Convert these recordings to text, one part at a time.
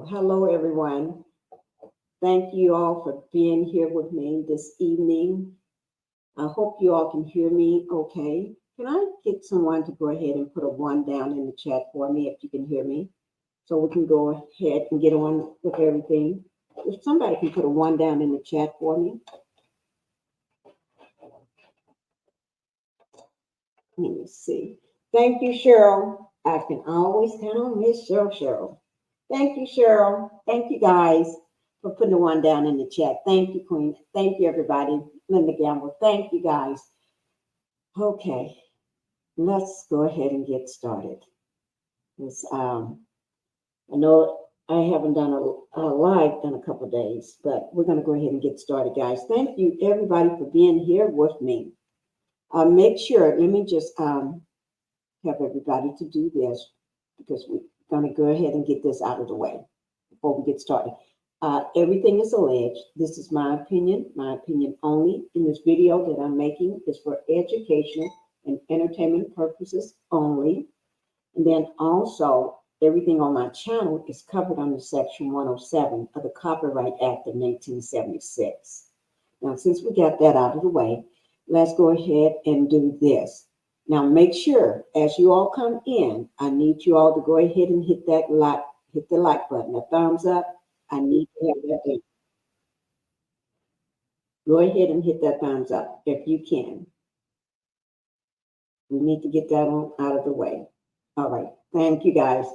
Hello, everyone. Thank you all for being here with me this evening. I hope you all can hear me okay. Can I get someone to go ahead and put a 1 down in the chat for me if you can hear me? So we can go ahead and get on with everything. If somebody can put a 1 down in the chat for me. Let me see. Thank you, Cheryl. I can always count on Miss Cheryl. Thank you, Cheryl. Thank you, guys, for putting the 1 down in the chat. Thank you, Queen. Thank you, everybody. Linda Gamble. Thank you, guys. Okay, let's go ahead and get started. I know I haven't done a live in a couple of days, but we're going to go ahead and get started, guys. Thank you, everybody, for being here with me. Make sure, let me just have everybody to do this because we're going to go ahead and get this out of the way before we get started. Everything is alleged. This is my opinion only. In this video that I'm making is for educational and entertainment purposes only. And then also, everything on my channel is covered under Section 107 of the Copyright Act of 1976. Now, since we got that out of the way, let's go ahead and do this. Now, make sure as you all come in, I need you all to go ahead and hit the like button, the thumbs up. I need to have that in. Go ahead and hit that thumbs up if you can. We need to get that one out of the way. All right. Thank you, guys.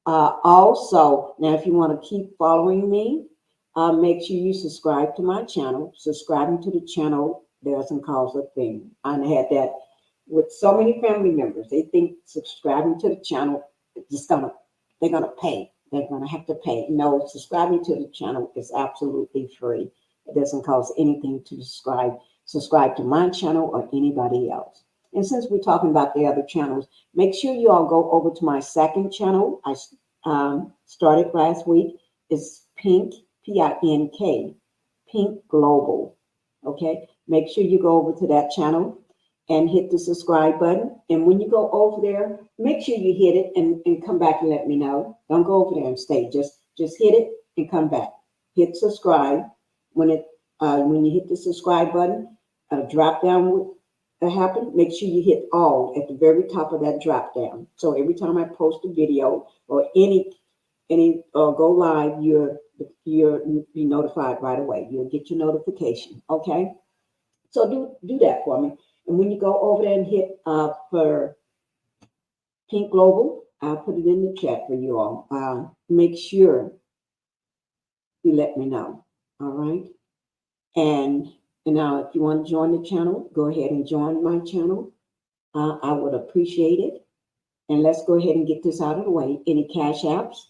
Also, now, if you want to keep following me, make sure you subscribe to my channel. Subscribing to the channel doesn't cost a thing. I had that with so many family members. They think subscribing to the channel is they're gonna pay. They're gonna have to pay. No, subscribing to the channel is absolutely free. It doesn't cost anything to subscribe to my channel or anybody else. And since we're talking about the other channels, make sure you all go over to my second channel. I started last week. It's Pink, P-I-N-K, Pink Global. Okay, make sure you go over to that channel and hit the subscribe button. And when you go over there, make sure you hit it and come back and let me know. Don't go over there and stay. Just hit it and come back. Hit subscribe. When you hit the subscribe button, a drop down will happen. Make sure you hit all at the very top of that drop down. So every time I post a video or any go live, you'll be notified right away. You'll get your notification. Okay. So do that for me. And when you go over there and hit for Pink Global, I'll put it in the chat for you all. Make sure you let me know. All right. And now, if you want to join the channel, go ahead and join my channel. I would appreciate it. And let's go ahead and get this out of the way. Any cash apps?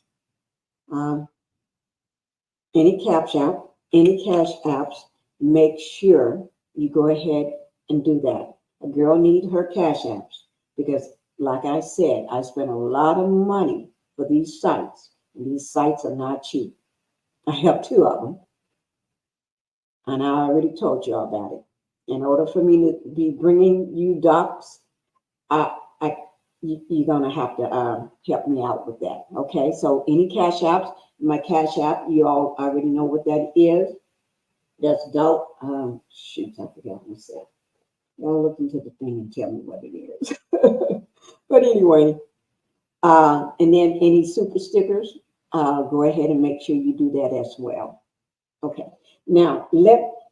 Any cash apps, make sure you go ahead and do that. A girl needs her cash apps because, like I said, I spent a lot of money for these sites, and these sites are not cheap. I have 2 of them, and I already told you all about it. In order for me to be bringing you docs, you're gonna have to help me out with that. Okay, so any cash apps, my cash app, you all already know what that is. That's dope. Shoot, I forgot what I said. Y'all look into the thing and tell me what it is. But anyway, and then any super stickers, go ahead and make sure you do that as well. Okay. Now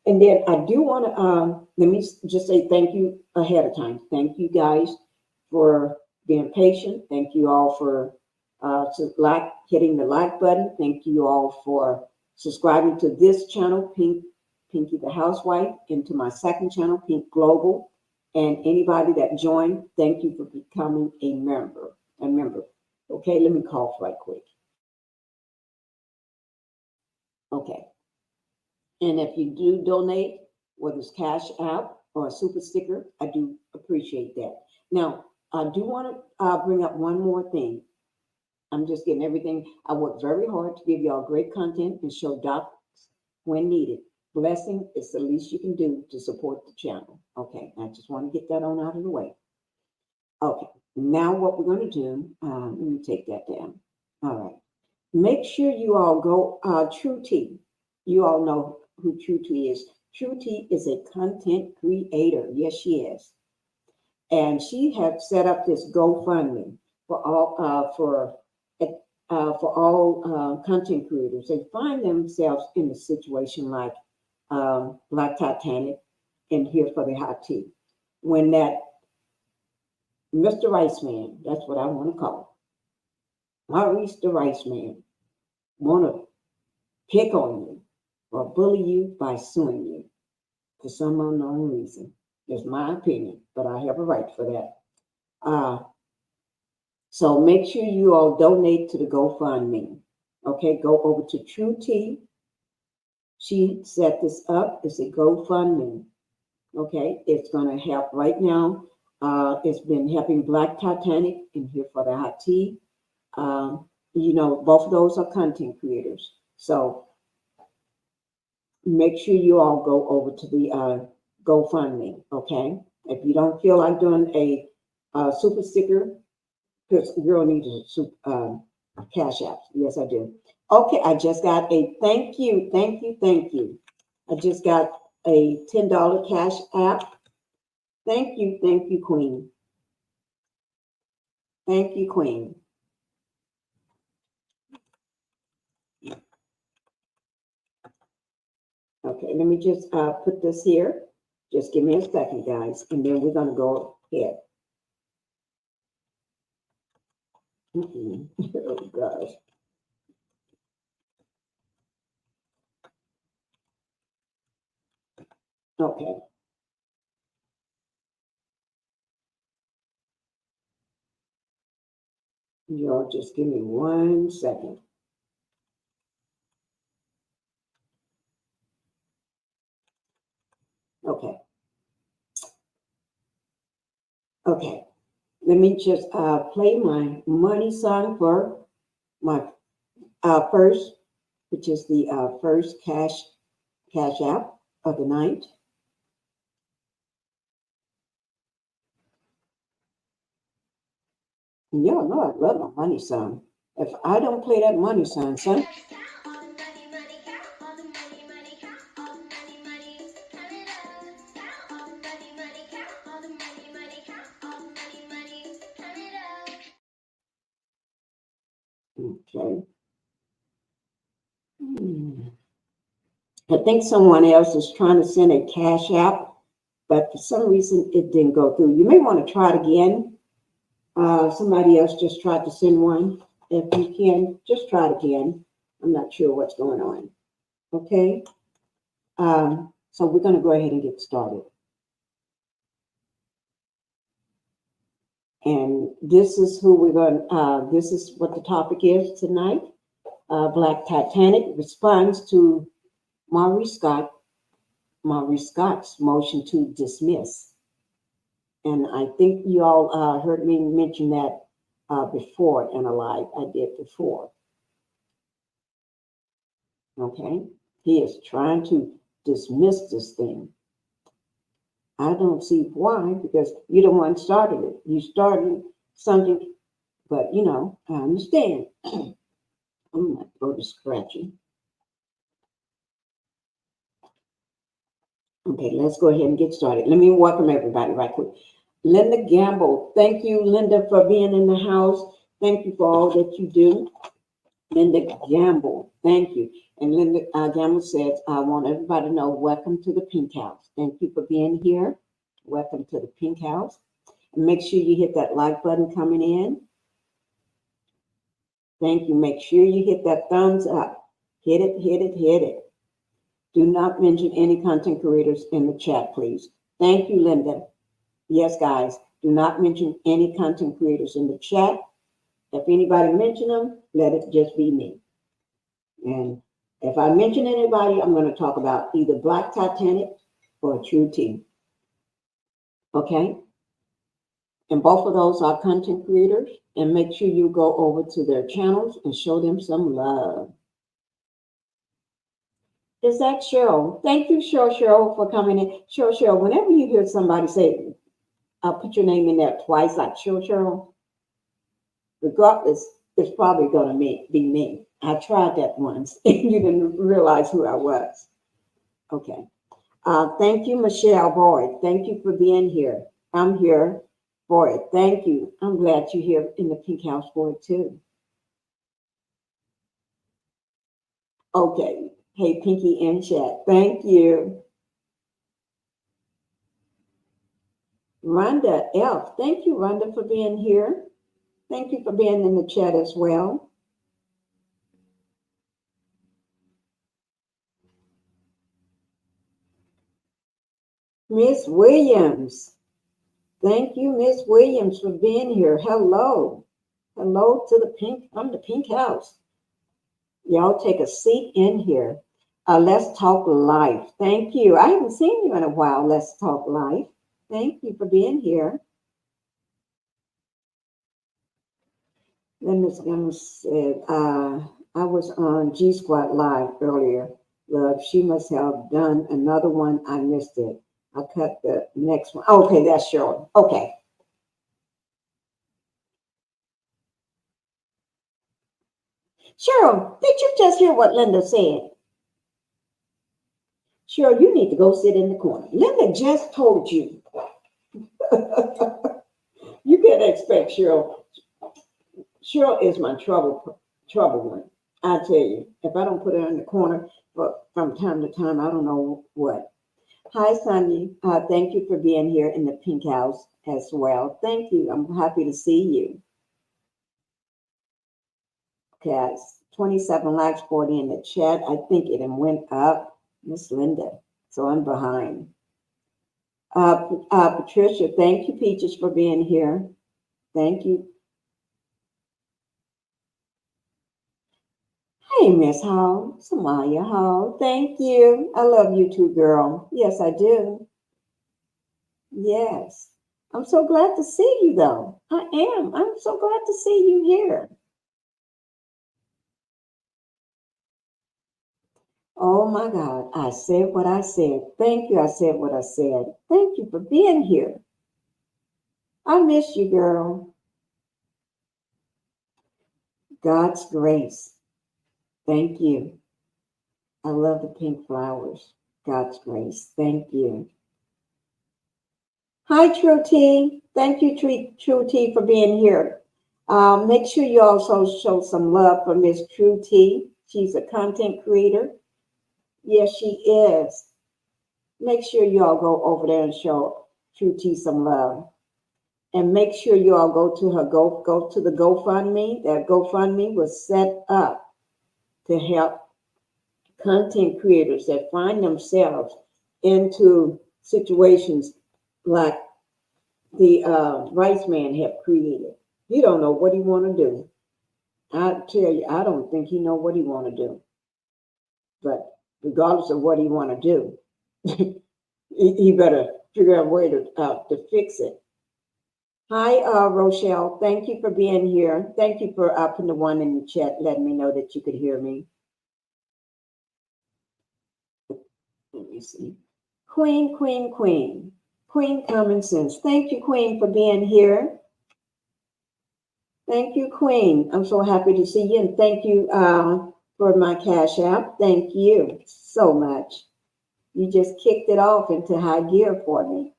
and then I do want to let me just say thank you ahead of time. Thank you guys for being patient. Thank you all for hitting the like button. Thank you all for subscribing to this channel, Pinkie the Housewife, and to my second channel, Pink Global. And anybody that joined, thank you for becoming a member. Okay, let me cough right quick. Okay. And if you do donate, whether it's cash app or a super sticker, I do appreciate that. Now, I do want to bring up one more thing. I'm just getting everything. I work very hard to give y'all great content and show docs when needed. Blessing is the least you can do to support the channel. Okay, I just want to get that on out of the way. Okay, now what we're going to do, let me take that down. All right. Make sure you all go, True T. You all know who True T is. True T is a content creator. Yes, she is. And she had set up this GoFundMe for all content creators. They find themselves in a situation like Black Titanic and Here for the Hot Tea. When that Mr. Rice Man, that's what I want to call him, Maurice the Rice Man, want to pick on you or bully you by suing you for some unknown reason. It's my opinion, but I have a right for that. So make sure you all donate to the GoFundMe. Okay, go over to True T. She set this up. It's a GoFundMe. Okay, it's going to help right now. It's been helping Black Titanic and Here for the Hot Tea. Both of those are content creators. So make sure you all go over to the GoFundMe, okay? If you don't feel like doing a super sticker, because girl needs a cash app. Yes, I do. Okay, I just got a thank you. I just got a $10 cash app. Thank you, Queen. Thank you, Queen. Okay, let me just put this here. Just give me a second, guys, and then we're going to go ahead. Oh, gosh. Okay. Y'all just give me 1 second. Okay. Okay. Let me just play my money song for my first, which is the first cash app of the night. And y'all know I love my money song. If I don't play that money song, son. Okay. I think someone else is trying to send a cash app, but for some reason it didn't go through. You may want to try it again. Somebody else just tried to send one. If you can, just try it again. I'm not sure what's going on. Okay. So we're going to go ahead and get started. And this is who we're going. This is what the topic is tonight. Black Titanic responds to Maurice Scott's motion to dismiss. And I think you all heard me mention that before in a live I did before. Okay, he is trying to dismiss this thing. I don't see why, because you're the one started it. You started something, but I understand. Oh, my throat is scratchy. Okay, let's go ahead and get started. Let me welcome everybody right quick. Linda Gamble, thank you, Linda, for being in the house. Thank you for all that you do. Linda Gamble, thank you. And Linda Gamble says, I want everybody to know, welcome to the Pink House. Thank you for being here. Welcome to the Pink House. And make sure you hit that like button coming in. Thank you. Make sure you hit that thumbs up. Hit it, hit it, hit it. Do not mention any content creators in the chat, please. Thank you, Linda. Yes, guys, do not mention any content creators in the chat. If anybody mention them, let it just be me. And if I mention anybody, I'm going to talk about either Black Titanic or True Tea. Okay? And both of those are content creators. And make sure you go over to their channels and show them some love. Is that Cheryl? Thank you, Cheryl, for coming in. Cheryl, whenever you hear somebody say, I'll put your name in there twice, like Cheryl, regardless, it's probably going to be me. I tried that once, and you didn't realize who I was. Okay. Thank you, Michelle Boyd. Thank you for being here. I'm here for it. Thank you. I'm glad you're here in the Pink House for it, too. Okay. Hey, Pinkie in chat. Thank you. Rhonda F. Thank you, Rhonda, for being here. Thank you for being in the chat as well. Miss Williams. Thank you, Miss Williams, for being here. Hello. Hello to the Pink House. Y'all take a seat in here. Let's Talk Life. Thank you. I haven't seen you in a while. Let's Talk Life. Thank you for being here. Then Ms. Gunness said, I was on G Squad Live earlier. Love, she must have done another one. I missed it. I'll cut the next one. Okay, that's Cheryl. Okay. Cheryl, did you just hear what Linda said? Cheryl, you need to go sit in the corner. Linda just told you. You can't expect Cheryl. Cheryl is my trouble one. I tell you, if I don't put her in the corner from time to time, I don't know what. Hi, Sonny. Thank you for being here in the Pink House as well. Thank you. I'm happy to see you. Okay, 27 likes, 40 in the chat. I think it went up. Miss Linda. So I'm behind. Patricia, thank you, Peaches, for being here. Thank you. Hey, Miss Hall, Somalia Hall, thank you. I love you too, girl. Yes, I do. Yes. I'm so glad to see you, though. I am. I'm so glad to see you here. Oh, my God. I said what I said. Thank you. I said what I said. Thank you for being here. I miss you, girl. God's grace. Thank you. I love the pink flowers. God's grace. Thank you. Hi, True T. Thank you, True T, for being here. Make sure you also show some love for Miss True T. She's a content creator. Yes, she is. Make sure you all go over there and show True T some love. And make sure you all go to her, go to the GoFundMe. That GoFundMe was set up to help content creators that find themselves into situations like the rice man have created. He don't know what he want to do. I tell you, I don't think he know what he want to do. But regardless of what he want to do, he better figure out a way to fix it. Hi, Rochelle. Thank you for being here. Thank you for putting the one in the chat, letting me know that you could hear me. Let me see. Queen. Queen Common Sense. Thank you, Queen, for being here. Thank you, Queen. I'm so happy to see you. And thank you for my Cash App. Thank you so much. You just kicked it off into high gear for me.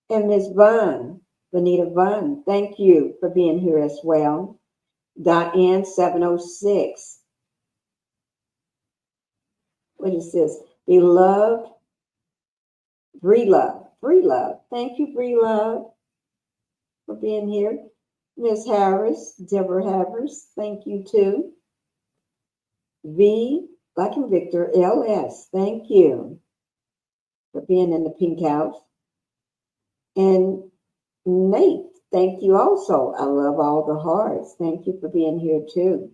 And Miss Vaughn, Bonita Vaughn, thank you for being here as well. Diane 706. What is this? Beloved, Bree Love. Bree Love. Thank you, Bree Love, for being here. Miss Harris, Deborah Harris, thank you too. V, Black and Victor, LS, thank you for being in the Pink House. And Nate, thank you also. I love all the hearts. Thank you for being here too.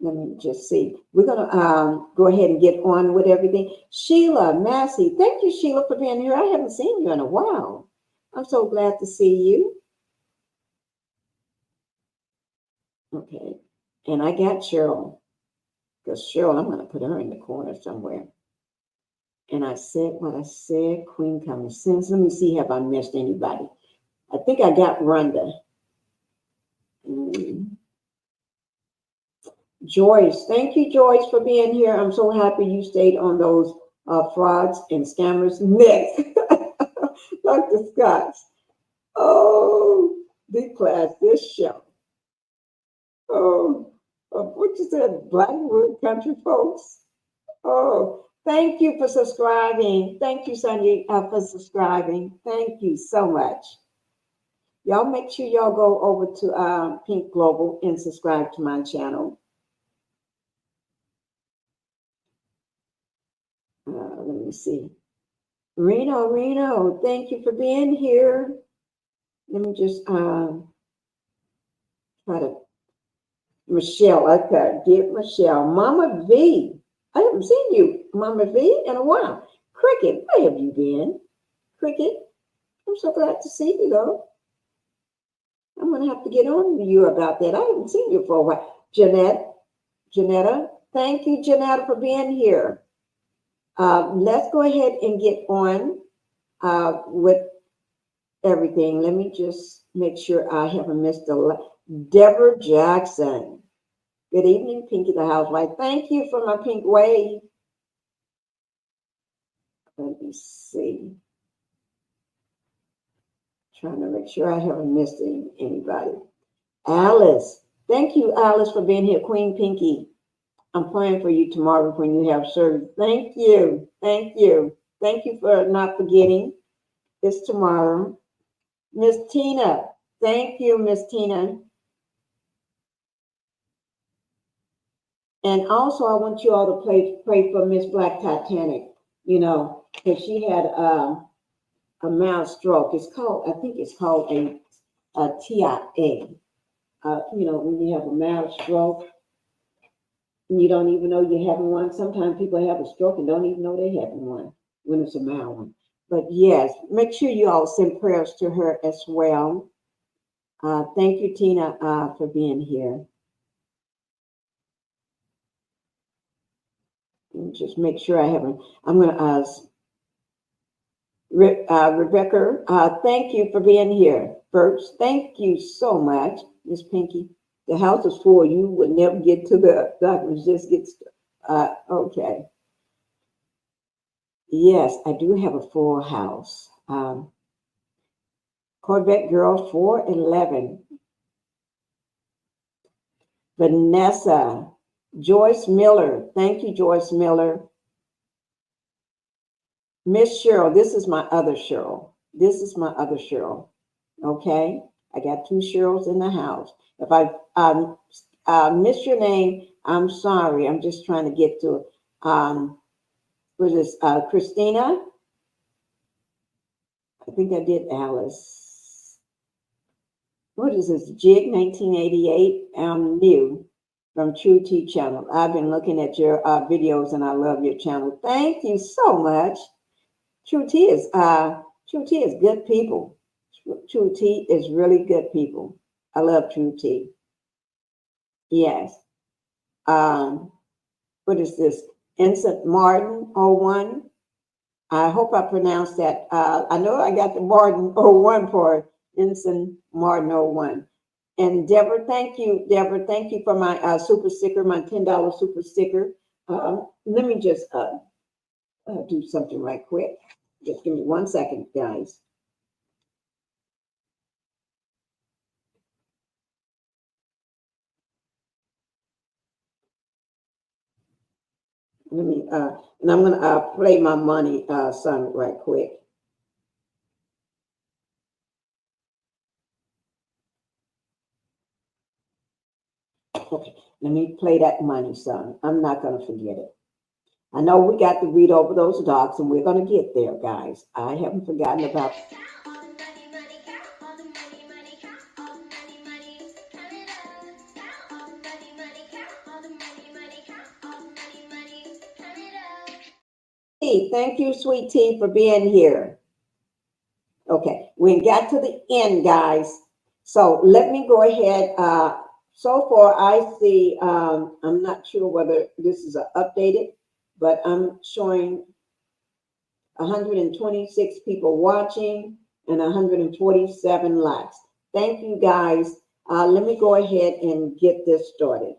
Let me just see. We're going to go ahead and get on with everything. Sheila Massey, thank you, Sheila, for being here. I haven't seen you in a while. I'm so glad to see you. Okay. And I got Cheryl. Because Cheryl, I'm going to put her in the corner somewhere. And I said what I said, Queen Common Sense. Let me see, have I missed anybody? I think I got Rhonda. Joyce, thank you, Joyce, for being here. I'm so happy you stayed on those frauds and scammers next. Dr. Scott. Oh, the class, this show. Oh, what you said, Blackwood Country Folks. Oh, thank you for subscribing. Thank you, Sonia, for subscribing. Thank you so much. Y'all make sure y'all go over to Pink Global and subscribe to my channel. Let me see. Reno, thank you for being here. Let me just try to. Michelle, okay, get Michelle. Mama V. I haven't seen you, Mama V, in a while. Cricket, where have you been? Cricket, I'm so glad to see you, though. I'm going to have to get on to you about that. I haven't seen you for a while. Janetta, thank you, Janetta, for being here. Let's go ahead and get on with everything. Let me just make sure I haven't missed a Deborah Jackson. Good evening, Pinkie the Housewife. Thank you for my pink wave. Let me see. Trying to make sure I haven't missed anybody. Alice. Thank you, Alice, for being here. Queen Pinkie. I'm praying for you tomorrow when you have service. Thank you. Thank you. Thank you for not forgetting. It's tomorrow. Miss Tina. Thank you, Miss Tina. And also, I want you all to pray for Miss Black Titanic, because she had a mild stroke. It's called, I think it's called a TIA. When you have a mild stroke, and you don't even know you're having one. Sometimes people have a stroke and don't even know they're having one when it's a mild one. But yes, make sure you all send prayers to her as well. Thank you, Tina, for being here. Just make sure I haven't. I'm going to ask Rebecca. Thank you for being here. First, thank you so much, Miss Pinkie. The house is full. You would never get to the doctor. Just get okay. Yes, I do have a full house. Corvette Girl 411. Vanessa. Joyce Miller. Thank you, Joyce Miller. Miss Cheryl. This is my other Cheryl. This is my other Cheryl. Okay? I got two Cheryls in the house. If I miss your name, I'm sorry. I'm just trying to get to it. Was this Christina? I think I did Alice. What is this? Jig 1988. I'm new from True T Channel. I've been looking at your videos and I love your channel. Thank you so much. True T is good people. True T is really good people. I love True T. Yes. What is this? Vincent Martin 01. I hope I pronounced that. I know I got the Martin 01 part, Ensign Martin 01. And Deborah, thank you. Deborah, thank you for my super sticker, my $10 super sticker. Let me just do something right quick. Just give me 1 second, guys. Let me, and I'm going to play my money song right quick. Okay, let me play that money song. I'm not going to forget it. I know we got to read over those docs, and we're going to get there, guys. I haven't forgotten about. Thank you, Sweet Tea, for being here. Okay, we got to the end, guys. So let me go ahead. So far, I see, I'm not sure whether this is updated, but I'm showing 126 people watching and 147 likes. Thank you, guys. Let me go ahead and get this started.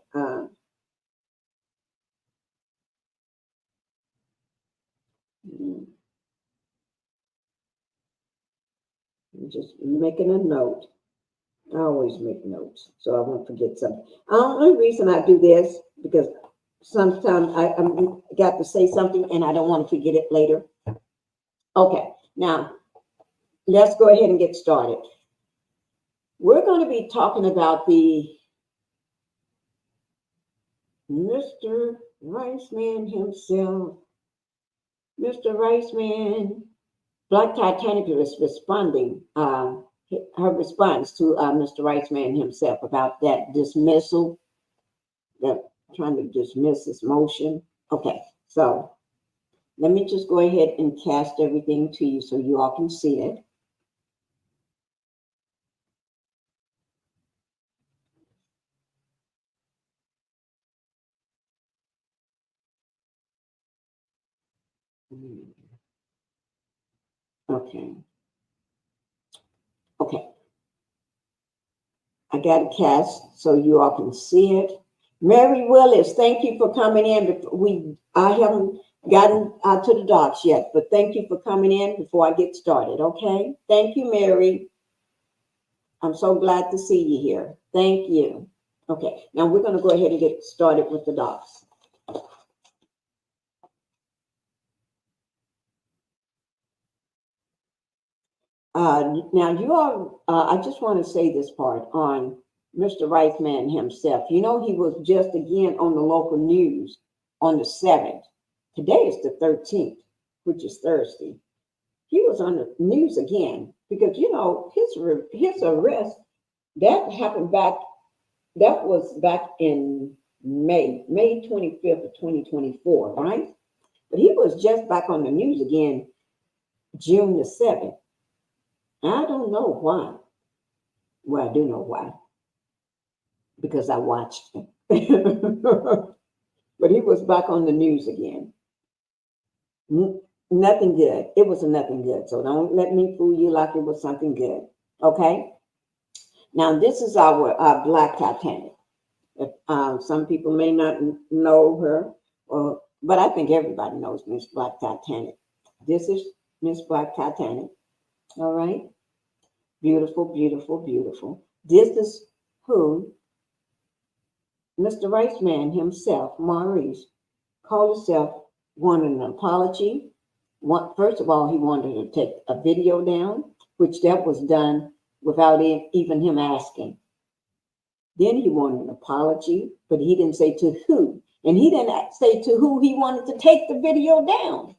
I'm just making a note. I always make notes so I won't forget something. The only reason I do this because sometimes I got to say something and I don't want to forget it later. Okay, now let's go ahead and get started. We're going to be talking about the Mr. Riceman himself. Mr. Riceman, Black Titanic is responding, her response to Mr. Riceman himself about that dismissal, that trying to dismiss his motion. Okay, so let me just go ahead and cast everything to you so you all can see it. Okay. Okay. I got it cast so you all can see it. Mary Willis, thank you for coming in. I haven't gotten to the docs yet, but thank you for coming in before I get started, okay? Thank you, Mary. I'm so glad to see you here. Thank you. Okay, now we're going to go ahead and get started with the docs. Now, you all, I just want to say this part on Mr. Riceman himself. You know, he was just again on the local news on the 7th. Today is the 13th, which is Thursday. He was on the news again because, you know, his arrest, that happened that was back in May 25th of 2024, right? But he was just back on the news again June the 7th. I don't know why. Well, I do know why. Because I watched him. But he was back on the news again. Nothing good. It was nothing good. So don't let me fool you like it was something good. Okay? Now, this is our Black Titanic. Some people may not know her, but I think everybody knows Miss Black Titanic. This is Miss Black Titanic. All right? Beautiful, beautiful, beautiful. This is who Mr. Riceman himself, Maurice, called himself, wanted an apology. First of all, he wanted to take a video down, which that was done without even him asking. Then he wanted an apology, but he didn't say to who. And he didn't say to who he wanted to take the video down.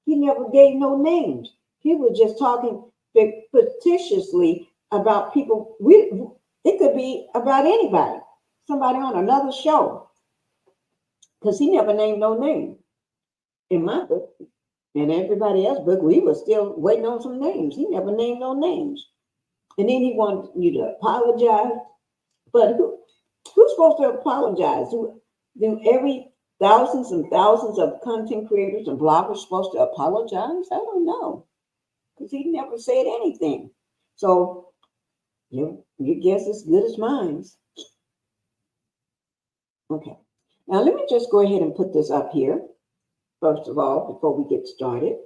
He never gave no names. He was just talking fictitiously about people. It could be about anybody, somebody on another show, because he never named no name. In my book and everybody else's book, we were still waiting on some names. He never named no names. And then he wanted you to apologize. But who's supposed to apologize? Do every thousands and thousands of content creators and bloggers supposed to apologize? I don't know, because he never said anything. So your guess is as good as mine. Okay. Now let me just go ahead and put this up here, first of all, before we get started.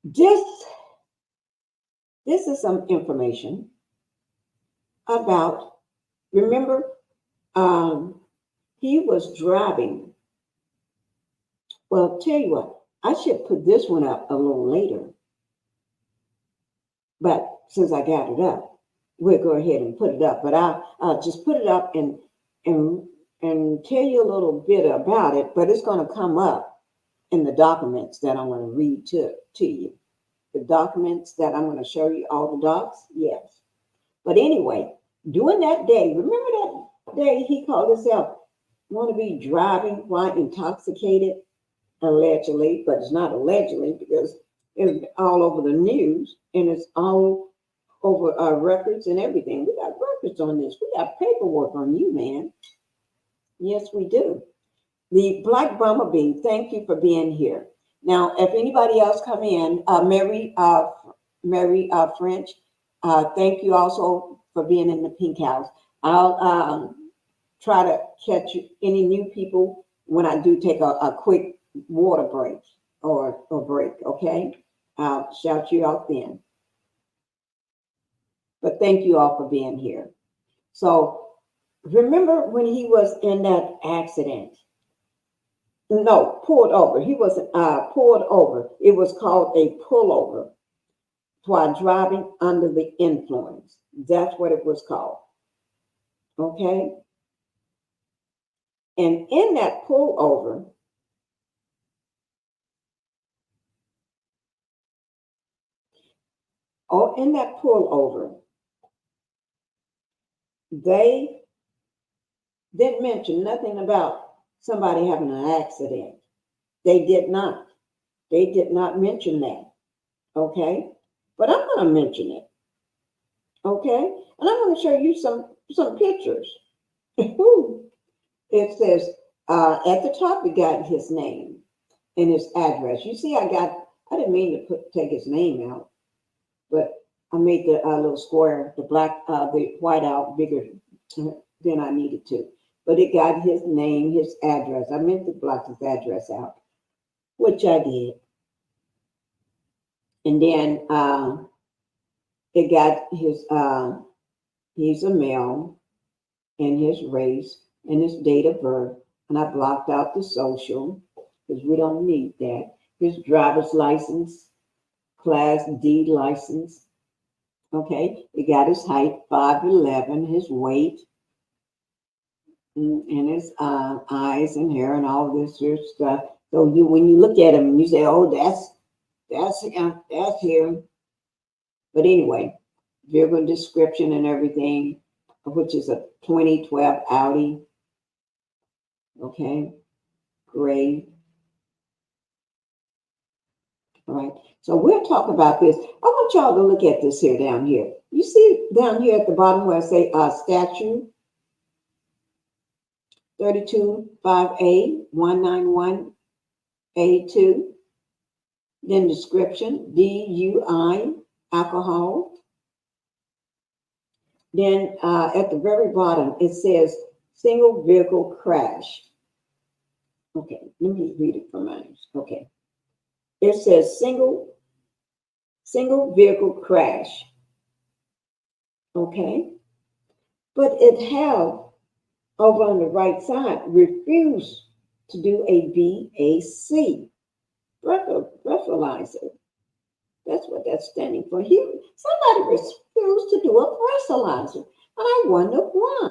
This is some information about, remember, he was driving. Well, tell you what, I should put this one up a little later. But since I got it up, we'll go ahead and put it up. But I'll just put it up and tell you a little bit about it. But it's going to come up in the documents that I'm going to read to you. The documents that I'm going to show you, all the docs, yes. But anyway, during that day, remember that day he called himself want to be driving while intoxicated, allegedly, but it's not allegedly because it's all over the news and it's all over our records and everything. We got records on this. We got paperwork on you, man. Yes, we do. The Black Bumblebee, thank you for being here. Now, if anybody else come in, Mary French, thank you also for being in the Pink House. I'll try to catch any new people when I do take a quick water break or break, okay? I'll shout you out then. But thank you all for being here. So remember when he was in that accident? No, pulled over. He was pulled over. It was called a pullover while driving under the influence. That's what it was called. Okay? And in that pullover, they didn't mention nothing about somebody having an accident. They did not. They did not mention that. Okay? But I'm going to mention it. Okay? And I'm going to show you some pictures. It says at the top, we got his name and his address. You see, I didn't mean to take his name out, but I made the little square, the white out bigger than I needed to. But it got his name, his address. I meant to block his address out, which I did. And then it got his, he's a male, and his race, and his date of birth. And I blocked out the social, because we don't need that. His driver's license, Class D license. Okay, it got his height, 5'11", his weight, and his eyes and hair and all this sort of stuff. So when you look at him, you say, "Oh, that's him." But anyway, vehicle description and everything, which is a 2012 Audi. Okay, gray. All right, so we'll talk about this. I want y'all to look at this here down here. You see down here at the bottom where I say statute 325A191A2. Then description, DUI, alcohol. Then at the very bottom, it says single vehicle crash. Okay, let me read it for mine. Okay. It says single vehicle crash. Okay. But it have over on the right side refused to do a BAC, breathalyzer. That's what that's standing for. Somebody refused to do a breathalyzer. And I wonder why.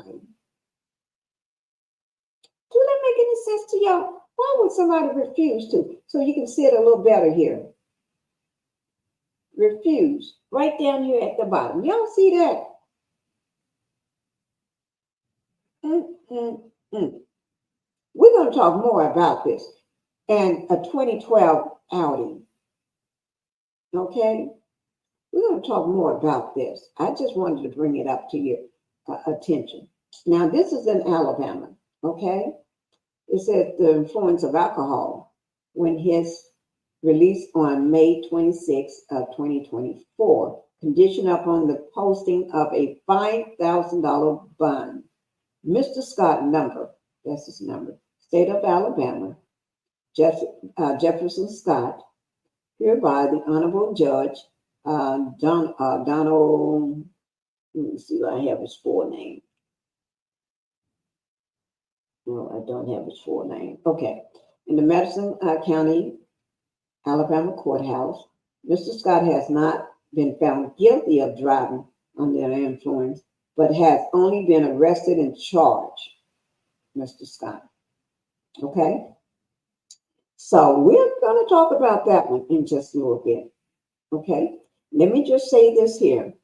Do that make any sense to y'all? Why would somebody refuse to? So you can see it a little better here. Refuse. Right down here at the bottom. Y'all see that? We're going to talk more about this. And a 2012 Audi. Okay? We're going to talk more about this. I just wanted to bring it up to your attention. Now, this is in Alabama. Okay? It says the influence of alcohol when his release on May 26 of 2024, conditioned upon the posting of a $5,000 bond. Mr. Scott number, that's his number, State of Alabama, Jefferson Scott, hereby the Honorable Judge Donald, let me see, I have his full name. No, I don't have his full name. Okay. In the Madison County, Alabama courthouse, Mr. Scott has not been found guilty of driving under the influence, but has only been arrested and charged, Mr. Scott. Okay? So we're going to talk about that one in just a little bit. Okay? Let me just say this here.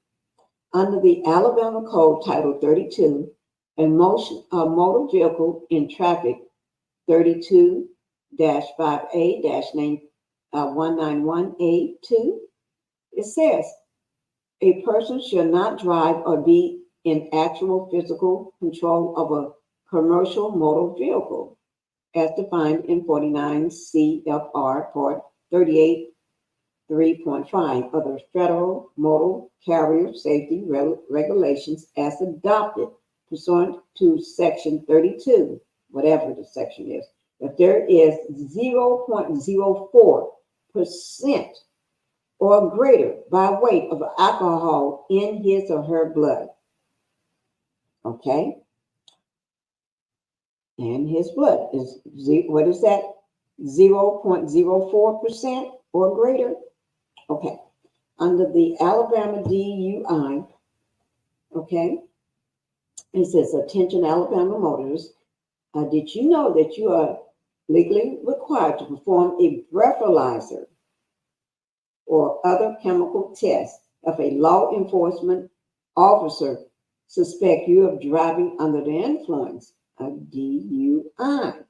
Under the Alabama Code Title 32, a motor vehicle in traffic 32-5A-191A2, it says, a person should not drive or be in actual physical control of a commercial motor vehicle, as defined in 49 CFR Part 38.3.5 of the Federal Motor Carrier Safety Regulations as adopted pursuant to Section 32, whatever the section is. If there is 0.04% or greater by weight of alcohol in his or her blood. Okay? And his blood is, what is that? 0.04% or greater? Okay. Under the Alabama DUI, okay, it says, attention Alabama motorists, did you know that you are legally required to perform a breathalyzer or other chemical test if a law enforcement officer suspect you of driving under the influence of DUI?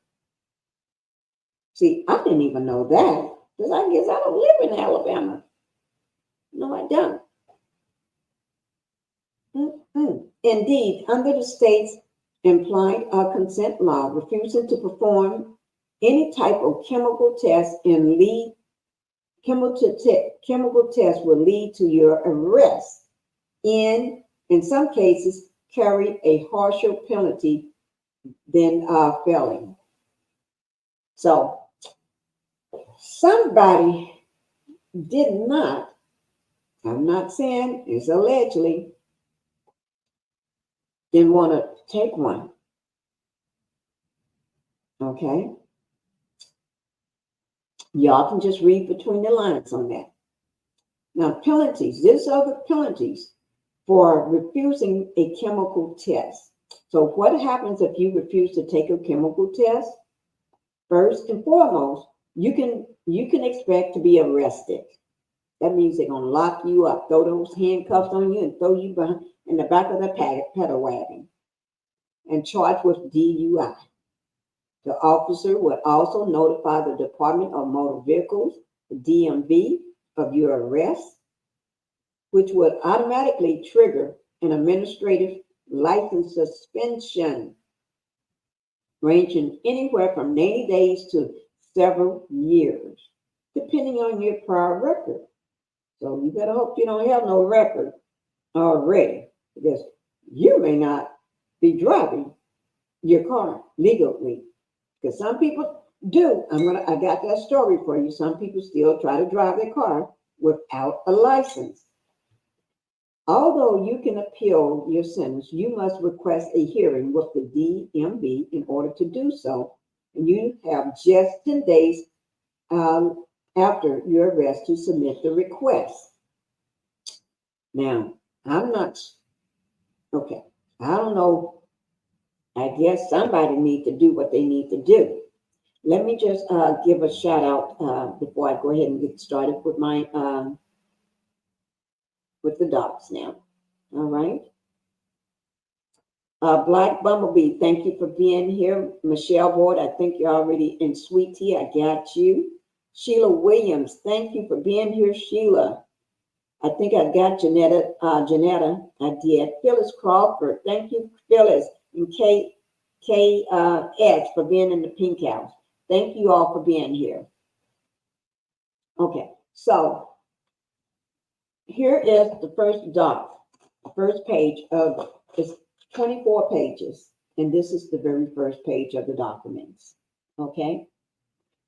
See, I didn't even know that, because I guess I don't live in Alabama. No, I don't. Indeed, under the state's implied consent law, refusing to perform any type of chemical test chemical test will lead to your arrest and, in some cases, carry a harsher penalty than failing. So, somebody did not, I'm not saying it's allegedly, didn't want to take one. Okay? Y'all can just read between the lines on that. Now, penalties. These are the penalties for refusing a chemical test. So what happens if you refuse to take a chemical test? First and foremost, you can expect to be arrested. That means they're going to lock you up, throw those handcuffs on you, and throw you behind in the back of the pedal wagon and charged with DUI. The officer would also notify the Department of Motor Vehicles, the DMV, of your arrest, which would automatically trigger an administrative license suspension ranging anywhere from 90 days to several years, depending on your prior record. So you better hope you don't have no record already, because you may not be driving your car legally. Because some people do. I got that story for you. Some people still try to drive their car without a license. Although you can appeal your sentence, you must request a hearing with the DMV in order to do so. And you have just 10 days after your arrest to submit the request. Now, I'm not, okay, I don't know. I guess somebody needs to do what they need to do. Let me just give a shout out before I go ahead and get started with my with the docs now. All right. Black Bumblebee, thank you for being here. Michelle Ward, I think you're already in sweet tea. I got you. Sheila Williams, thank you for being here, Sheila. I think I got Janetta, I did. Phyllis Crawford, thank you, Phyllis. And Kate S for being in the Pink House. Thank you all for being here. Okay, so here is the first page of it's 24 pages, and this is the very first page of the documents. Okay,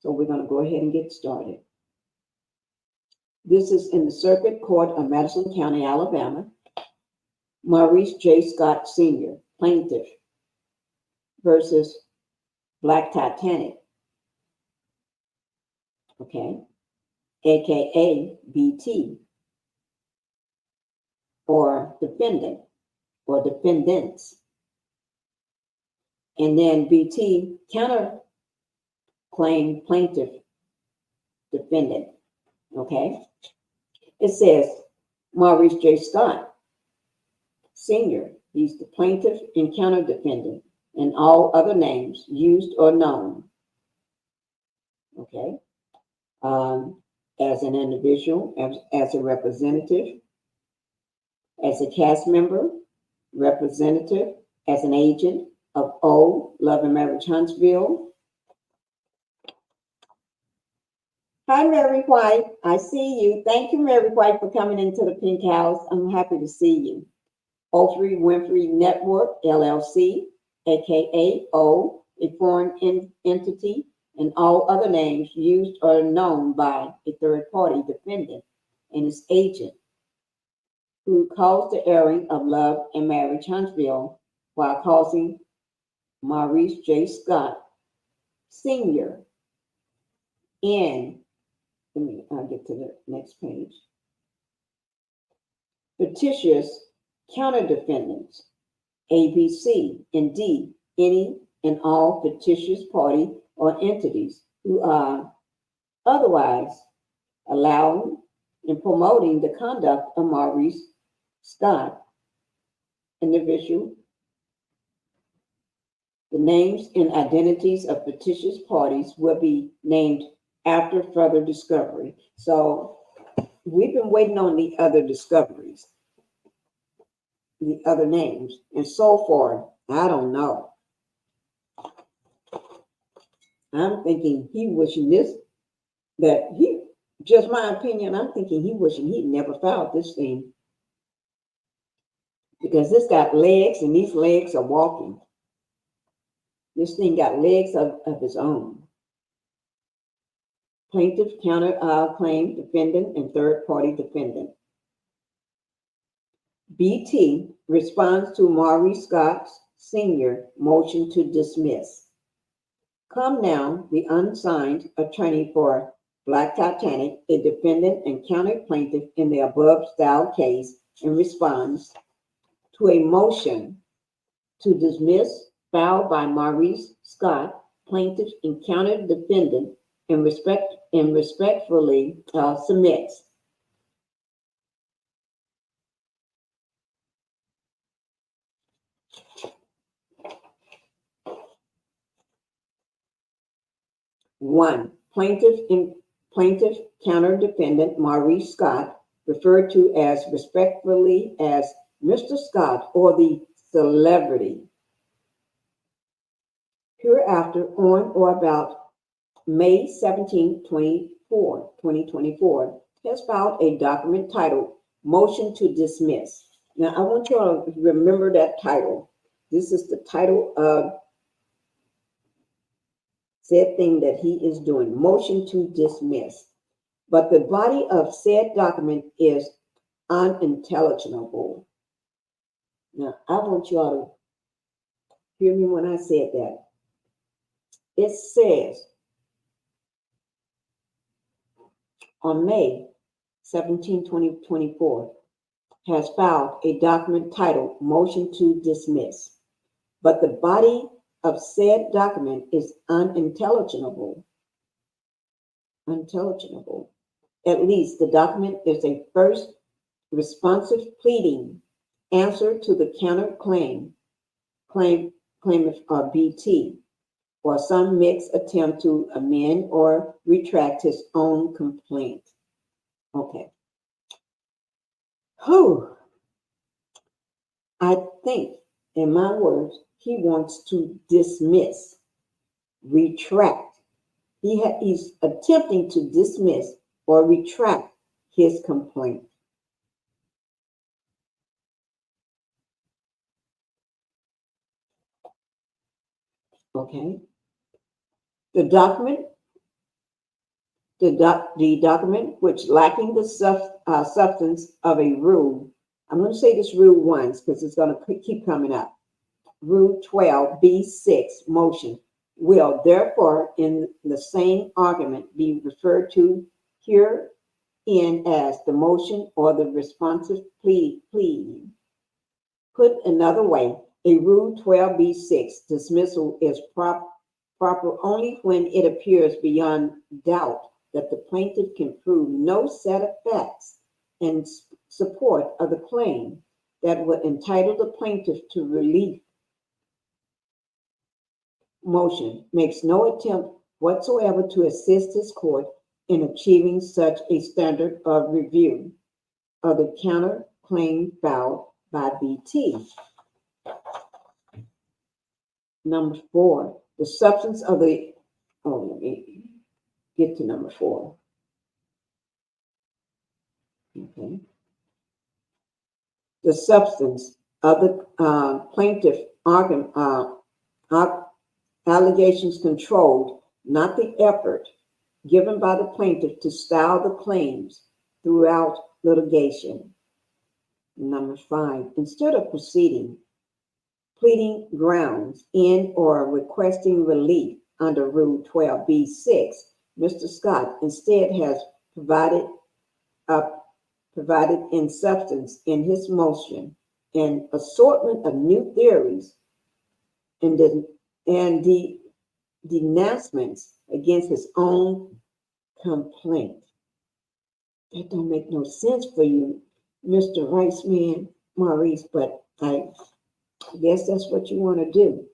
so we're going to go ahead and get started. This is in the Circuit Court of Madison County, Alabama. Maurice J. Scott Sr., plaintiff, versus Black Titanic, okay, aka BT, or defendant, or defendants. And then BT counter claim plaintiff, defendant, okay? It says Maurice J. Scott Sr., he's the plaintiff and counter defendant, and all other names used or known, okay? As an individual, as a representative, as a cast member, representative, as an agent of O, Love and Marriage Huntsville. Hi, Mary White. I see you. Thank you, Mary White, for coming into the Pink House. I'm happy to see you. O3 Winfrey Network, LLC, aka O, a foreign entity, and all other names used or known by a third-party defendant and its agent who caused the airing of Love and Marriage Huntsville while causing Maurice J. Scott Sr. I'll get to the next page. Fictitious counter-defendants, ABC, and D, any and all fictitious party or entities who are otherwise allowing and promoting the conduct of Maurice Scott, individual. The names and identities of fictitious parties will be named after further discovery. So we've been waiting on the other discoveries, the other names, and so far, I don't know. I'm thinking he wishing just my opinion, I'm thinking he wishing he'd never filed this thing. Because this got legs and these legs are walking. This thing got legs of its own. Plaintiff counter claim defendant and third party defendant. BT responds to Maurice Scott Sr. motion to dismiss. Come now, the unsigned attorney for Black Titanic, a defendant and counter plaintiff in the above style case, in response to a motion to dismiss filed by Maurice Scott, plaintiff and counter defendant, and respectfully submits. One, plaintiff counter defendant Maurice Scott, referred to as respectfully as Mr. Scott or the celebrity, hereafter on or about May 17, 2024, has filed a document titled Motion to Dismiss. Now, I want you all to remember that title. This is the title of said thing that he is doing, motion to dismiss. But the body of said document is unintelligible. Now, I want you all to hear me when I said that. It says, on May 17, 2024, has filed a document titled Motion to Dismiss, but the body of said document is unintelligible. At least the document is a first responsive pleading answer to the counterclaim of BT, or some mixed attempt to amend or retract his own complaint. Okay. I think, in my words, he wants to dismiss, retract. He's attempting to dismiss or retract his complaint. Okay. The document which lacking the substance of a rule. I'm going to say this rule once because it's going to keep coming up. Rule 12B6 motion will therefore in the same argument be referred to herein as the motion or the responsive plea. Put another way, a Rule 12B6 dismissal is proper only when it appears beyond doubt that the plaintiff can prove no set of facts in support of the claim that would entitle the plaintiff to relief. Motion makes no attempt whatsoever to assist this court in achieving such a standard of review of the counterclaim filed by BT. Number 4, the substance of the, let me get to number 4. Okay. The substance of the plaintiff allegations controlled, not the effort given by the plaintiff to style the claims throughout litigation. Number 5, instead of pleading grounds in or requesting relief under Rule 12B6, Mr. Scott instead has provided in substance in his motion an assortment of new theories and the denouncements against his own complaint. That don't make no sense for you, Mr. Rice Man, Maurice, but I guess that's what you want to do.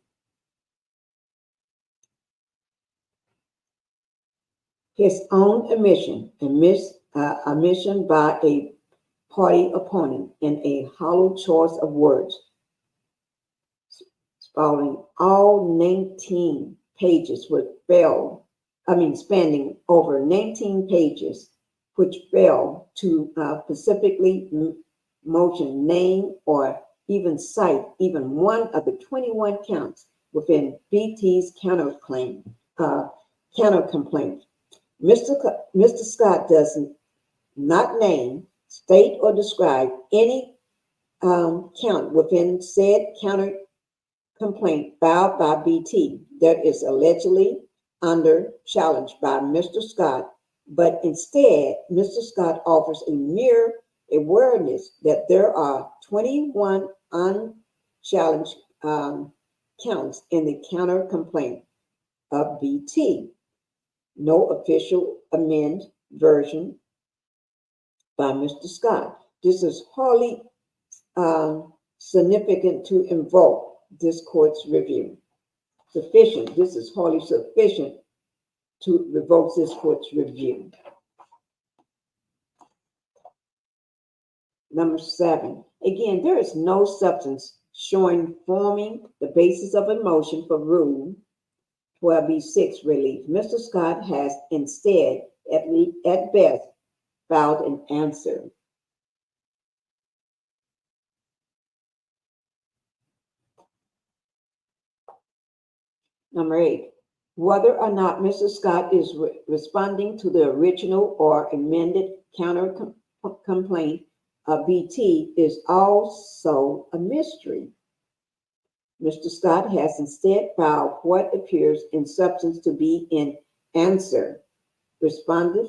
His own admission by a party opponent in a hollow choice of words, following all 19 pages spanning over 19 pages, which fail to specifically motion, name, or even cite even one of the 21 counts within BT's countercomplaint. Mr. Scott does not name, state, or describe any count within said countercomplaint filed by BT that is allegedly under challenge by Mr. Scott, but instead, Mr. Scott offers a mere awareness that there are 21 unchallenged counts in the countercomplaint of BT. No official amended version by Mr. Scott. This is hardly significant to invoke this court's review. This is hardly sufficient to revoke this court's review. Number 7, again, there is no substance forming the basis of a motion for Rule 12B6 relief. Mr. Scott has instead, at best, filed an answer. Number 8, whether or not Mr. Scott is responding to the original or amended counter-complaint of BT is also a mystery. Mr. Scott has instead filed what appears in substance to be an answer, responsive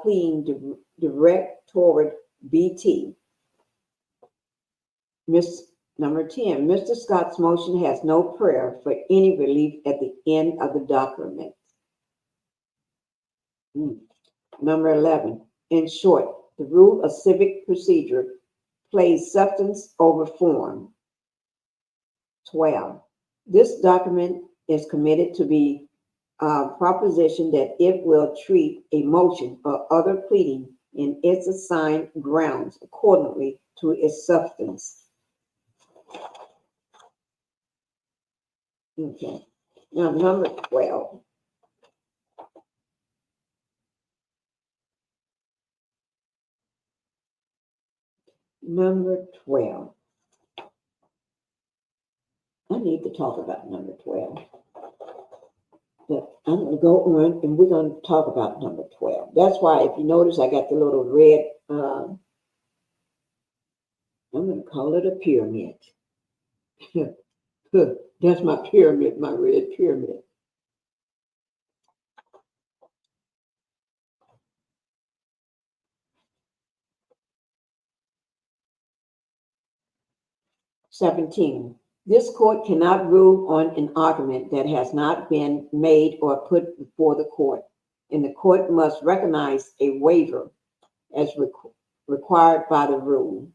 pleading direct toward BT. Number 10, Mr. Scott's motion has no prayer for any relief at the end of the document. Number 11, in short, the rule of civic procedure plays substance over form. 12, this document is committed to be a proposition that it will treat a motion or other pleading in its assigned grounds accordingly to its substance. Okay. Now, number 12. Number 12. I need to talk about number 12. But I'm going to go on and we're going to talk about number 12. That's why, if you notice, I got the little red, I'm going to call it a pyramid. That's my pyramid, my red pyramid. "17. This court cannot rule on an argument that has not been made or put before the court, and the court must recognize a waiver as required by the rule."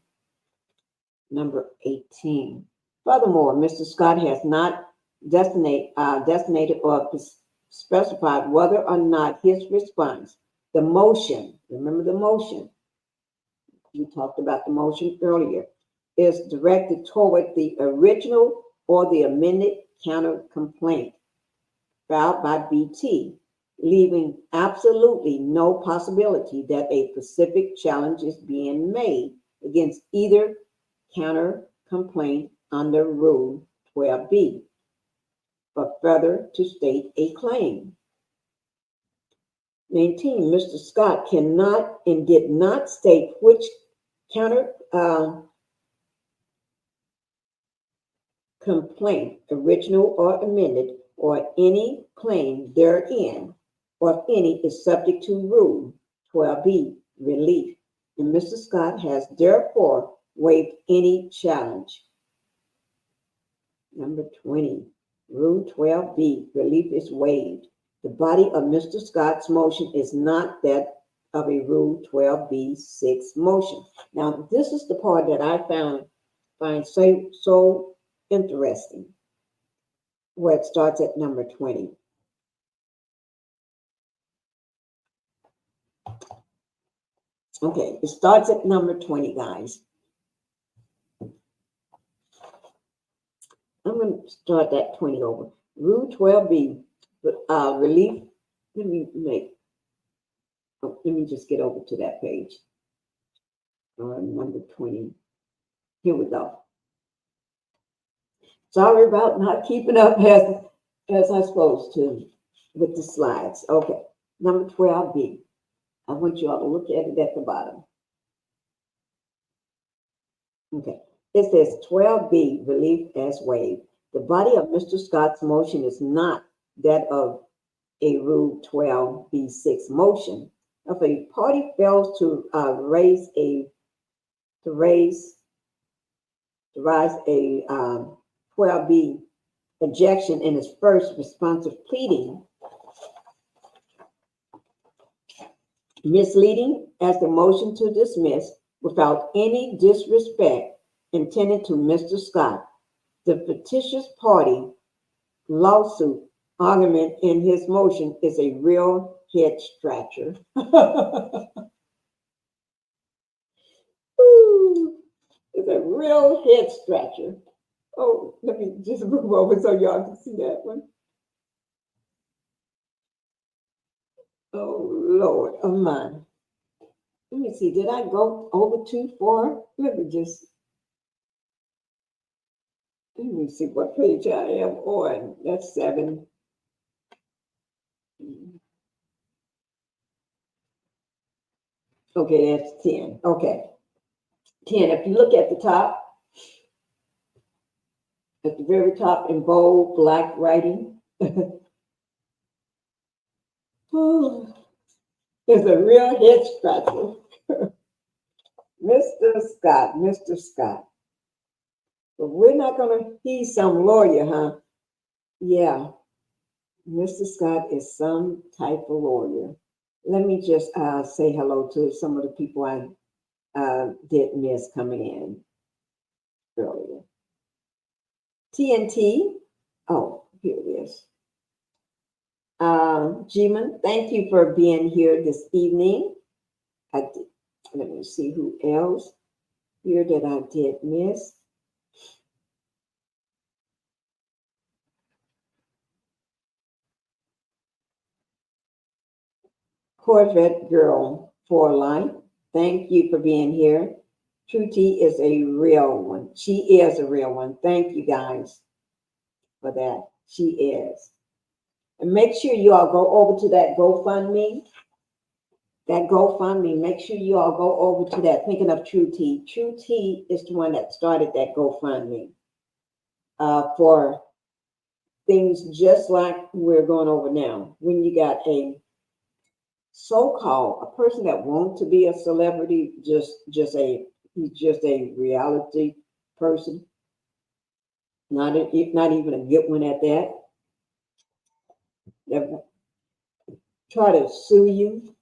Number 18. "Furthermore, Mr. Scott has not designated or specified whether or not his response, the motion, remember the motion, we talked about the motion earlier, is directed toward the original or the amended counter complaint filed by BT, leaving absolutely no possibility that a specific challenge is being made against either counter complaint under Rule 12B, but further to state a claim. 19. Mr. Scott cannot and did not state which counter complaint, original or amended, or any claim therein, or if any, is subject to Rule 12B relief, and Mr. Scott has therefore waived any challenge. Number 20. Rule 12B relief is waived. The body of Mr. Scott's motion is not that of a Rule 12B6 motion. Now, this is the part that I find so interesting, where it starts at number 20. Okay, it starts at number 20, guys. I'm going to start that 20 over. Rule 12B, relief. Let me just get over to that page. Number 20. Here we go. Sorry about not keeping up as I'm supposed to with the slides. Okay, number 12B. I want you all to look at it at the bottom. Okay, it says 12B, relief as waived. The body of Mr. Scott's motion is not that of a Rule 12B6 motion. If a party fails to raise a 12B objection in its first responsive pleading, misleading as the motion to dismiss without any disrespect intended to Mr. Scott, the fictitious party lawsuit argument in his motion is a real head scratcher. Ooh, it's a real head scratcher. Oh, let me just move over so y'all can see that one. Oh, Lord of mine. Let me see, did I go over too far? Let me see what page I am on. That's 7. Okay, that's 10. Okay. 10. If you look at the top, at the very top in bold black writing, oh, it's a real head scratcher. Mr. Scott. But we're not going to, he's some lawyer, huh? Yeah, Mr. Scott is some type of lawyer. Let me just say hello to some of the people I did miss coming in earlier. TNT, oh, here it is. Jiman, thank you for being here this evening. Let me see who else here that I did miss. Corvette Girl for Life. Thank you for being here. True T is a real one. She is a real one. Thank you guys for that. She is. And make sure you all go over to that GoFundMe. That GoFundMe. Make sure you all go over to that. Thinking of True T. True T is the one that started that GoFundMe for things just like we're going over now. When you got a so-called a person that wants to be a celebrity, he's just a reality person, not even a good one at that. That try to sue you.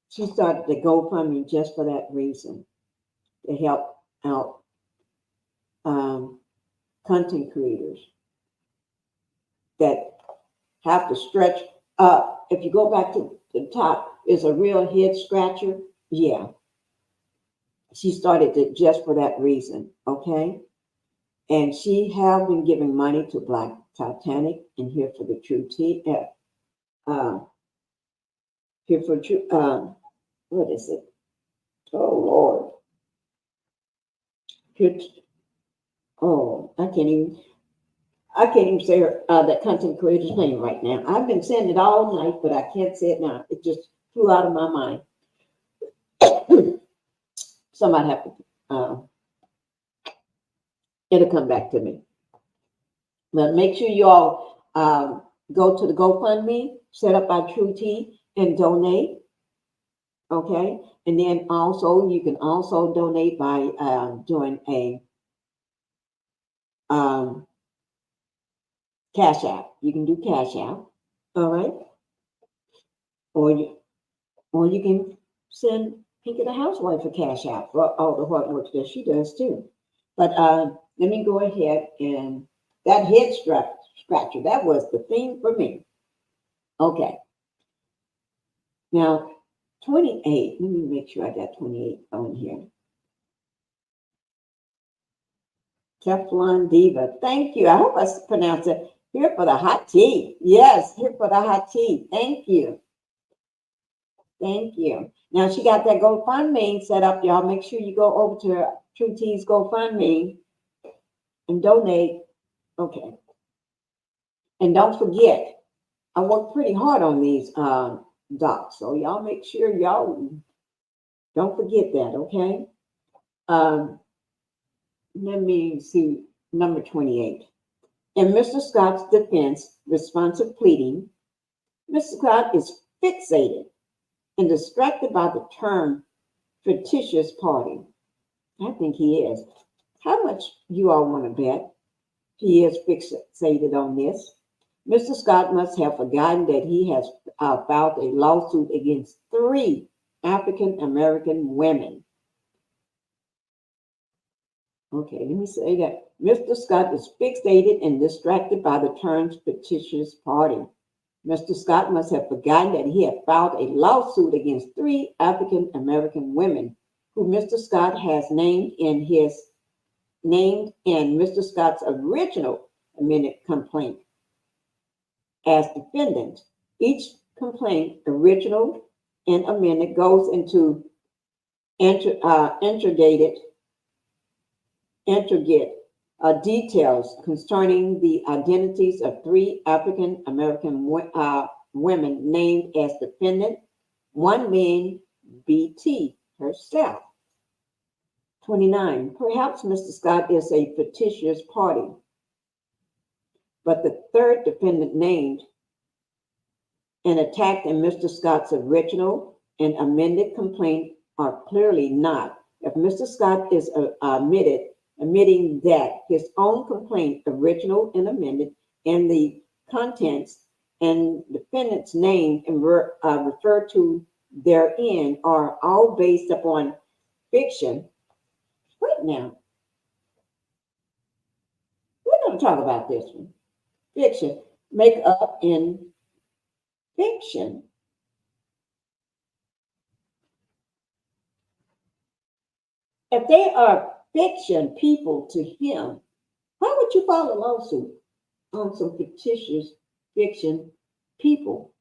She started the GoFundMe just for that reason, to help out content creators that have to stretch up. If you go back to the top, is a real head scratcher. Yeah. She started it just for that reason, okay? And she have been giving money to Black Titanic and Here for the True T. Here for True, what is it? Oh, Lord. Here, oh, I can't even say that content creator's name right now. I've been saying it all night, but I can't say it now. It just flew out of my mind. Somebody have to, it'll come back to me. But make sure you all go to the GoFundMe, set up by True T, and donate. Okay? And then also, you can also donate by doing a Cash App. You can do Cash App. All right? Or you can send Pinkie the Housewife a Cash App for all the hard work that she does too. But let me go ahead and that head scratcher, that was the thing for me. Okay. Now, 28. Let me make sure I got 28 on here. Teflon Diva. Thank you. I hope I pronounced it. Here for the hot tea. Yes, here for the hot tea. Thank you. Thank you. Now she got that GoFundMe set up, y'all. Make sure you go over to True T's GoFundMe and donate. Okay. And don't forget, I worked pretty hard on these docs, so y'all make sure y'all don't forget that, okay? Let me see, number 28. In Mr. Scott's defense, responsive pleading, Mr. Scott is fixated and distracted by the term fictitious party. I think he is. How much you all want to bet he is fixated on this? Mr. Scott must have forgotten that he has filed a lawsuit against 3 African American women. Okay, let me say that. Mr. Scott is fixated and distracted by the term fictitious party. Mr. Scott must have forgotten that he had filed a lawsuit against 3 African American women who Mr. Scott has named in Mr. Scott's original amended complaint as defendant. Each complaint, original and amended, goes into intricate details concerning the identities of 3 African American women named as defendant, one being BT herself. 29. Perhaps Mr. Scott is a fictitious party, but the 3rd defendant named and attacked in Mr. Scott's original and amended complaint are clearly not. If Mr. Scott is admitting that his own complaint, original and amended, and the contents and defendants named and referred to therein are all based upon fiction. Wait now. We're going to talk about this one. Fiction. Make up in fiction. If they are fiction people to him, why would you file a lawsuit on some fictitious fiction people?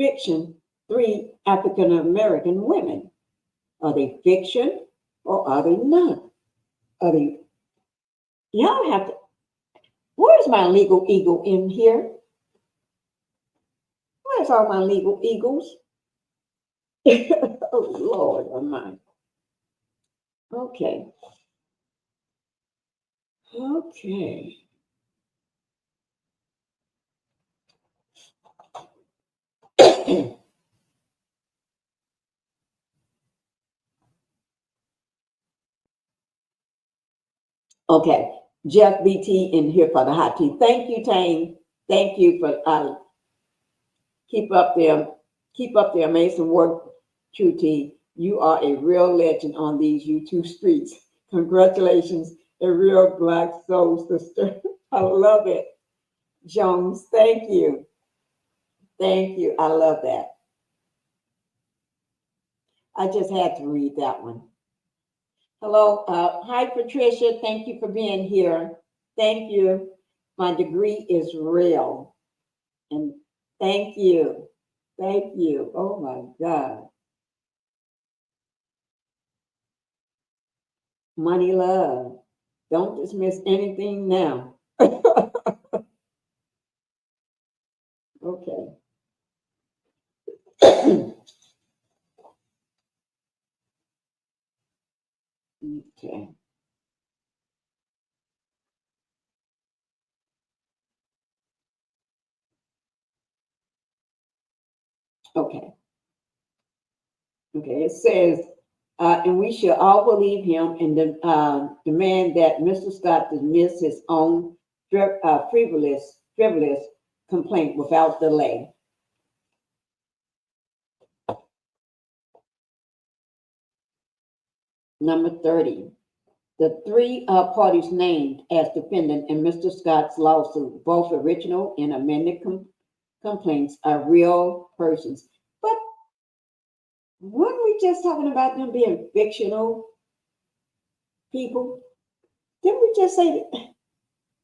fiction 3 African American women? Are they fiction or are they not? Are they? Y'all have to. Where's my legal eagle in here? Where's all my legal eagles? Oh Lord, oh my. Okay. Okay. Okay. Jeff BT in here for the hot tea. Thank you, Tane. Thank you for keep up the amazing work, True T. You are a real legend on these YouTube streets. Congratulations, a real Black soul sister. I love it. Jones, thank you. Thank you. I love that. I just had to read that one. Hello. Hi, Patricia. Thank you for being here. Thank you. My degree is real. And thank you. Thank you. Oh my God. Money love. Don't dismiss anything now. Okay. Okay. Okay. Okay. It says, and we should all believe him and demand that Mr. Scott dismiss his own frivolous complaint without delay. Number 30. The 3 parties named as defendant in Mr. Scott's lawsuit, both original and amended complaints, are real persons. But weren't we just talking about them being fictional people? Didn't we just say that?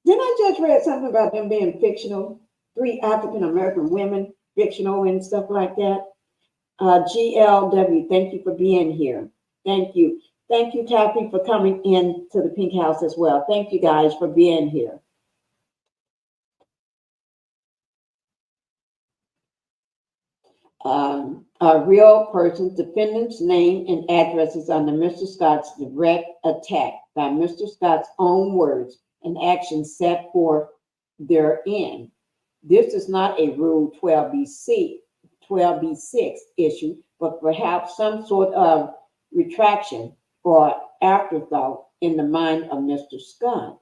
Didn't I just read something about them being fictional? 3 African American women, fictional and stuff like that. GLW, thank you for being here. Thank you. Thank you, Taffy, for coming in to the Pink House as well. Thank you guys for being here. A real person's defendant's name and addresses under Mr. Scott's direct attack by Mr. Scott's own words and actions set forth therein. This is not a Rule 12b6 issue, but perhaps some sort of retraction or afterthought in the mind of Mr. Scott.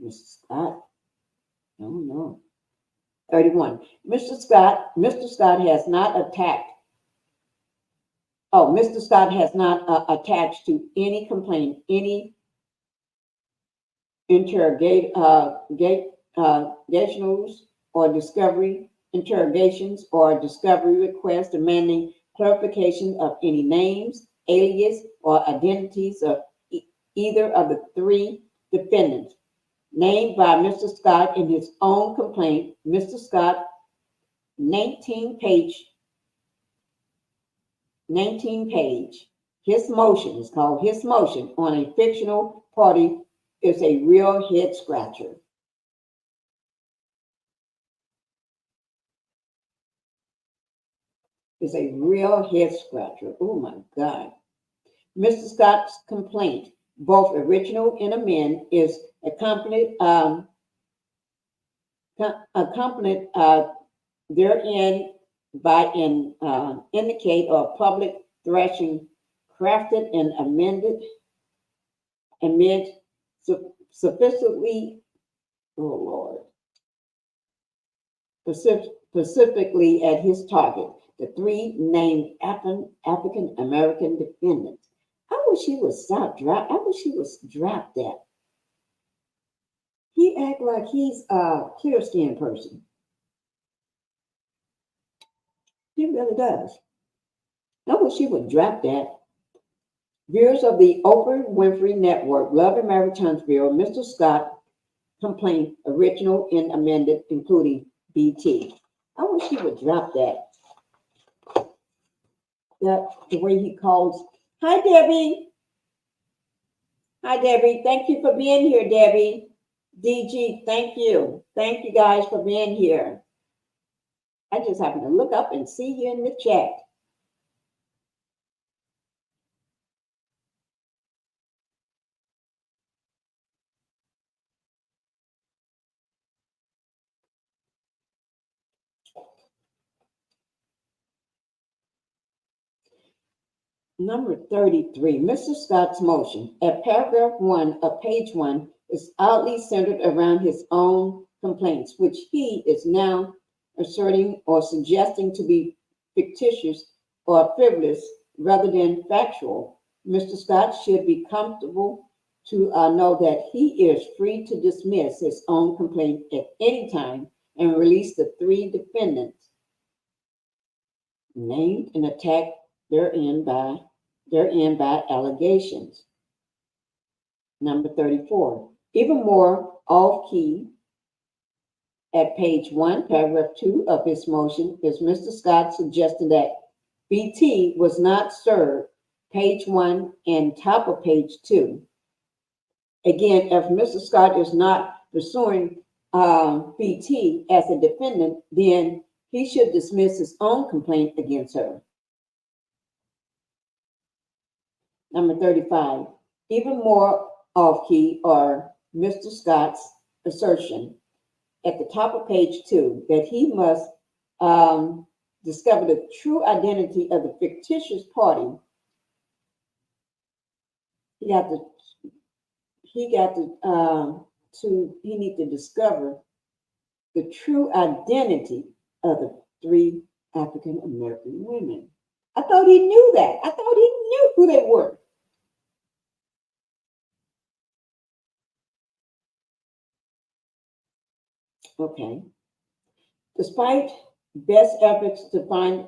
Mr. Scott? I don't know. 31. Mr. Scott has not attacked. Oh, Mr. Scott has not attached to any complaint, any interrogations or interrogations or discovery requests demanding clarification of any names, alias, or identities of either of the 3 defendants named by Mr. Scott in his own complaint. Mr. Scott, 19 page. His motion is called his motion on a fictional party is a real head scratcher. It's a real head scratcher. Oh my God. Mr. Scott's complaint, both original and amend, is accompanied therein by an indicate or public thrashing crafted and amended amid sophistically, oh Lord, specifically at his target, the 3 named African American defendants. I wish he would stop I wish he was dropped that. He act like he's a clear-skinned person. He really does. I wish he would drop that. Viewers of the Oprah Winfrey Network, Love and Marriage Huntsville, Mr. Scott complaint, original and amended, including BT. I wish he would drop that. The way he calls. Hi, Debbie. Hi, Debbie. Thank you for being here, Debbie. DG, thank you. Thank you guys for being here. I just happened to look up and see you in the chat. Number 33, Mr. Scott's motion at paragraph 1 of page 1 is oddly centered around his own complaints, which he is now asserting or suggesting to be fictitious or frivolous rather than factual. Mr. Scott should be comfortable to know that he is free to dismiss his own complaint at any time and release the 3 defendants named and attacked therein by allegations. Number 34, even more off-key at page 1, paragraph 2 of his motion is Mr. Scott suggesting that BT was not served, page 1 and top of page 2. Again, if Mr. Scott is not pursuing BT as a defendant, then he should dismiss his own complaint against her. Number 35, even more off-key are Mr. Scott's assertion at the top of page 2 that he must discover the true identity of the fictitious party. He need to discover the true identity of the 3 African American women. I thought he knew that. I thought he knew who they were. Okay. Despite best efforts to find,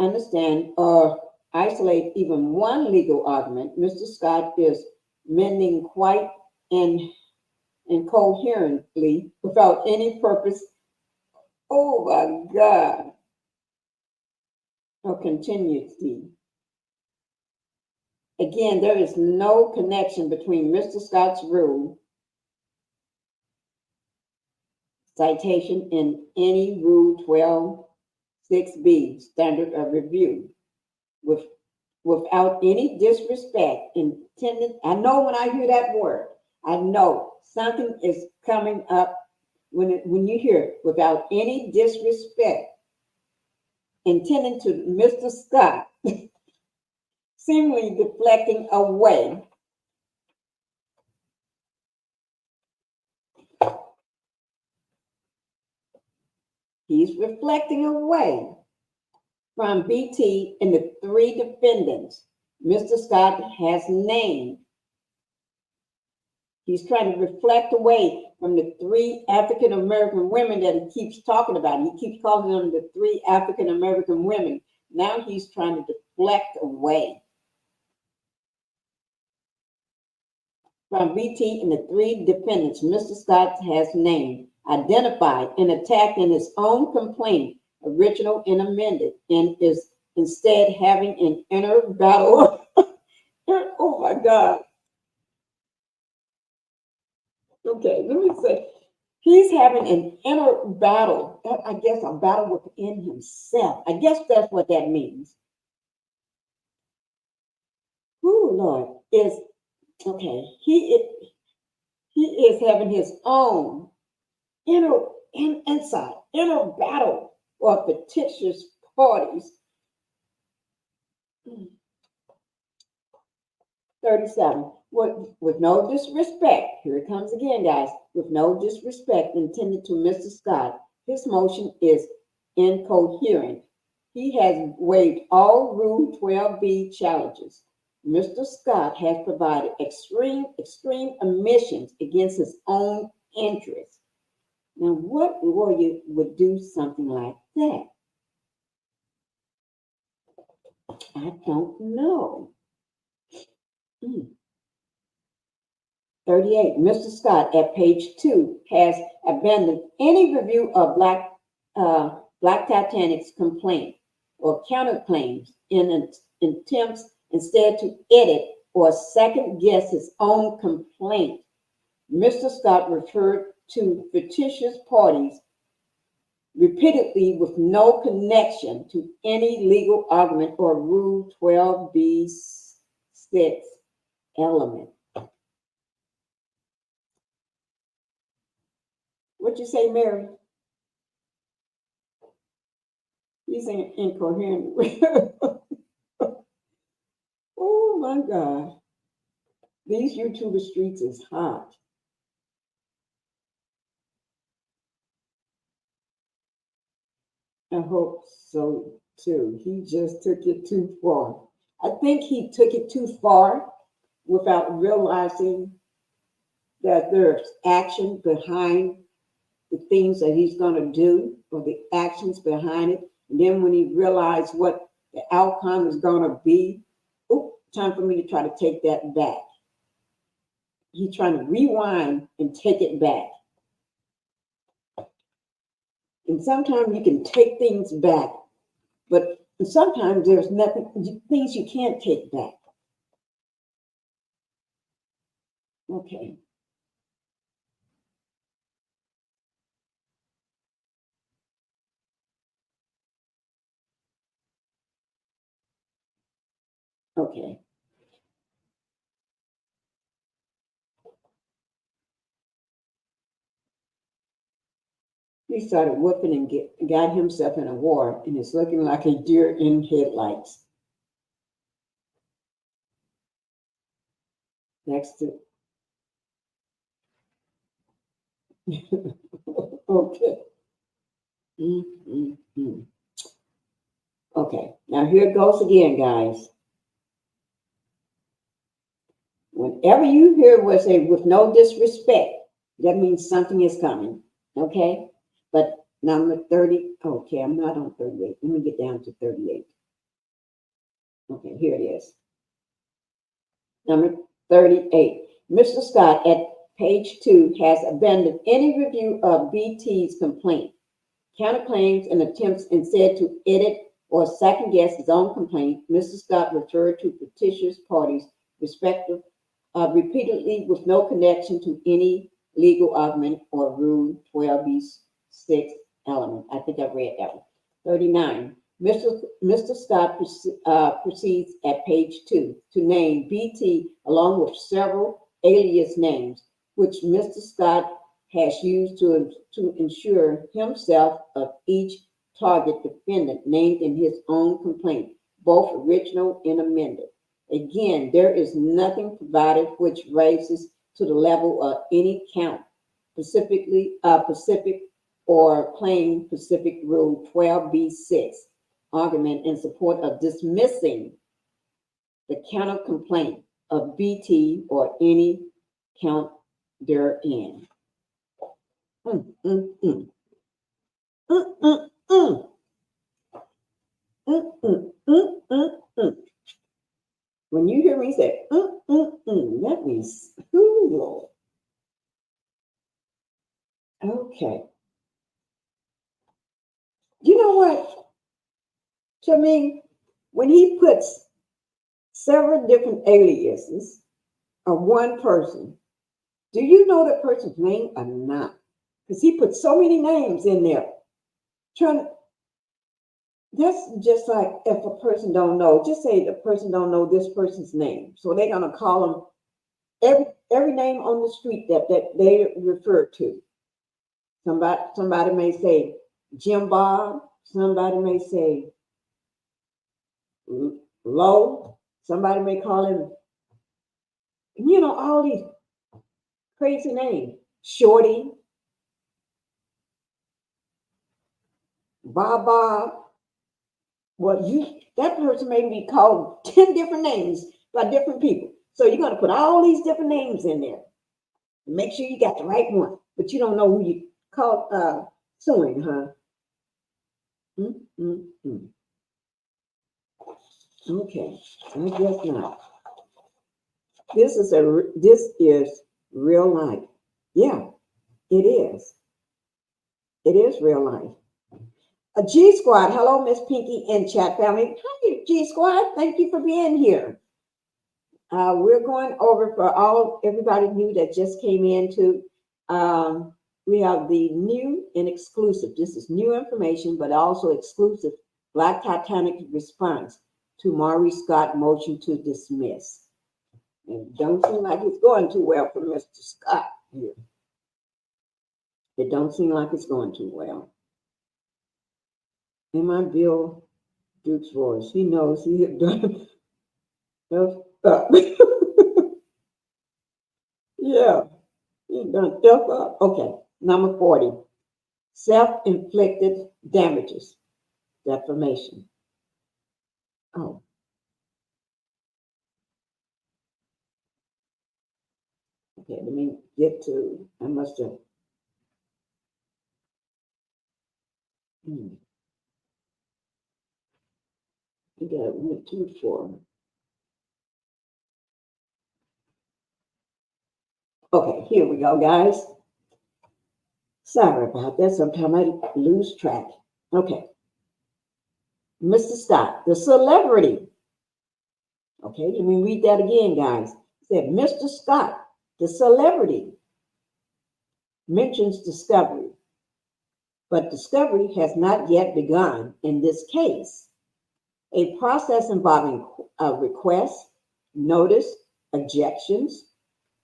understand, or isolate even one legal argument, Mr. Scott is mending quite incoherently without any purpose. Oh my God. Or continuity. Again, there is no connection between Mr. Scott's rule citation in any Rule 12.6b standard of review without any disrespect intended. I know when I hear that word, I know something is coming up when you hear it, without any disrespect intended to Mr. Scott, seemingly deflecting away. He's reflecting away from BT and the 3 defendants Mr. Scott has named. He's trying to reflect away from the 3 African American women that he keeps talking about. He keeps calling them the 3 African American women. Now he's trying to deflect away from BT and the 3 defendants Mr. Scott has named, identified, and attacked in his own complaint, original and amended, and is instead having an inner battle. Oh my God. Okay, let me say, he's having an inner battle. I guess a battle within himself. I guess that's what that means. Who, Lord, is okay. He is having his own inner battle or fictitious parties. 37. With no disrespect, here it comes again, guys. With no disrespect intended to Mr. Scott, his motion is incoherent. He has waived all Rule 12b challenges. Mr. Scott has provided extreme omissions against his own interests. Now, what lawyer would do something like that? I don't know. 38, Mr. Scott at page 2 has abandoned any review of Black Black Titanic'S complaint or counterclaims in attempts instead to edit or second guess his own complaint. Mr. Scott referred to fictitious parties repeatedly with no connection to any legal argument or Rule 12b-6 element. What'd you say, Mary? He's incoherent. Oh my God. These YouTuber streets is hot. I hope so too. He just took it too far. I think he took it too far without realizing that there's action behind the things that he's going to do or the actions behind it. And then when he realized what the outcome is going to be, time for me to try to take that back. He's trying to rewind and take it back. And sometimes you can take things back, but sometimes there's things you can't take back. Okay. Okay. He started whooping and got himself in a war, and it's looking like a deer in headlights. Next to. Okay. Okay, now here it goes again, guys. Whenever you hear what say with no disrespect, that means something is coming. Okay? But number 30, okay, I'm not on 38. Let me get down to 38. Okay, here it is. Number 38. Mr. Scott at page 2 has abandoned any review of BT's complaint, counterclaims, and attempts instead to edit or second guess his own complaint. Mr. Scott referred to fictitious parties respective repeatedly with no connection to any legal argument or Rule 12b-6 element. I think I read that one. 39. Mr. Scott proceeds at page 2 to name BT along with several alias names, which Mr. Scott has used to ensure himself of each target defendant named in his own complaint, both original and amended. Again, there is nothing provided which raises to the level of any count, specific or plain Pacific Rule 12b-6 argument in support of dismissing the counter complaint of BT or any count therein. When you hear me say, that means, ooh, okay. You know what? To me, when he puts several different aliases of one person, do you know that person's name or not? Because he put so many names in there. That's just like if a person don't know, just say the person don't know this person's name. So they're going to call them every name on the street that they refer to. Somebody may say Jim Bob. Somebody may say Low. Somebody may call him, all these crazy names. Shorty. Bob. Well, that person may be called 10 different names by different people. So you're going to put all these different names in there. Make sure you got the right one. But you don't know who you called suing, huh? Okay, I guess not. This is real life. Yeah, it is. It is real life. A G Squad. Hello, Miss Pinkie and chat family. Hi, G Squad. Thank you for being here. We're going over for everybody new that just came into. We have the new and exclusive. This is new information, but also exclusive Black Titanic response to Maurice Scott motion to dismiss. And it don't seem like it's going too well for Mr. Scott here. It don't seem like it's going too well. In my Bill Duke's voice, he knows he had done stuff up. Yeah, he done stuff up. Okay, number 40. Self-inflicted damages. Defamation. Oh. Okay, let me get to, I must have. I got went too far. Okay, here we go, guys. Sorry about that. Sometimes I lose track. Okay. Mr. Scott, the celebrity. Okay, let me read that again, guys. It said, Mr. Scott, the celebrity, mentions discovery, but discovery has not yet begun in this case. A process involving requests, notice, objections.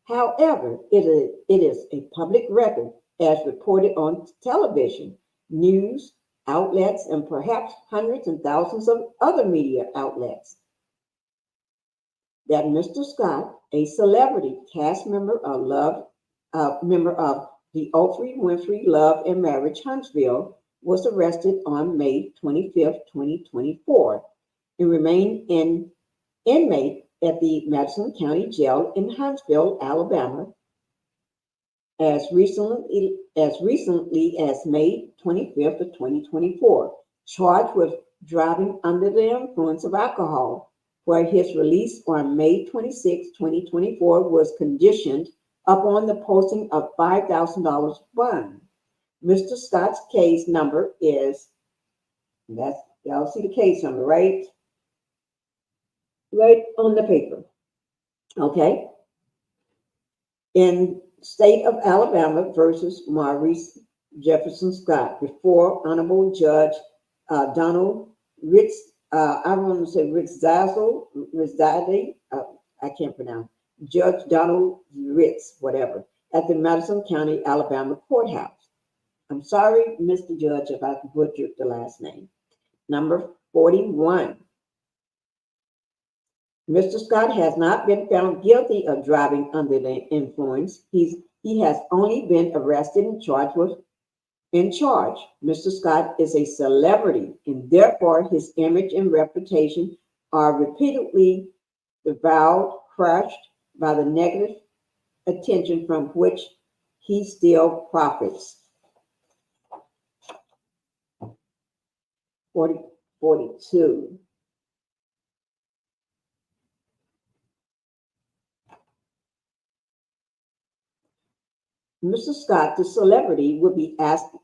However, it is a public record as reported on television, news outlets, and perhaps hundreds and thousands of other media outlets that Mr. Scott, a celebrity cast member of the Oprah Winfrey Love and Marriage Huntsville, was arrested on May 25th, 2024, and remained an inmate at the Madison County Jail in Huntsville, Alabama, as recently as May 25th of 2024, charged with driving under the influence of alcohol, where his release on May 26, 2024 was conditioned upon the posting of $5,000 bond. Mr. Scott's case number is, y'all see the case number, right? Right on the paper. Okay. In State of Alabama versus Maurice Jefferson Scott, before Honorable Judge Donald Ritz, I want to say Rizzati, I can't pronounce, Judge Donald Ritz, whatever, at the Madison County, Alabama courthouse. I'm sorry, Mr. Judge, if I butchered the last name. Number 41. Mr. Scott has not been found guilty of driving under the influence. He has only been arrested and charged Mr. Scott is a celebrity, and therefore his image and reputation are repeatedly devoured, crushed by the negative attention from which he still profits. 42. Mr. Scott, the celebrity, would be asked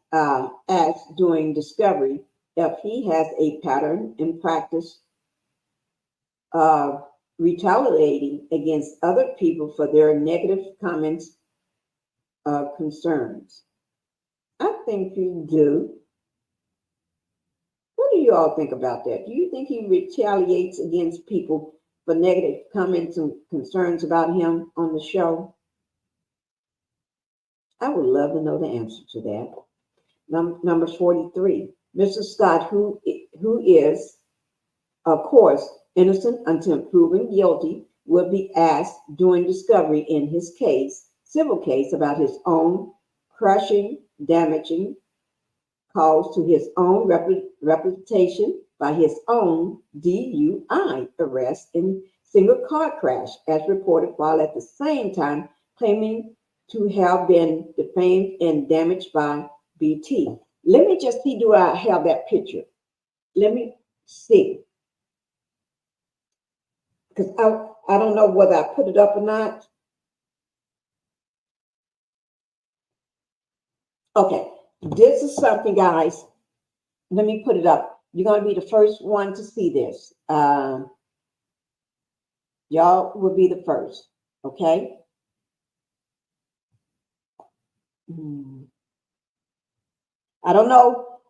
during discovery if he has a pattern in practice of retaliating against other people for their negative comments or concerns. I think you do. What do you all think about that? Do you think he retaliates against people for negative comments and concerns about him on the show? I would love to know the answer to that. Number 43. Mr. Scott, who is, of course, innocent until proven guilty, will be asked during discovery in his civil case, about his own crushing, damaging calls to his own reputation by his own DUI arrest in single car crash, as reported, while at the same time claiming to have been defamed and damaged by BT. Let me just see, do I have that picture? Let me see. Because I don't know whether I put it up or not. Okay, this is something, guys. let me put it up. You're going to be the first one to see this. Y'all will be the first. Okay. I don't know.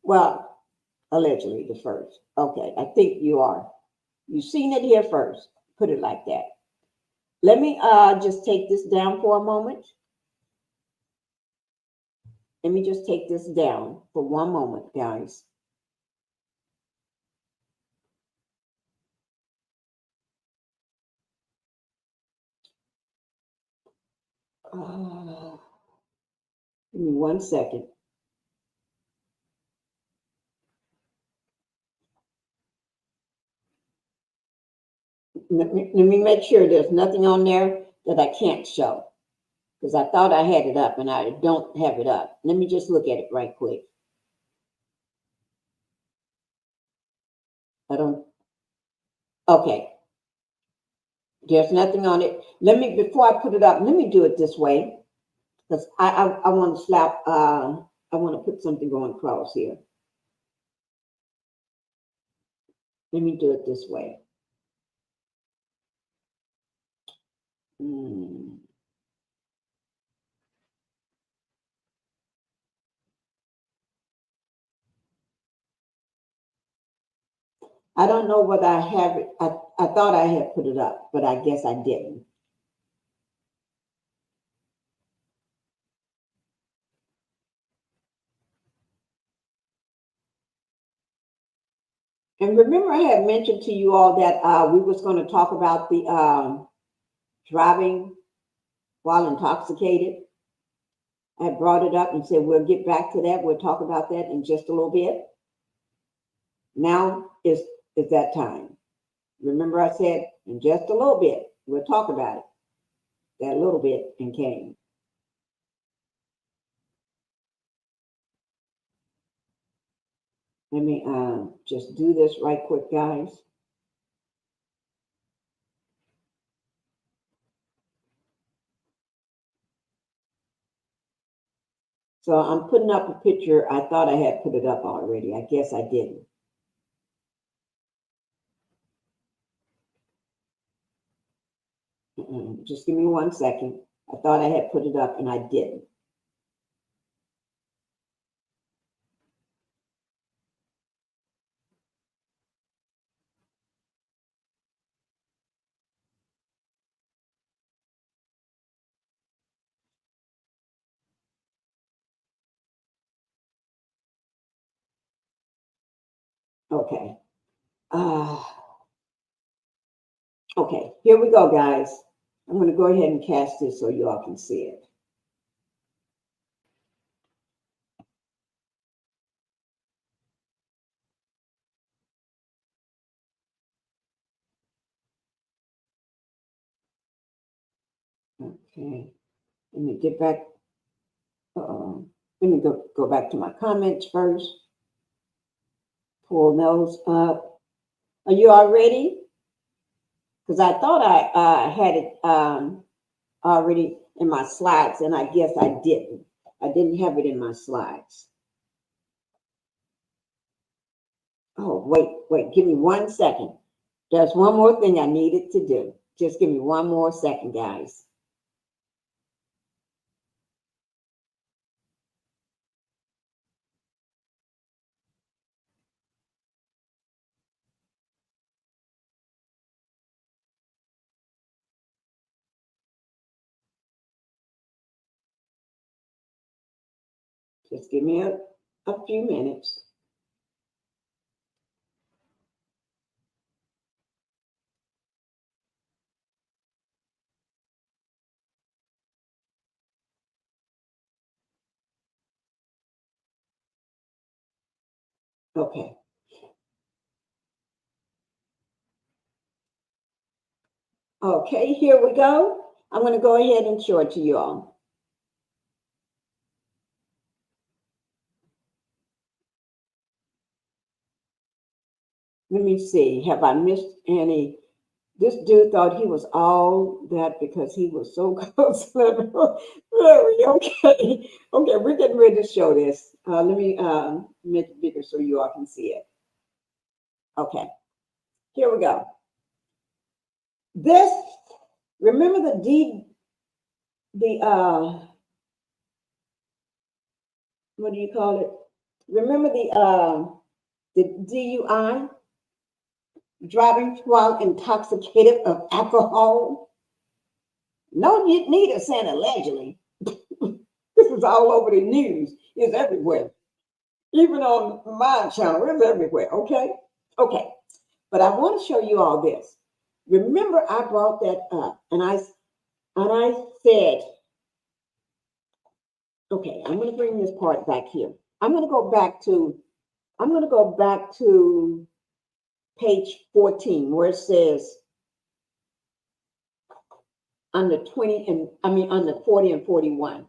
Well, allegedly the first. Okay. I think you are. You've seen it here first. Put it like that. Let me just take this down for a moment. Let me just take this down for one moment, guys. Give me 1 second. Let me make sure there's nothing on there that I can't show, because I thought I had it up and I don't have it up. Let me just look at it right quick. I don't. Okay. There's nothing on it. Before I put it up, let me do it this way, because I want to slap. I want to put something going across here. Let me do it this way. I don't know whether I have it. I thought I had put it up, but I guess I didn't. And remember, I had mentioned to you all that we was going to talk about the driving while intoxicated. I brought it up and said we'll get back to that. We'll talk about that in just a little bit. Now is that time. Remember, I said in just a little bit we'll talk about it. That little bit and came. Let me just do this right quick, guys. So I'm putting up a picture. I thought I had put it up already. I guess I didn't. Just give me 1 second. I thought I had put it up and I didn't. Okay. Okay, here we go, guys. I'm going to go ahead and cast this so you all can see it. Okay, let me get back. Let me go back to my comments first. Pull those up. Are you all ready? Because I thought I had it already in my slides, and I guess I didn't. I didn't have it in my slides. Oh, wait, give me 1 second. There's one more thing I needed to do. Just give me 1 more second, guys. Just give me a few minutes. Okay. Okay, here we go. I'm going to go ahead and show it to you all. Let me see. Have I missed any? This dude thought he was all that because he was so close. Okay, okay, we're getting ready to show this. Let me make it bigger so you all can see it. Okay, here we go. This, remember what do you call it? Remember the DUI, driving while intoxicated of alcohol? No need of saying allegedly. This is all over the news. It's everywhere. Even on my channel, it's everywhere. Okay? Okay. But I want to show you all this. Remember, I brought that up and I said, okay, I'm going to bring this part back here. I'm going to go back to page 14 where it says under 20 and under 40 and 41.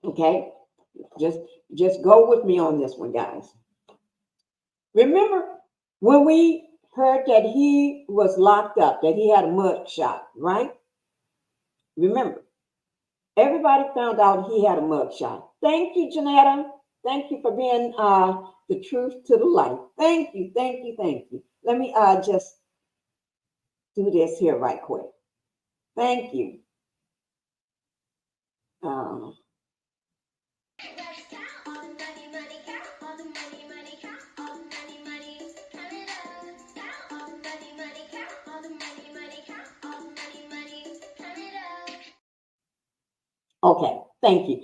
Okay, just go with me on this one, guys. Remember when we heard that he was locked up, that he had a mug shot, right? Remember, everybody found out he had a mug shot. Thank you, Janetta. Thank you for being the truth to the light. Thank you, thank you, thank you. Let me just do this here right quick. Thank you. Okay, thank you.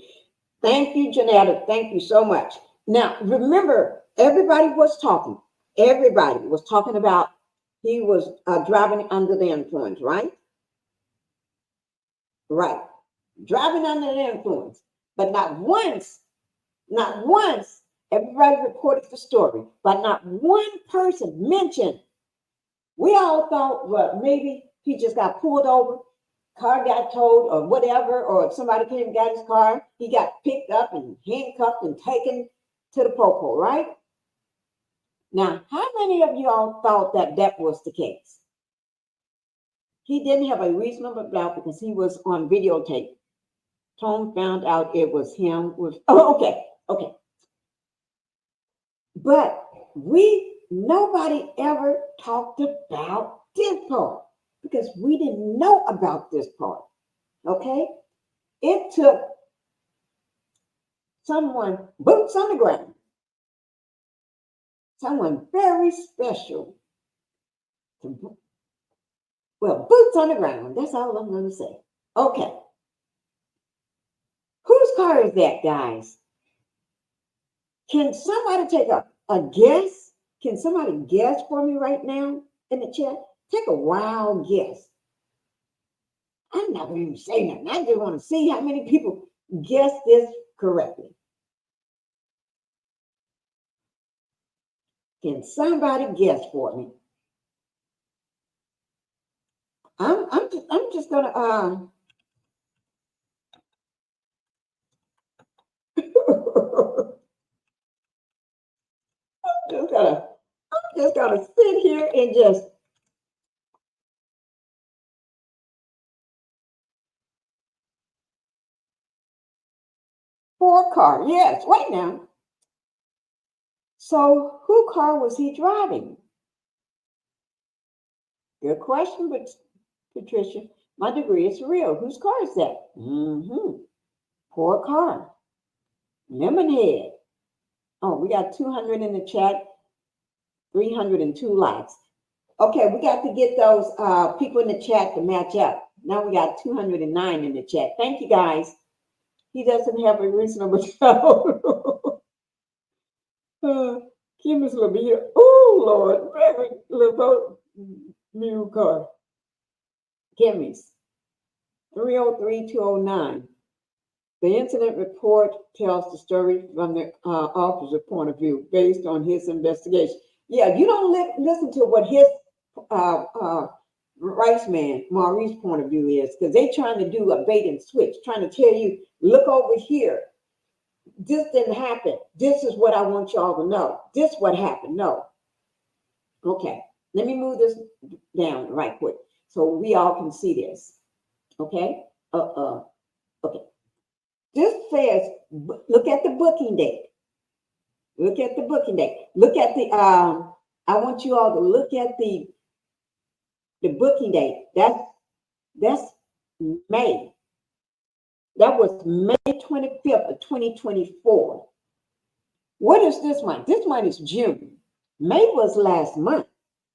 Thank you, Janetta. Thank you so much. Now, remember, everybody was talking. Everybody was talking about he was driving under the influence, right? Right. Driving under the influence. But not once, everybody reported the story, but not one person mentioned. We all thought, well, maybe he just got pulled over, car got towed or whatever, or somebody came and got his car. He got picked up and handcuffed and taken to the popo, right? Now, how many of you all thought that that was the case? He didn't have a reasonable doubt because he was on videotape. Tone found out it was him. Okay. But nobody ever talked about this part because we didn't know about this part. Okay? It took someone, boots on the ground, someone very special. Well, boots on the ground. That's all I'm going to say. Okay. Whose car is that, guys? Can somebody take a guess? Can somebody guess for me right now in the chat? Take a wild guess. I'm not going to even say nothing. I just want to see how many people guess this correctly. Can somebody guess for me? I'm just gonna I'm just gonna sit here and just for a car. Yes, wait now. So whose car was he driving? Good question, but Patricia, my degree is real. Whose car is that? Poor car. Lemonhead. Oh, we got 200 in the chat, 302 likes. Okay, we got to get those people in the chat to match up. Now we got 209 in the chat. Thank you, guys. He doesn't have a reasonable doubt. Kim is Labia. Oh, Lord. Very little new car. Kimmy's 303-209. The incident report tells the story from the officer's point of view based on his investigation. Yeah, you don't listen to what his rice man, Maurice, point of view is, because they're trying to do a bait and switch, trying to tell you, look over here. This didn't happen. This is what I want y'all to know. This what happened. No. Okay, let me move this down right quick so we all can see this. Okay. Okay. This says, look at the booking date. Look at the booking date. Look at the I want you all to look at the booking date. That's May. That was May 25th of 2024. What is this month? This month is June. May was last month.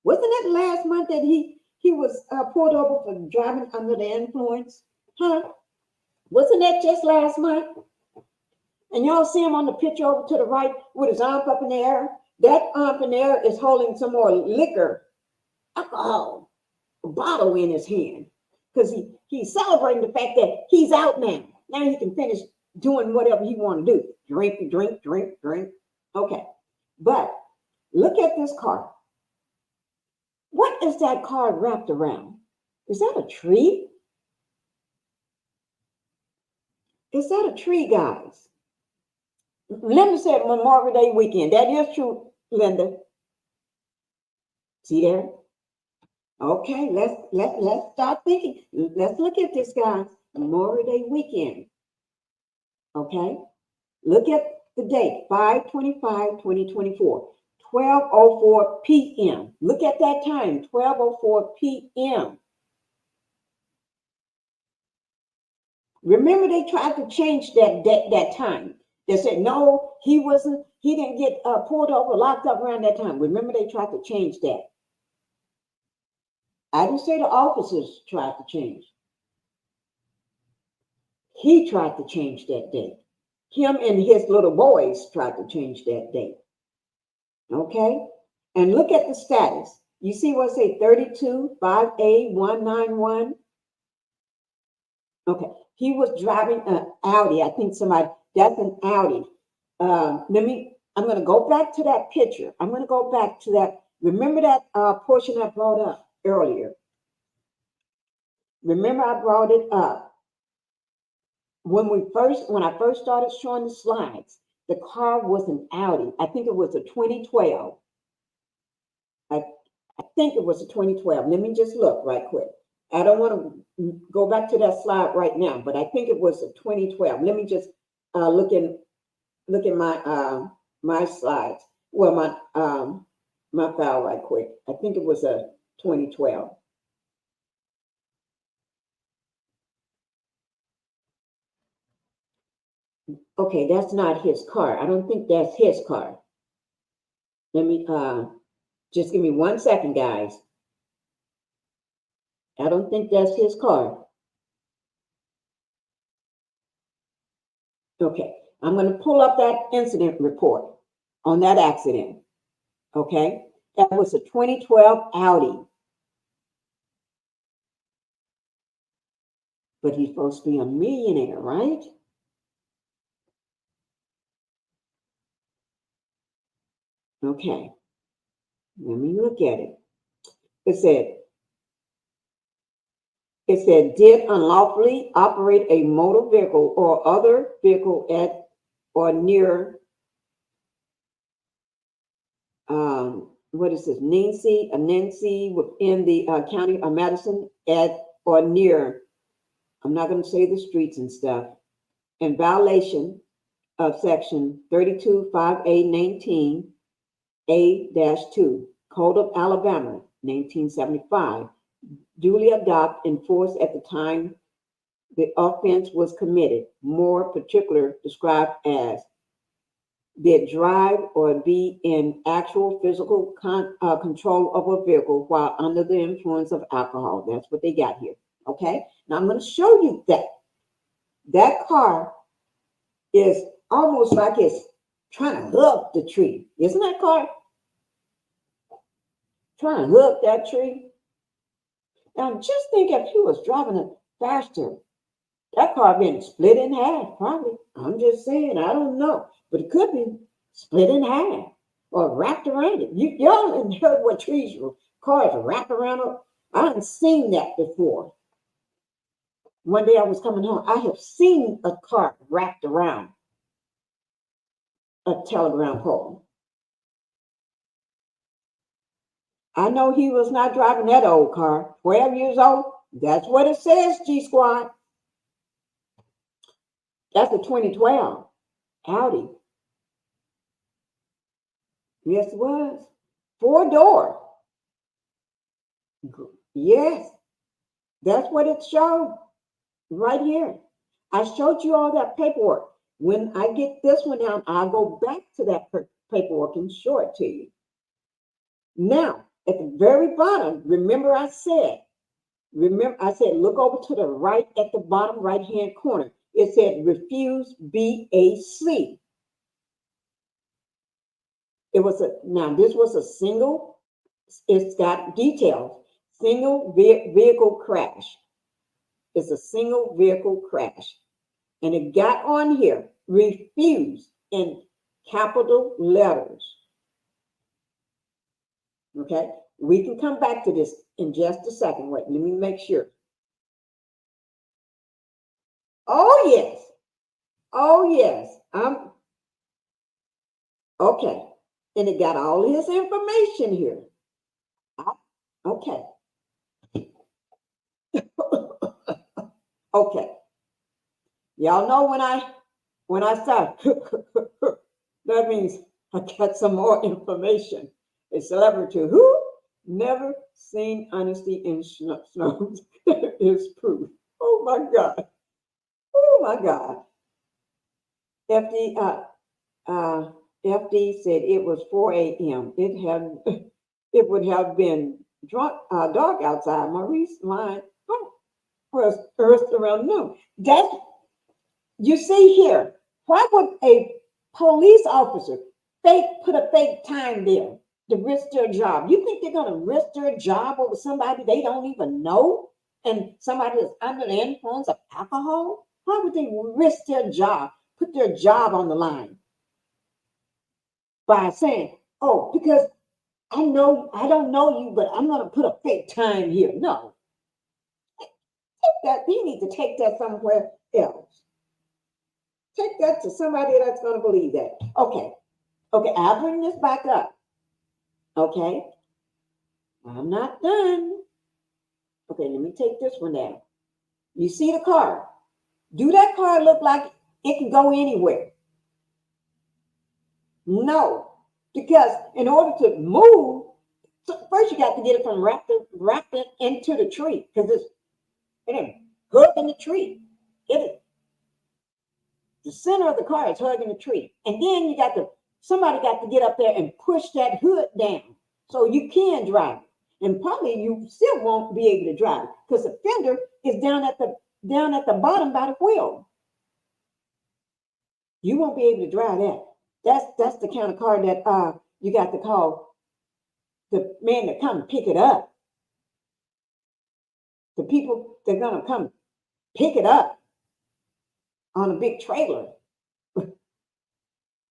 Wasn't it last month that he was pulled over for driving under the influence? Huh? Wasn't that just last month? And y'all see him on the picture over to the right with his arm up in the air? That arm in the air is holding some more liquor, alcohol, a bottle in his hand. Because he's celebrating the fact that he's out now. Now he can finish doing whatever he want to do. Drink, drink, drink, drink. Okay. But look at this card. What is that card wrapped around? Is that a tree? Is that a tree, guys? Let me say Memorial Day weekend. That is true, Linda. See there? Okay, let's start thinking. Let's look at this, guys. Memorial Day weekend. Okay, look at the date, 5/25/2024, 12:04 p.m. Look at that time, 12:04 p.m. Remember, they tried to change that time. They said no, he didn't get pulled over, locked up around that time. Remember, they tried to change that. I didn't say the officers tried to change. He tried to change that date. Him and his little boys tried to change that date. Okay? And look at the status. You see what say 32-5A191? Okay. He was driving an Audi. I think that's an Audi. I'm going to go back to that picture. I'm going to go back to that. Remember that portion I brought up earlier? Remember I brought it up. When I first started showing the slides, the car was an Audi. I think it was a 2012. I think it was a 2012. Let me just look right quick. I don't want to go back to that slide right now, but I think it was a 2012. Let me just look in my slides. Well, my file right quick. I think it was a 2012. Okay, that's not his car. I don't think that's his car. Let me just give me 1 second, guys. I don't think that's his car. Okay, I'm going to pull up that incident report on that accident. Okay, that was a 2012 Audi. But he's supposed to be a millionaire, right? Okay, let me look at it. It said, did unlawfully operate a motor vehicle or other vehicle at or near, what is this, Nancy within the county of Madison at or near, I'm not going to say the streets and stuff, in violation of section 32-5A19 A-2 Code of Alabama 1975, duly adopted and enforced at the time the offense was committed, more particular described as did drive or be in actual physical control of a vehicle while under the influence of alcohol. That's what they got here. Okay, now I'm going to show you that car is almost like it's trying to hug the tree. Isn't that car trying to hug that tree? Now just think if he was driving it faster, that car been split in half, probably. I'm just saying, I don't know. But it could be split in half or wrapped around it. Y'all haven't heard what cars wrap around. I haven't seen that before. One day I was coming home. I have seen a car wrapped around a telegraph pole. I know he was not driving that old car. 12 years old. That's what it says, G Squad. That's a 2012 Audi. Yes, it was. 4-door. Yes, that's what it showed right here. I showed you all that paperwork. When I get this one down, I'll go back to that paperwork and show it to you. Now, at the very bottom, remember I said, look over to the right at the bottom right-hand corner. It said refuse BAC. This was a single, it's got details. Single vehicle crash. It's a single vehicle crash. And it got on here, refuse in capital letters. Okay, we can come back to this in just a second. Wait, let me make sure. Oh, yes. Oh, yes. Okay. And it got all his information here. Okay. Okay. Y'all know when I start, that means I got some more information. A celebrity who never seen honesty in snow is proof. Oh my God. Oh my God. FD said it was 4 a.m. It would have been dark outside. Maurice line was earth around noon. That you see here. Why would a police officer put a fake time there to risk their job? You think they're gonna risk their job over somebody they don't even know and somebody that's under the influence of alcohol? Why would they risk their job, put their job on the line by saying, "Oh, because I don't know you, but I'm gonna put a fake time here"? No, he needs to take that somewhere else. Take that to somebody that's gonna believe that. Okay, I'll bring this back up. Okay, I'm not done. Okay, let me take this one down. You see the car? Do that car look like it can go anywhere? No, because in order to move, first you got to get it from wrapped into the tree because it's hooked in the tree. The center of the car is hugging the tree, and then somebody got to get up there and push that hood down so you can drive it. And probably you still won't be able to drive it because the fender is down at the bottom by the wheel. You won't be able to drive that. That's the kind of car that you got to call the man that come pick it up. The people they're gonna come pick it up on a big trailer.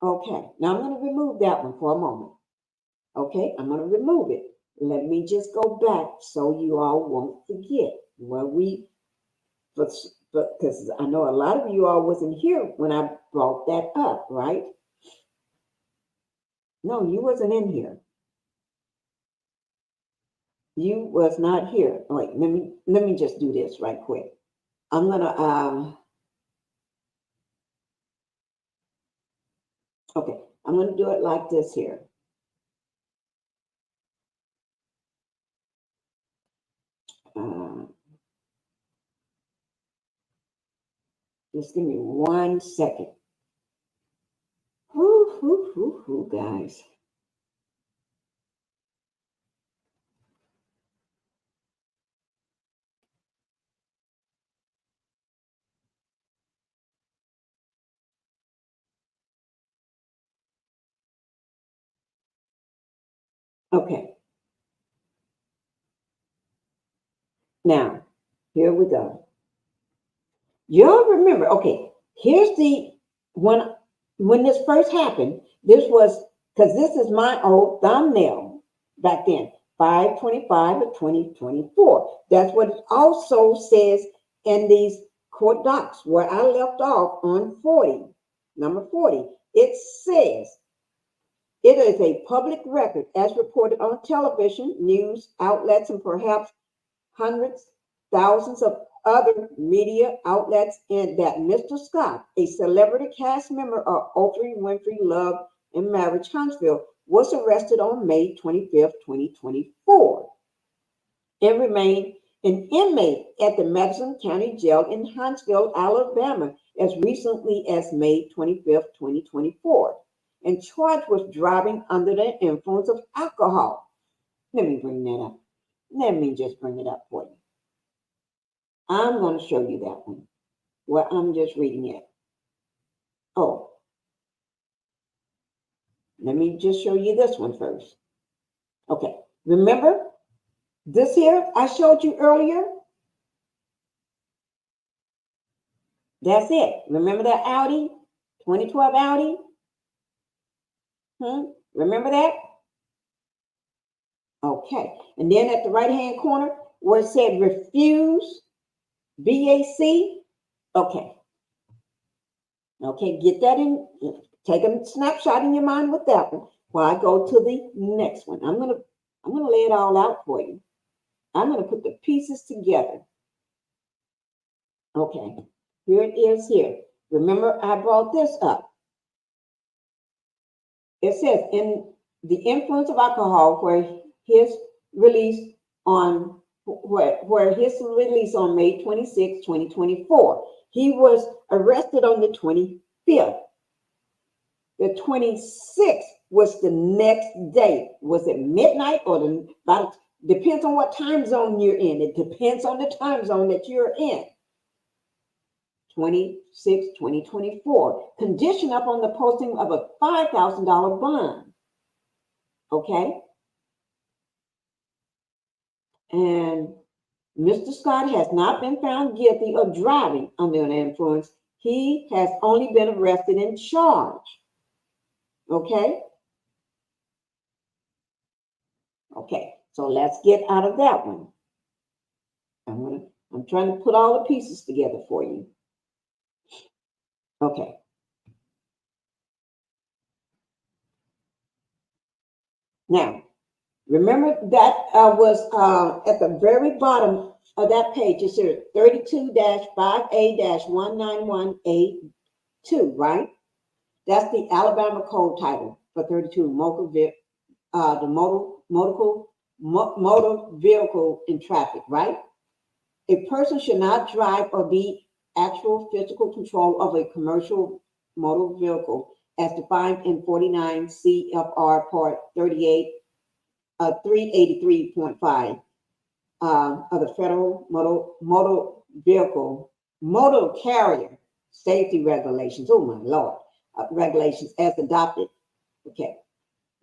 Okay, now I'm gonna remove that one for a moment. Okay, I'm gonna remove it. Let me just go back so you all won't forget where because I know a lot of you all wasn't here when I brought that up, right? No, you wasn't in here. You was not here. Wait, let me just do this right quick. I'm gonna okay, I'm gonna do it like this here. Just give me 1 second. Whoo, guys. Okay. Now, here we go. Y'all remember, okay, here's the when this first happened, this was because this is my old thumbnail back then, 5/25 of 2024. That's what it also says in these court docs where I left off on 40, number 40. It says It is a public record as reported on television, news outlets, and perhaps hundreds, thousands of other media outlets, and that Mr. Scott, a celebrity cast member of Oprah Winfrey Love and Marriage Huntsville, was arrested on May 25th, 2024, and remained an inmate at the Madison County Jail in Huntsville, Alabama, as recently as May 25th, 2024, and charged with driving under the influence of alcohol. Let me bring that up. Let me just bring it up for you. I'm going to show you that one where I'm just reading it. Oh, let me just show you this one first. Okay, remember this here I showed you earlier? That's it. Remember that Audi, 2012 Audi? Remember that? Okay, and then at the right-hand corner where it said refuse, BAC. Okay. Okay, get that in, take a snapshot in your mind with that one while I go to the next one. I'm gonna lay it all out for you. I'm gonna put the pieces together. Okay, here it is here. Remember, I brought this up. It says in the influence of alcohol, where his release on May 26, 2024. He was arrested on the 25th. The 26th was the next day. Was it midnight or depends on what time zone you're in. It depends on the time zone that you're in. 26, 2024. Condition up on the posting of a $5,000 bond. Okay? And Mr. Scott has not been found guilty of driving under an influence. He has only been arrested and charged. Okay? Okay, so let's get out of that one. I'm trying to put all the pieces together for you. Okay. Now, remember that was at the very bottom of that page. It said 32-5A-191A2, right? That's the Alabama code title for 32, the motor vehicle in traffic, right? A person should not drive or be actual physical control of a commercial motor vehicle as defined in 49 CFR Part 38, 383.5 of the Federal Motor Carrier Safety Regulations. Oh my Lord, regulations as adopted. Okay,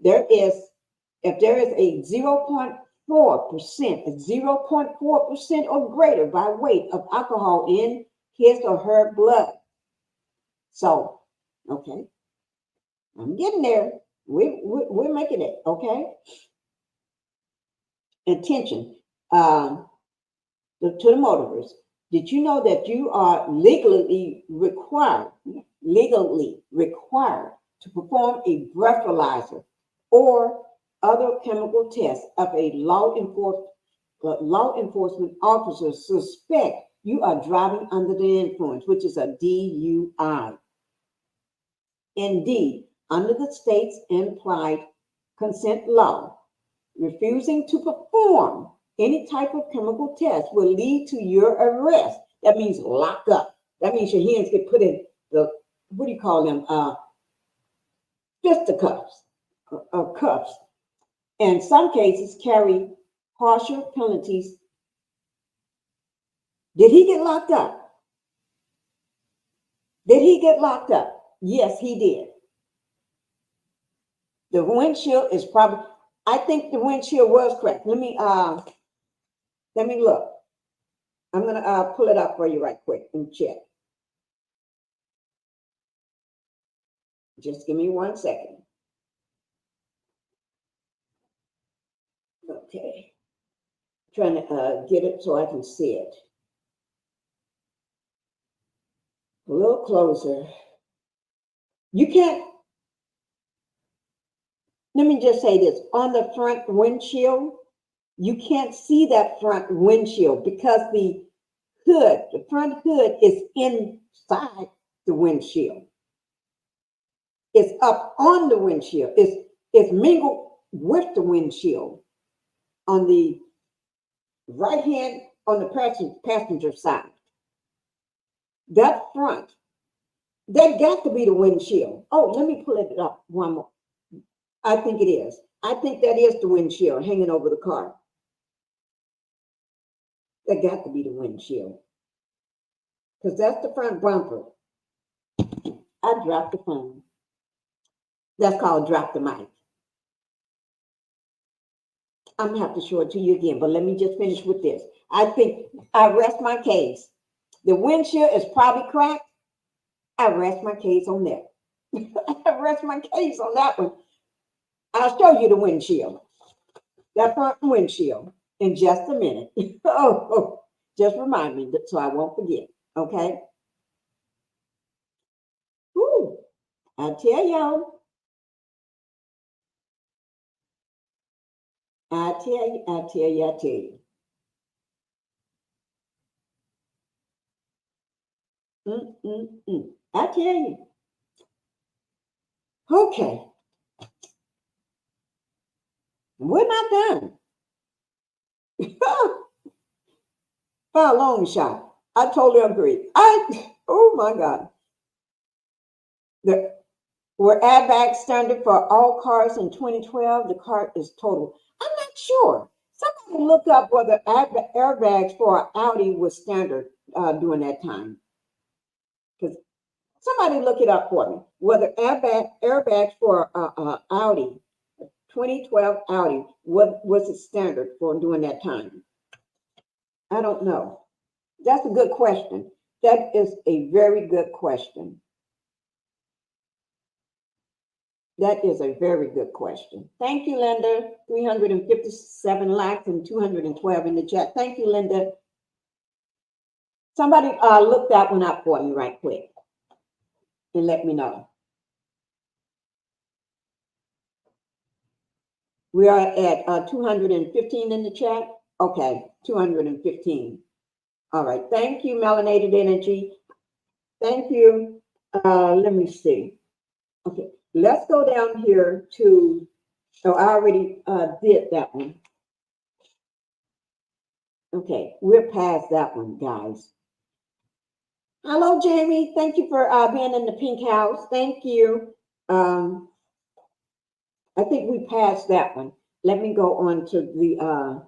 if there is a 0.4%, 0.4% or greater by weight of alcohol in his or her blood. So, okay, I'm getting there. We're making it, okay? Attention to the motorists. Did you know that you are legally required to perform a breathalyzer or other chemical tests of a law enforcement officer suspect you are driving under the influence, which is a DUI. Indeed, under the state's implied consent law, refusing to perform any type of chemical test will lead to your arrest. That means lock up. That means your hands get put in the, what do you call them? Fisticuffs or cuffs. In some cases, carry harsher penalties. Did he get locked up? Did he get locked up? Yes, he did. The windshield is probably, I think the windshield was cracked. Let me look. I'm gonna pull it up for you right quick and check. Just give me 1 second. Okay. Trying to get it so I can see it. A little closer. You can't. let me just say this. On the front windshield, you can't see that front windshield because the front hood is inside the windshield. It's up on the windshield. It's mingled with the windshield on the right hand on the passenger side. That front, that got to be the windshield. Oh, let me pull it up one more. I think it is. I think that is the windshield hanging over the car. That got to be the windshield. Because that's the front bumper. I dropped the phone. That's called drop the mic. I'm going to have to show it to you again, but let me just finish with this. I think I rest my case. The windshield is probably cracked. I rest my case on that. I rest my case on that one. I'll show you the windshield. That front windshield in just a minute. Oh, just remind me so I won't forget. Okay? Woo, I tell y'all. I tell you. I tell you. Okay. We're not done. By a long shot. I totally agree. Oh my God. Were airbags standard for all cars in 2012? The car is total. I'm not sure. Somebody look up whether airbags for an Audi was standard during that time. Because somebody look it up for me. Whether airbags for Audi, 2012 Audi, what was it standard for during that time? I don't know. That's a good question. That is a very good question. That is a very good question. Thank you, Linda. 357 likes and 212 in the chat. Thank you, Linda. Somebody look that one up for me right quick and let me know. We are at 215 in the chat. Okay, 215. All right. Thank you, Melanated Energy. Thank you. Let me see. Okay, let's go down here to, oh, I already did that one. Okay, we're past that one, guys. Hello, Jamie. Thank you for being in the Pink House. Thank you. I think we passed that one. Let me go on to the,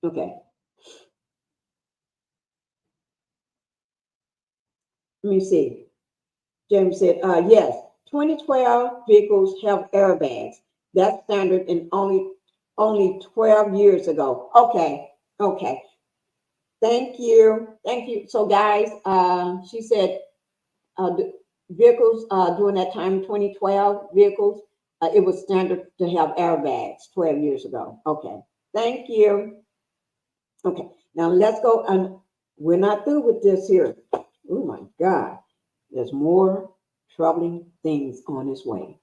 okay. Let me see. James said, yes, 2012 vehicles have airbags. That's standard in only 12 years ago. Okay, okay. Thank you. Thank you. So guys, she said the vehicles during that time, 2012 vehicles, it was standard to have airbags 12 years ago. Okay. Thank you. Okay. Now let's go. And we're not through with this here. Oh my God. There's more troubling things on its way.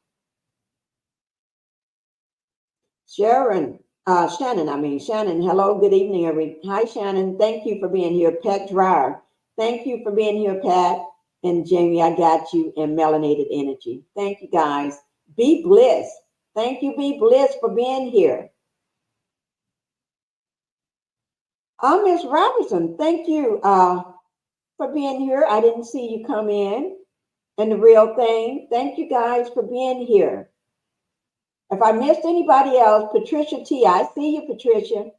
Shannon, hello, good evening, everybody. Hi, Shannon. Thank you for being here. Pat Dryer. Thank you for being here, Pat. And Jamie, I got you. And Melanated Energy. Thank you, guys. Be Bliss. Thank you, Be Bliss, for being here. Miss Robertson, thank you for being here. I didn't see you come in. And the real thing, thank you guys for being here. If I missed anybody else, Patricia T, I see you, Patricia.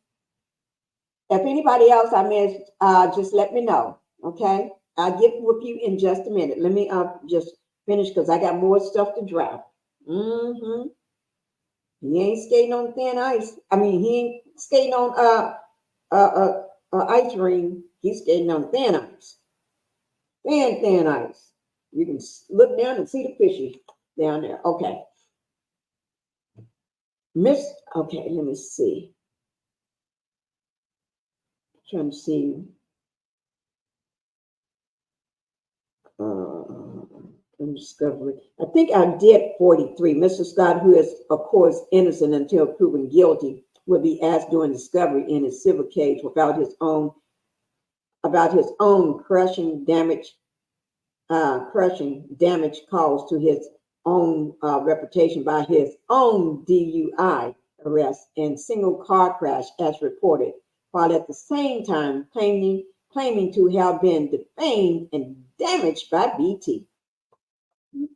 If anybody else I missed, just let me know, okay? I'll get with you in just a minute. Let me just finish because I got more stuff to drop. He ain't skating on thin ice. I mean, he ain't skating on ice ring. He's skating on thin ice. Thin ice. You can look down and see the fishes down there. Okay. Okay, let me see. Trying to see. discovery. I think I did 43. Mr. Scott, who is, of course, innocent until proven guilty, will be asked during discovery in his civil case about his own crushing damage caused to his own reputation by his own DUI arrest and single car crash, as reported, while at the same time claiming to have been defamed and damaged by BT.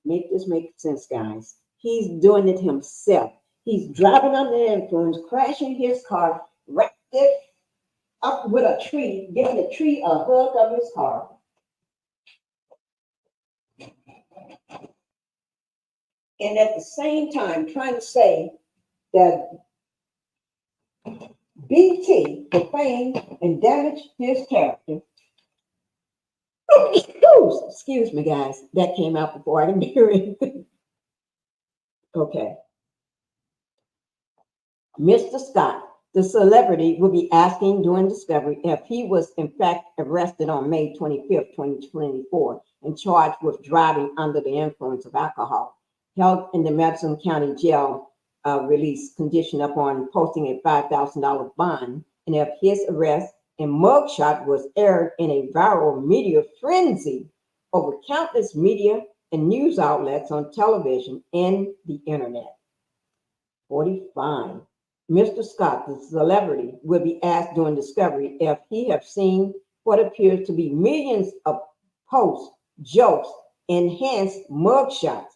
Make this make sense, guys. He's doing it himself. He's driving under the influence, crashing his car, wrapped it up with a tree, giving the tree a hug of his car. And at the same time, trying to say that BT defamed and damaged his character. Excuse me, guys. That came out before I can hear anything. Okay. Mr. Scott, the celebrity, will be asking during discovery if he was in fact arrested on May 25th, 2024, and charged with driving under the influence of alcohol, held in the Madison County Jail, release conditioned upon posting a $5,000 bond, and if his arrest and mugshot was aired in a viral media frenzy over countless media and news outlets on television and the internet. 45. Mr. Scott, the celebrity, will be asked during discovery if he have seen what appears to be millions of posts, jokes, enhanced mugshots,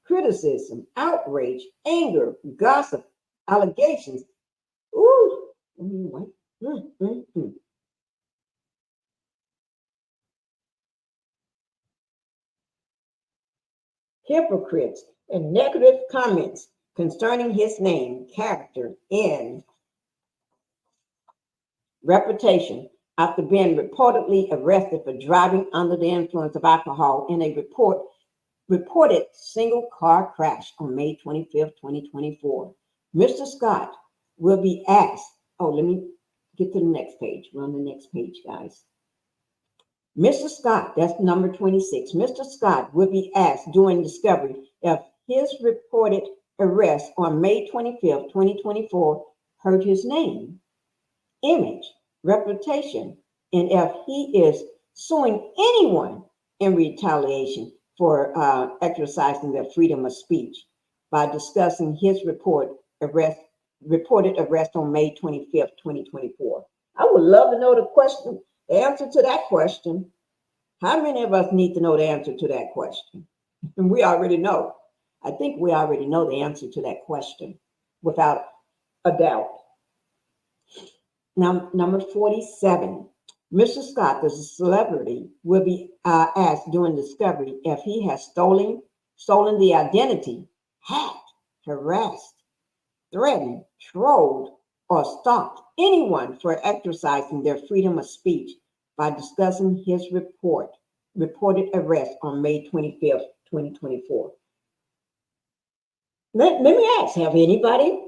criticism, outrage, anger, gossip, allegations. Ooh, what? Hypocrites and negative comments concerning his name, character, and reputation after being reportedly arrested for driving under the influence of alcohol in a reported single car crash on May 25th, 2024. Mr. Scott will be asked, let me get to the next page. We're on the next page, guys. Mr. Scott, that's number 26. Mr. Scott will be asked during discovery if his reported arrest on May 25th, 2024 hurt his name, image, reputation, and if he is suing anyone in retaliation for exercising their freedom of speech by discussing his reported arrest on May 25th, 2024. I would love to know the answer to that question. How many of us need to know the answer to that question? And we already know. I think we already know the answer to that question without a doubt. Now, number 47. Mr. Scott, the celebrity, will be asked during discovery if he has stolen the identity, hacked, harassed, threatened, trolled, or stalked anyone for exercising their freedom of speech by discussing his reported arrest on May 25th, 2024. Let me ask, have anybody?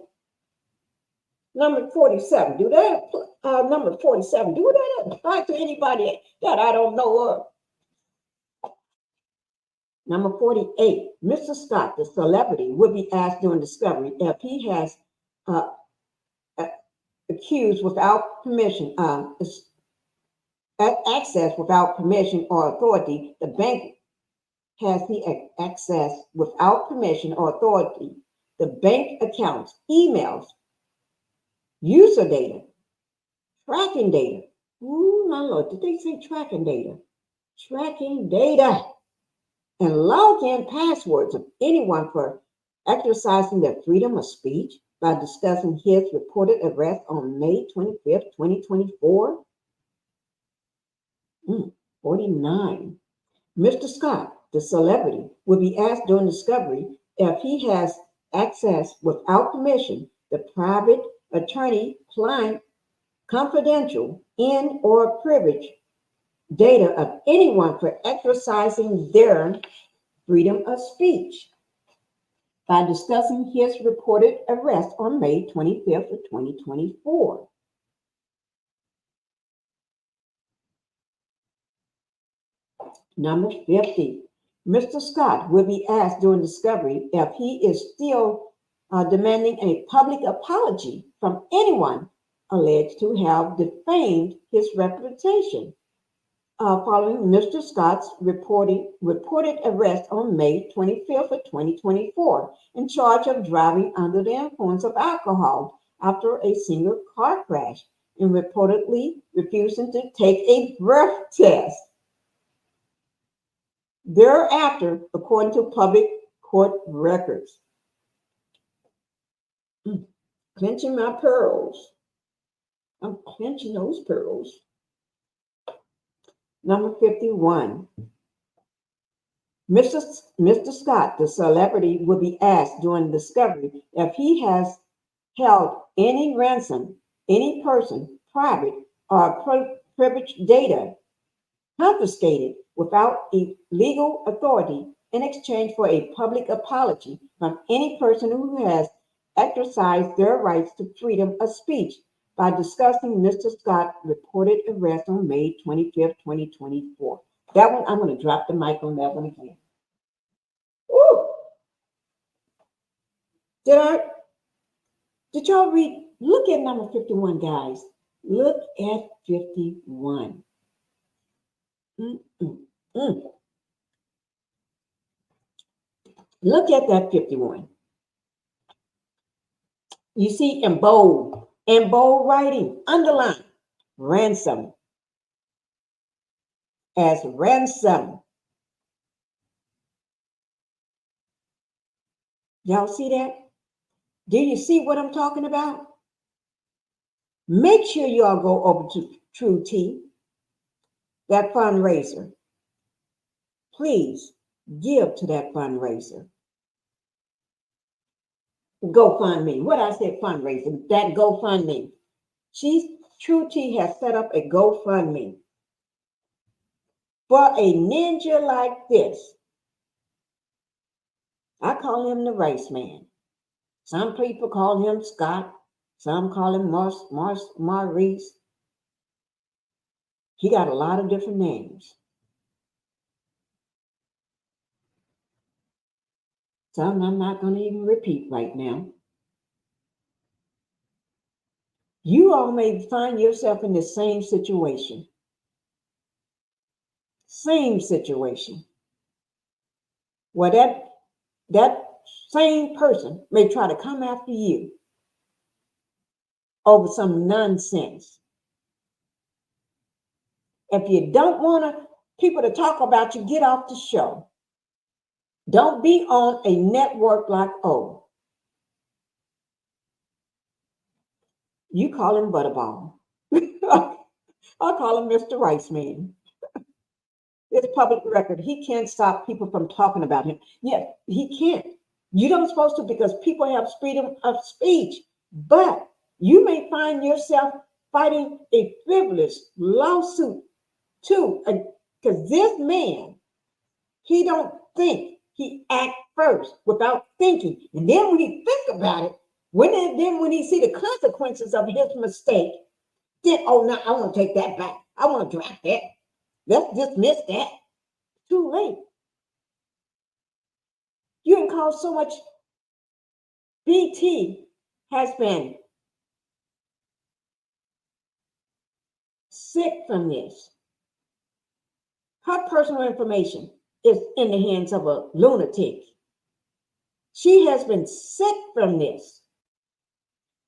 Number 47, do that? Number 47, do that apply to anybody that I don't know of? Number 48, Mr. Scott, the celebrity, will be asked during discovery if he has accused without permission, access without permission or authority. The bank has the access without permission or authority. The bank accounts, emails, user data, tracking data. Ooh, my Lord, did they say tracking data? Tracking data and login passwords of anyone for exercising their freedom of speech by discussing his reported arrest on May 25th, 2024. 49. Mr. Scott, the celebrity, will be asked during discovery if he has access without permission the private attorney-client confidential in or privileged data of anyone for exercising their freedom of speech by discussing his reported arrest on May 25th of 2024. Number 50. Mr. Scott will be asked during discovery if he is still demanding a public apology from anyone alleged to have defamed his reputation following Mr. Scott's reported arrest on May 25th of 2024 in charge of driving under the influence of alcohol after a single car crash and reportedly refusing to take a breath test. Thereafter, according to public court records, clenching my pearls. I'm clenching those pearls. Number 51. Mr. Scott, the celebrity, will be asked during discovery if he has held any ransom, any person, private, or privileged data confiscated without legal authority in exchange for a public apology from any person who has exercised their rights to freedom of speech by discussing Mr. Scott's reported arrest on May 25th, 2024. That one, I'm going to drop the mic on that one again. Ooh. Did y'all read? Look at number 51, guys. Look at 51. Look at that 51. You see in bold writing, underline, ransom. As ransom. Y'all see that? Do you see what I'm talking about? Make sure y'all go over to True T, that fundraiser. Please give to that fundraiser. GoFundMe. What I said fundraiser, that GoFundMe. True T has set up a GoFundMe for a ninja like this. I call him the Race Man. Some people call him Scott. Some call him Maurice. He got a lot of different names. Some I'm not going to even repeat right now. You all may find yourself in the same situation. Same situation. Where that same person may try to come after you over some nonsense. If you don't want people to talk about you, get off the show. Don't be on a network like O. You call him Butterball. I call him Mr. Rice Man. It's public record. He can't stop people from talking about him. Yeah, he can't. You don't supposed to, because people have freedom of speech. But you may find yourself fighting a frivolous lawsuit too, because this man, he don't think. He act first without thinking, and then when he think about it, when he see the consequences of his mistake, then oh no, I want to take that back. I want to drop that. Let's dismiss that. Too late. You can cause so much. BT has been sick from this. Her personal information is in the hands of a lunatic. She has been sick from this.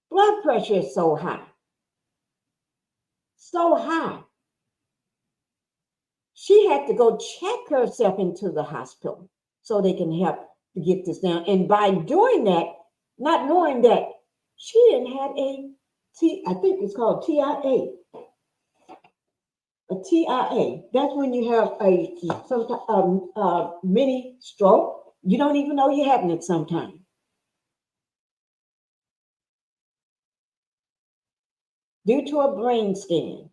Blood pressure is so high. So high. She had to go check herself into the hospital so they can help to get this down. And by doing that, not knowing that she didn't have I think it's called TIA. A TIA. That's when you have a mini stroke. You don't even know you're having it sometimes. Due to a brain scan.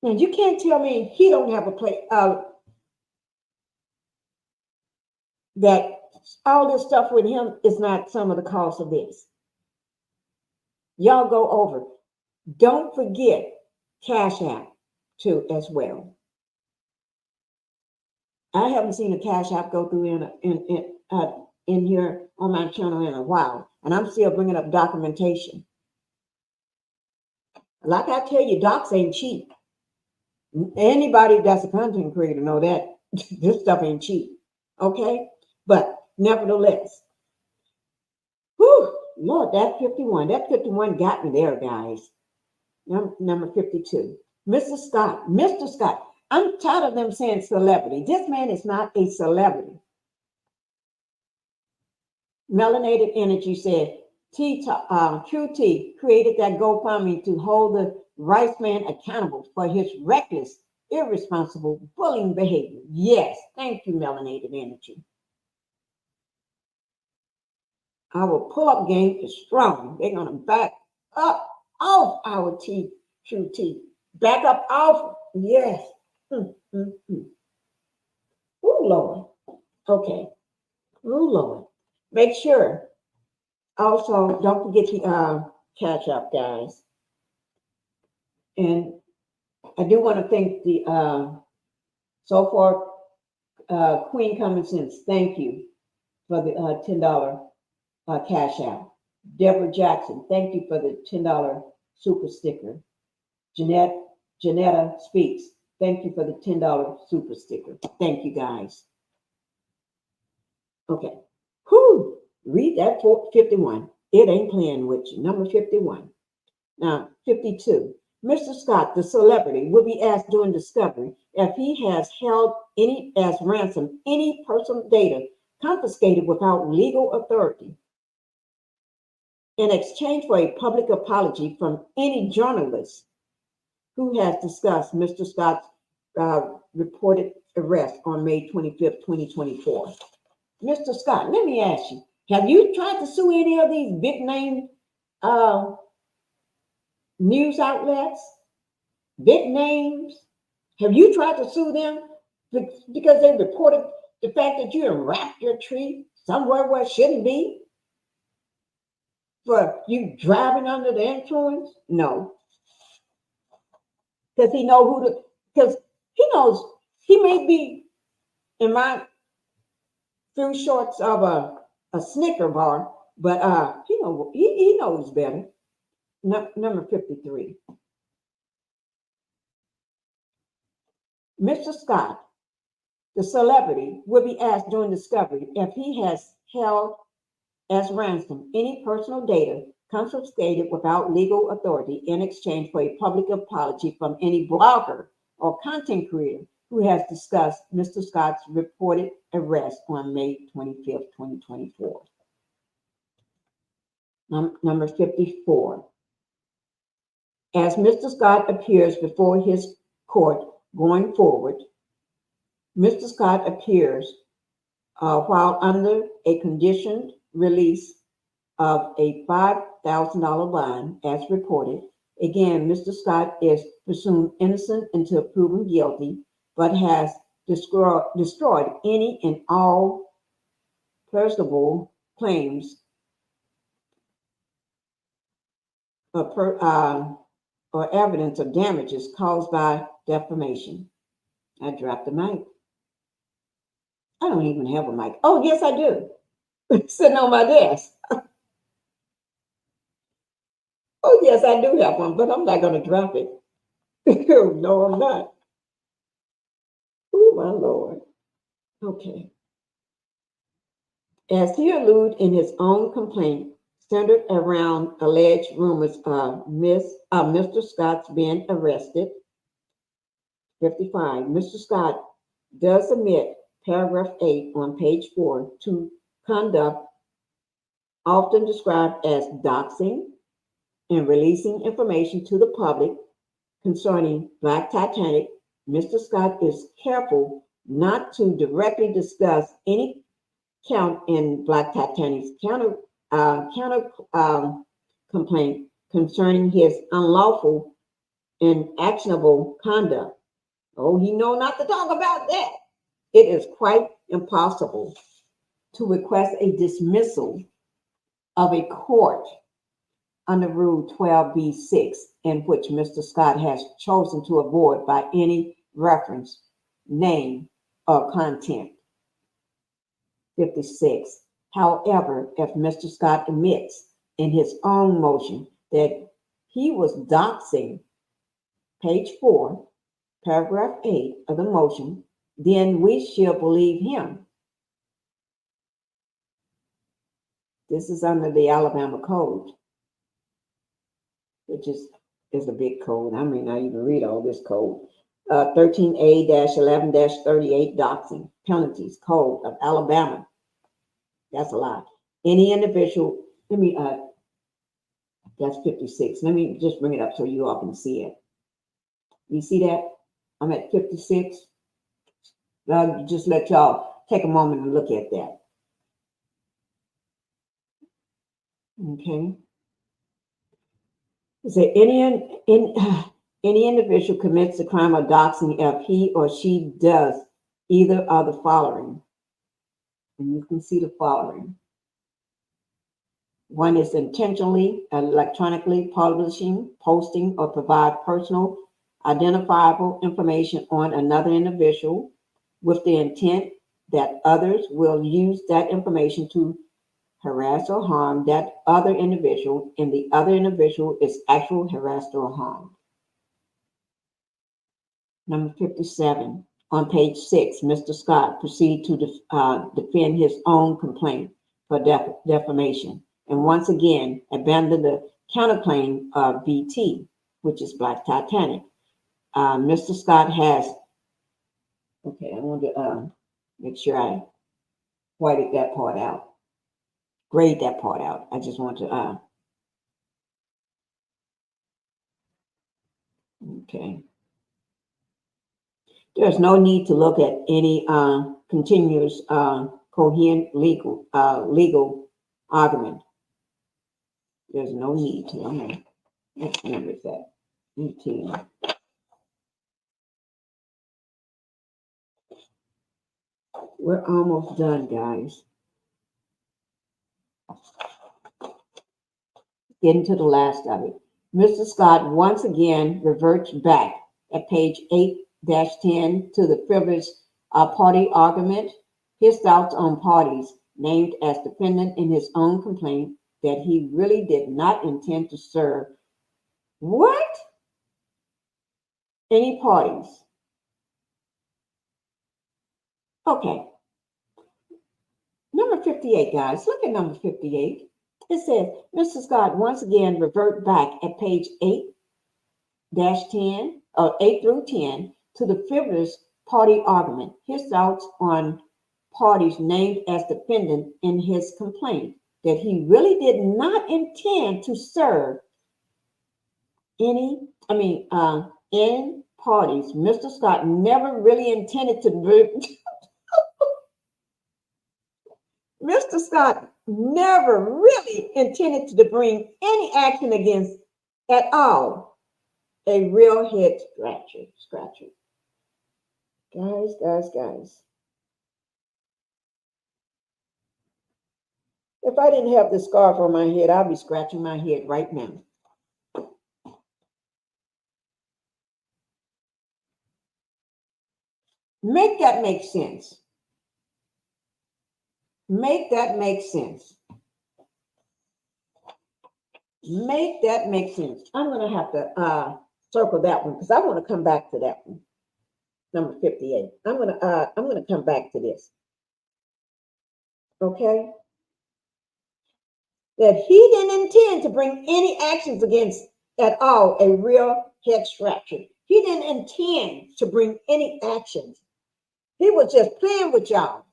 And you can't tell me he don't have a place that all this stuff with him is not some of the cost of this. Y'all go over. Don't forget Cash App. too as well. I haven't seen a Cash App go through in here on my channel in a while, and I'm still bringing up documentation. Like I tell you, docs ain't cheap. Anybody that's a content creator know that this stuff ain't cheap. Okay, but nevertheless, whew, Lord, that 51 got me there, guys. Number 52, Mr. Scott. Mr. Scott. I'm tired of them saying celebrity. This man is not a celebrity. Melanated Energy said, QT created that GoFundMe to hold the rice man accountable for his reckless, irresponsible bullying behavior. Yes, thank you, Melanated Energy. Our pull-up game is strong. They're going to back up off our QT. Back up off. Yes. Oh, Lord. Okay. Oh, Lord. Make sure. Also, don't forget the catch up, guys. And I do want to thank the so far Queen Common Sense. Thank you for the $10 cash out. Deborah Jackson, thank you for the $10 super sticker. Janetta Speaks, thank you for the $10 super sticker. Thank you, guys. Okay. Whew. Read that 51. It ain't playing with you. Number 51. Now, 52. Mr. Scott, the celebrity, will be asked during discovery if he has held any as ransom any personal data confiscated without legal authority in exchange for a public apology from any journalist who has discussed Mr. Scott's reported arrest on May 25th, 2024. Mr. Scott, let me ask you, have you tried to sue any of these big name news outlets, big names? Have you tried to sue them because they reported the fact that you unwrapped your tree somewhere where it shouldn't be? For you driving under the influence? No. Because he knows because he knows he may be in my few shorts of a Snicker bar, but he knows better. Number 53. Mr. Scott, the celebrity, will be asked during discovery if he has held as ransom any personal data confiscated without legal authority in exchange for a public apology from any blogger or content creator who has discussed Mr. Scott's reported arrest on May 25th, 2024. Number 54. As Mr. Scott appears before his court going forward, Mr. Scott appears while under a conditioned release of a $5,000 bond, as reported. Again, Mr. Scott is presumed innocent until proven guilty, but has destroyed any and all plausible claims or evidence of damages caused by defamation. I dropped the mic. I don't even have a mic. Oh, yes, I do. Sitting on my desk. Oh, yes, I do have one, but I'm not going to drop it. No, I'm not. Oh, my Lord. Okay. As he alluded in his own complaint, centered around alleged rumors of Mr. Scott's being arrested. 55. Mr. Scott does admit, paragraph 8 on page 4, to conduct often described as doxing and releasing information to the public concerning Black Titanic. Mr. Scott is careful not to directly discuss any count in Black Titanic's counter complaint concerning his unlawful and actionable conduct. Oh, he know not to talk about that. It is quite impossible to request a dismissal of a court under Rule 12b-6, in which Mr. Scott has chosen to avoid by any reference, name, or content. 56. However, if Mr. Scott admits in his own motion that he was doxing, page 4, paragraph 8 of the motion, then we shall believe him. This is under the Alabama Code, which is a big code. I may not even read all this code. 13A-11-38 doxing penalties code of Alabama. That's a lot. Any individual, that's 56. Let me just bring it up so you all can see it. You see that? I'm at 56. I'll just let y'all take a moment and look at that. Okay. So any individual commits the crime of doxing if he or she does either of the following. And you can see the following. One is intentionally, electronically publishing, posting, or provide personal identifiable information on another individual with the intent that others will use that information to harass or harm that other individual, and the other individual is actually harassed or harmed. Number 57, on page 6, Mr. Scott proceeded to defend his own complaint for defamation, and once again abandoned the counterclaim of BT, which is Black Titanic. Mr. Scott has, okay, I want to make sure I whited that part out, grayed that part out. I just want to, okay. There's no need to look at any continuous coherent legal argument. There's no need to. What number is that? 18. We're almost done, guys. Getting to the last of it. Mr. Scott once again reverts back at page 8-10 to the frivolous party argument, his thoughts on parties named as defendant in his own complaint that he really did not intend to serve. What? Any parties? Okay. Number 58, guys. Look at number 58. It says, Mr. Scott once again revert back at page 8-10, or 8 through 10, to the frivolous party argument, his thoughts on parties named as defendant in his complaint, that he really did not intend to serve in parties. Mr. Scott never really intended to Mr. Scott never really intended to bring any action against at all a real head scratcher. Guys. If I didn't have the scarf on my head, I'd be scratching my head right now. Make that make sense. Make that make sense. Make that make sense. I'm going to have to circle that one because I want to come back to that one. Number 58. I'm going to come back to this. Okay? That he didn't intend to bring any actions against at all a real head scratcher. He didn't intend to bring any actions. He was just playing with y'all.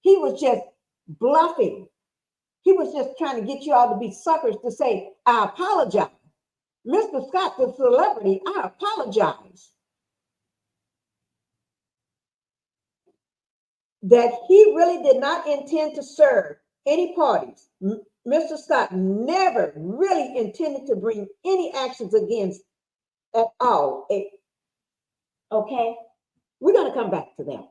He was just bluffing. He was just trying to get you all to be suckers to say, I apologize. Mr. Scott, the celebrity, I apologize. That he really did not intend to serve any parties. Mr. Scott never really intended to bring any actions against at all. Okay? We're going to come back to that.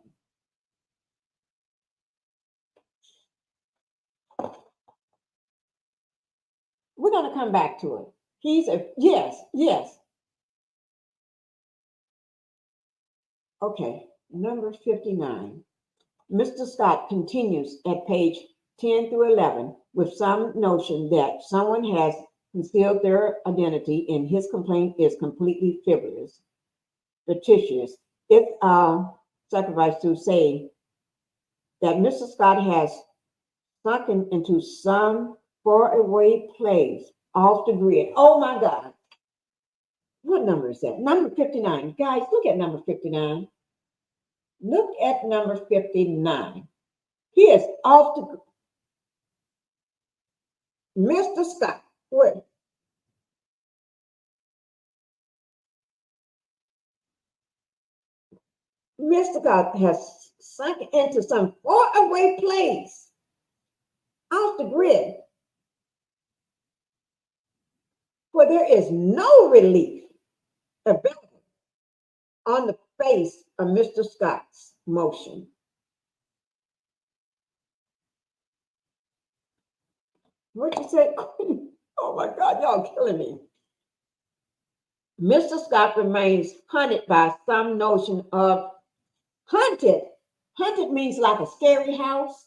We're going to come back to it. He's a, yes, yes. Okay, number 59. Mr. Scott continues at page 10 through 11 with some notion that someone has concealed their identity and his complaint is completely frivolous, fictitious. It's sacrifice to say that Mr. Scott has sunken into some faraway place off the grid. Oh my God. What number is that? Number 59. Guys, look at number 59. Look at number 59. He is off the Mr. Scott. What? Mr. Scott has sunk into some faraway place off the grid where there is no relief available on the face of Mr. Scott's motion. What you say? Oh my God, y'all killing me. Mr. Scott remains hunted by some notion of hunted. Hunted means like a scary house.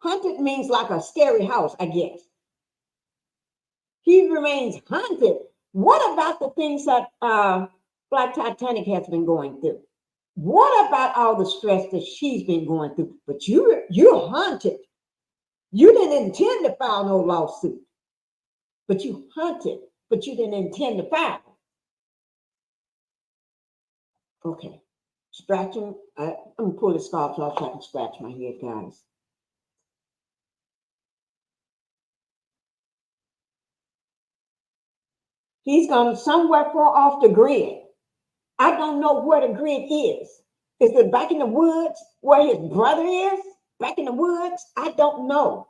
Hunted means like a scary house, I guess. He remains hunted. What about the things that Black Titanic has been going through? What about all the stress that she's been going through? But you're hunted. You didn't intend to file no lawsuit, but you hunted, but you didn't intend to file. Okay, scratching. I'm gonna pull the scarf off so I can scratch my head, guys. He's gone somewhere far off the grid. I don't know where the grid is. Is it back in the woods where his brother is? Back in the woods? I don't know.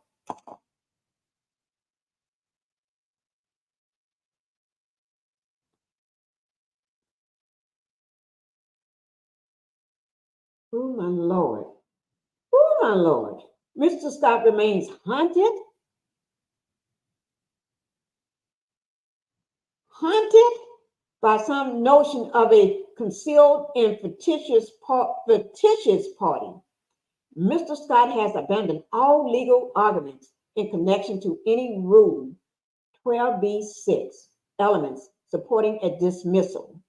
Oh, my Lord. Oh, my Lord. Mr. Scott remains hunted. Hunted by some notion of a concealed and fictitious party. Mr. Scott has abandoned all legal arguments in connection to any Rule 12b-6 elements supporting a dismissal.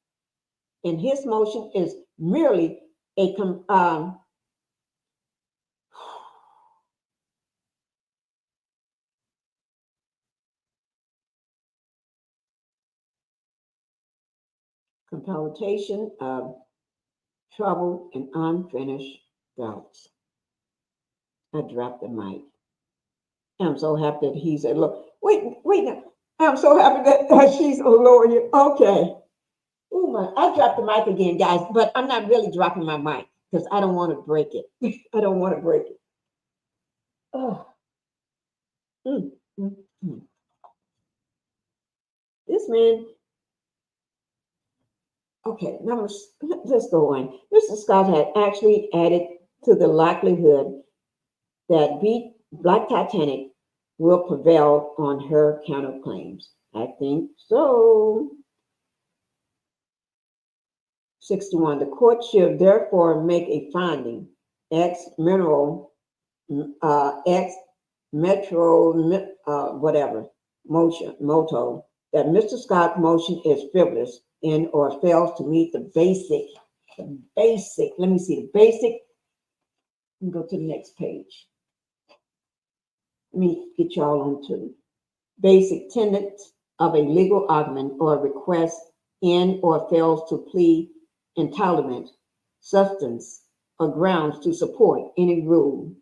And his motion is merely a compilation of trouble and unfinished doubts. I dropped the mic. I'm so happy that he's a lawyer. Wait now. I'm so happy that she's a lawyer. Okay. Oh my, I dropped the mic again, guys, but I'm not really dropping my mic because I don't want to break it. I don't want to break it. Oh. This man. Okay, now let's go on. Mr. Scott had actually added to the likelihood that Black Titanic will prevail on her counterclaims. I think so. 61. The court should therefore make a finding ex metro moto that Mr. Scott's motion is frivolous and or fails to meet the basic. Let me see the basic. Let me go to the next page. Let me get y'all onto basic tenets of a legal argument or request in or fails to plead entitlement, substance, or grounds to support any Rule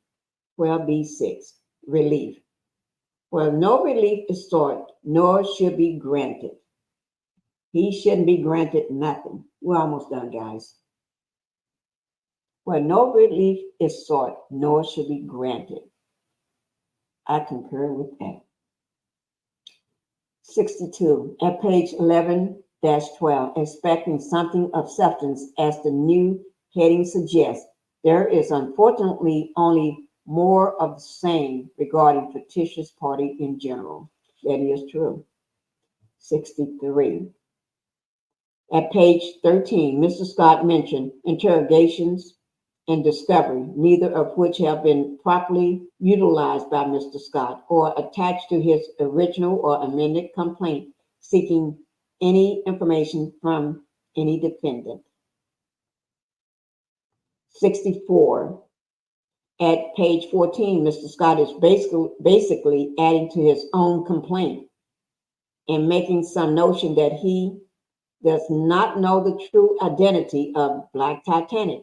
12b-6 relief. Well, no relief is sought, nor should be granted. He shouldn't be granted nothing. We're almost done, guys. Well, no relief is sought, nor should be granted. I concur with that. 62, at page 11-12, expecting something of substance as the new heading suggests, there is unfortunately only more of the same regarding fictitious party in general. That is true. 63. At page 13, Mr. Scott mentioned interrogations and discovery, neither of which have been properly utilized by Mr. Scott or attached to his original or amended complaint seeking any information from any defendant. 64. At page 14, Mr. Scott is basically adding to his own complaint and making some notion that he does not know the true identity of Black Titanic,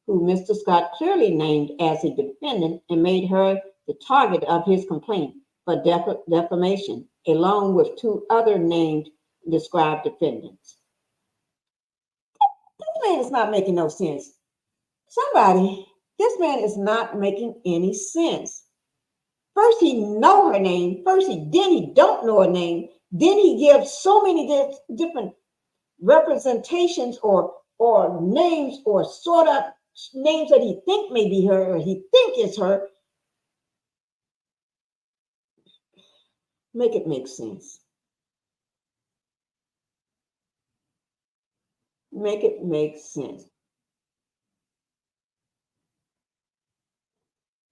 who Mr. Scott clearly named as a defendant and made her the target of his complaint for defamation, along with 2 other named described defendants. This man is not making no sense. This man is not making any sense. First he know her name, then he don't know her name, then he gives so many different representations or names or sort of names that he think may be her or he think is her. Make it make sense. Make it make sense.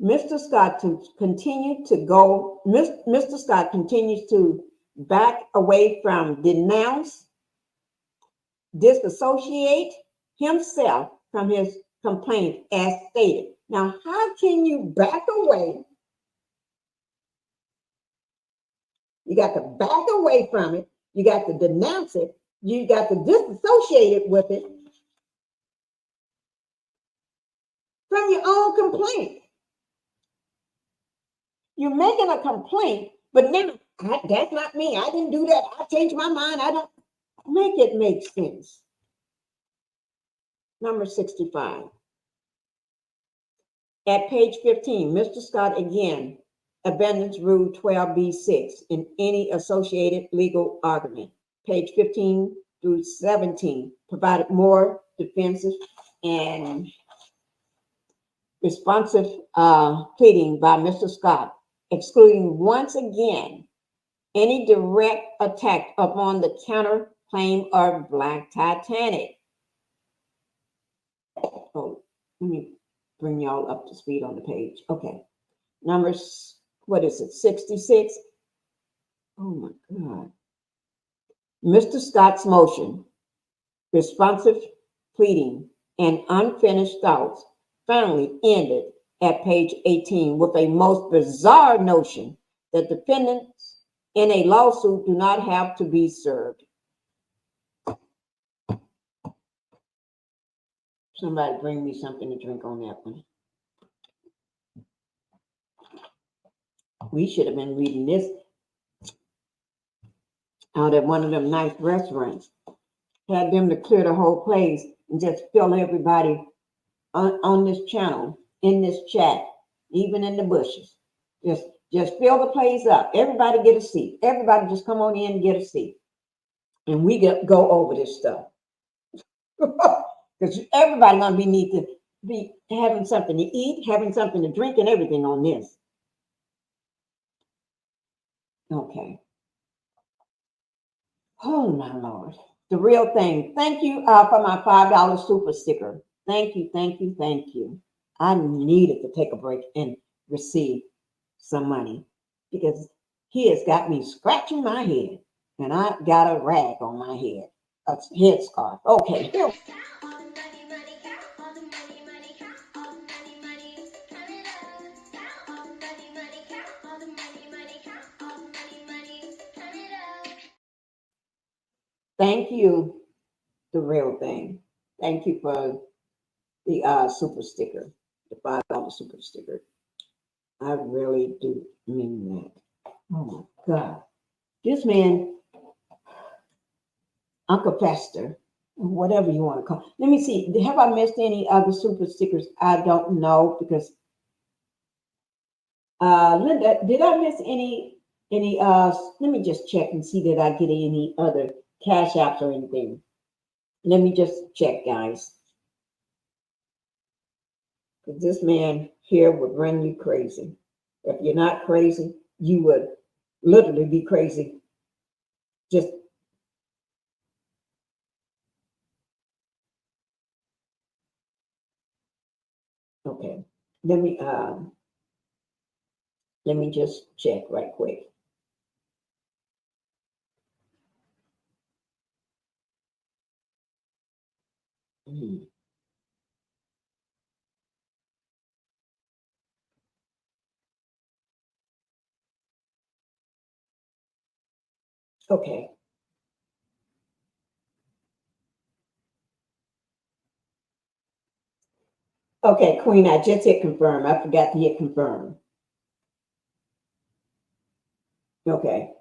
Mr. Scott continues to back away from denounce, disassociate himself from his complaint as stated. Now, how can you back away? You got to back away from it. You got to denounce it. You got to disassociate it with it from your own complaint. You're making a complaint, but then that's not me. I didn't do that. I changed my mind. I don't make it make sense. Number 65. At page 15, Mr. Scott again abandons Rule 12b-6 in any associated legal argument. Page 15 through 17 provided more defensive and responsive pleading by Mr. Scott, excluding once again any direct attack upon the counterclaim of Black Titanic. Oh, let me bring y'all up to speed on the page. Okay. Numbers, what is it, 66? Oh my God. Mr. Scott's motion, responsive pleading, and unfinished thoughts finally ended at page 18 with a most bizarre notion that defendants in a lawsuit do not have to be served. Somebody bring me something to drink on that one. We should have been reading this out at one of them nice restaurants. Had them to clear the whole place and just fill everybody on this channel, in this chat, even in the bushes. Just fill the place up. Everybody get a seat. Everybody just come on in and get a seat. And we go over this stuff. Because everybody gonna need to be having something to eat, having something to drink, and everything on this. Okay. Oh my Lord. The real thing. Thank you for my $5 super sticker. Thank you, thank you, thank you. I needed to take a break and receive some money because he has got me scratching my head and I got a rag on my head, a headscarf. Okay, here. Thank you, the real thing. Thank you for the super sticker, the $5 super sticker. I really do mean that. Oh my God. This man, Uncle Fester, whatever you want to call. Let me see. Have I missed any other super stickers? I don't know because Linda, did I miss any let me just check and see that I get any other cash apps or anything. Let me just check, guys. This man here would run you crazy. If you're not crazy, you would literally be crazy. Just okay. Let me just check right quick. Mhm. Okay. Okay, Queen, I just hit confirm. I forgot to hit confirm. Okay.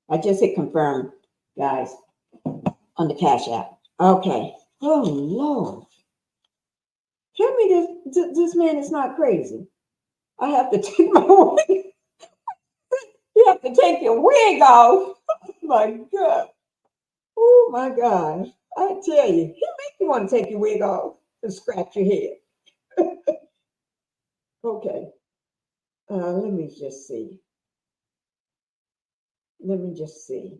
I just hit confirm, guys, on the Cash App. Okay. Oh Lord. Tell me this man is not crazy. I have to take my wig. You have to take your wig off. Oh my God. Oh my gosh. I tell you, he make you want to take your wig off and scratch your head. Okay. Let me just see. Let me just see.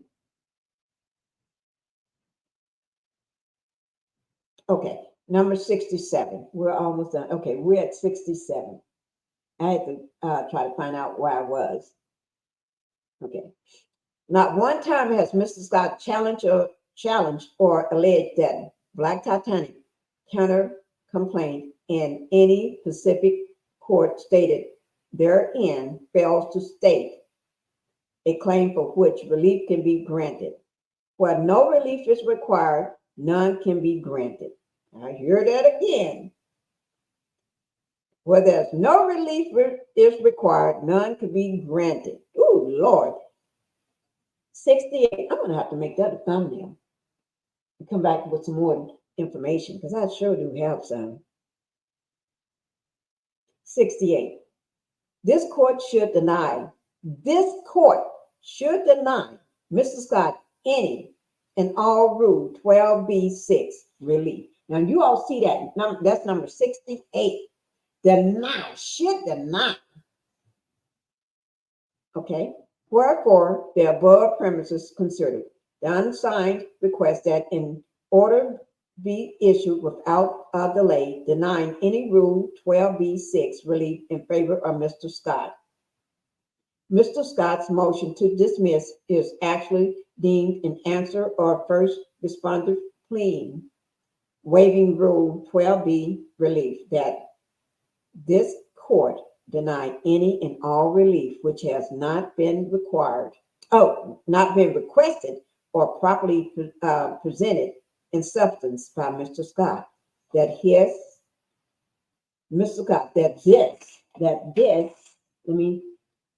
Okay. Number 67. We're almost done. Okay. We're at 67. I had to try to find out where I was. Okay. Not one time has Mr. Scott challenged or alleged that Black Titanic counter complaint in any Pacific court stated therein fails to state a claim for which relief can be granted. Where no relief is required, none can be granted. I hear that again. Where there's no relief is required, none can be granted. Oh, Lord. 68. I'm going to have to make that a thumbnail and come back with some more information because I sure do have some. 68. This court should deny Mr. Scott any and all Rule 12b-6 relief. Now, you all see that. That's number 68. Should deny. Okay. Wherefore, the above premises considered, the unsigned request that in order be issued without a delay, denying any Rule 12b-6 relief in favor of Mr. Scott. Mr. Scott's motion to dismiss is actually deemed an answer or first responder plea, waiving Rule 12b relief that this court deny any and all relief which has not been requested or properly presented in substance by Mr. Scott. Mr. Scott, let me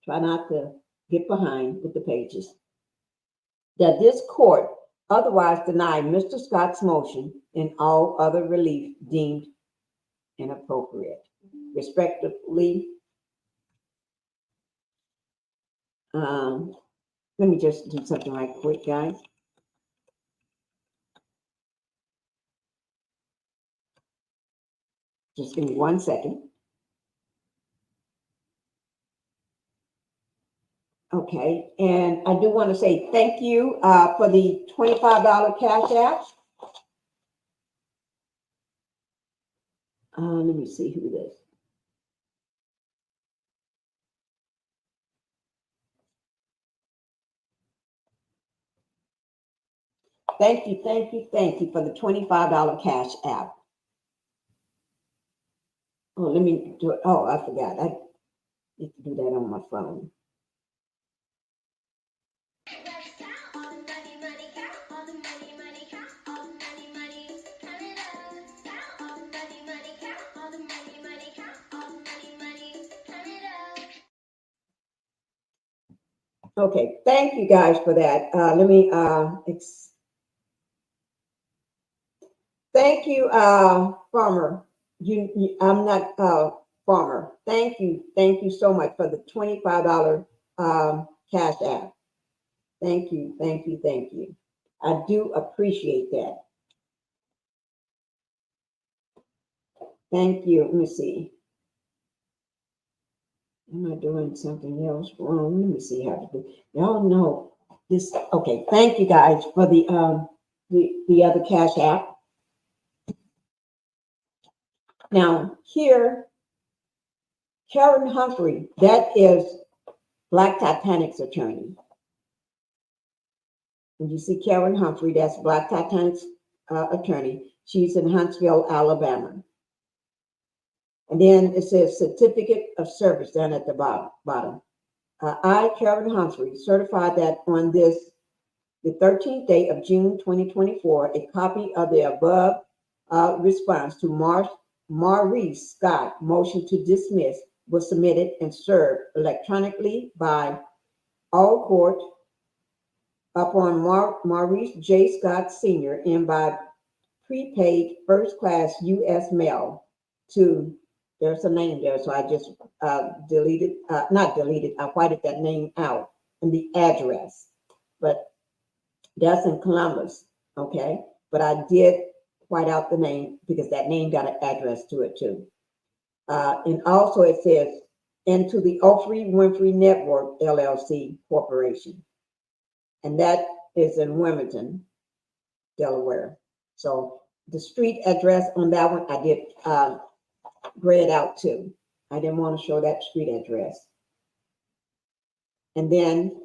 try not to get behind with the pages, that this court otherwise deny Mr. Scott's motion and all other relief deemed inappropriate. Respectively, let me just do something right quick, guys. Just give me 1 second. Okay, and I do want to say thank you for the $25 Cash App. Let me see who this. Thank you for the $25 Cash App. Oh, let me do it. Oh, I forgot. I need to do that on my phone. Okay, thank you guys for that. Let me thank you, Farmer. I'm not Farmer. Thank you so much for the $25 Cash App. Thank you. I do appreciate that. Thank you. Let me see. Am I doing something else wrong? Let me see how to do. Y'all know this. Okay, thank you guys for the other Cash App. Now here, Karen Humphrey, that is Black Titanic'S attorney. And you see Karen Humphrey, that's Black Titanic'S attorney. She's in Huntsville, Alabama. And then it says certificate of service down at the bottom. I, Karen Humphrey, certified that on the 13th day of June 2024, a copy of the above response to Maurice Scott motion to dismiss was submitted and served electronically by all court upon Maurice J. Scott Sr. and by prepaid first class U.S. mail to, there's a name there, so I just not deleted, I whited that name out and the address, but that's in Columbus, okay? But I did white out the name because that name got an address to it too. And also it says, and to the Oprah Winfrey Network, LLC Corporation. And that is in Wilmington, Delaware. So the street address on that one, I did gray it out too. I didn't want to show that street address. And then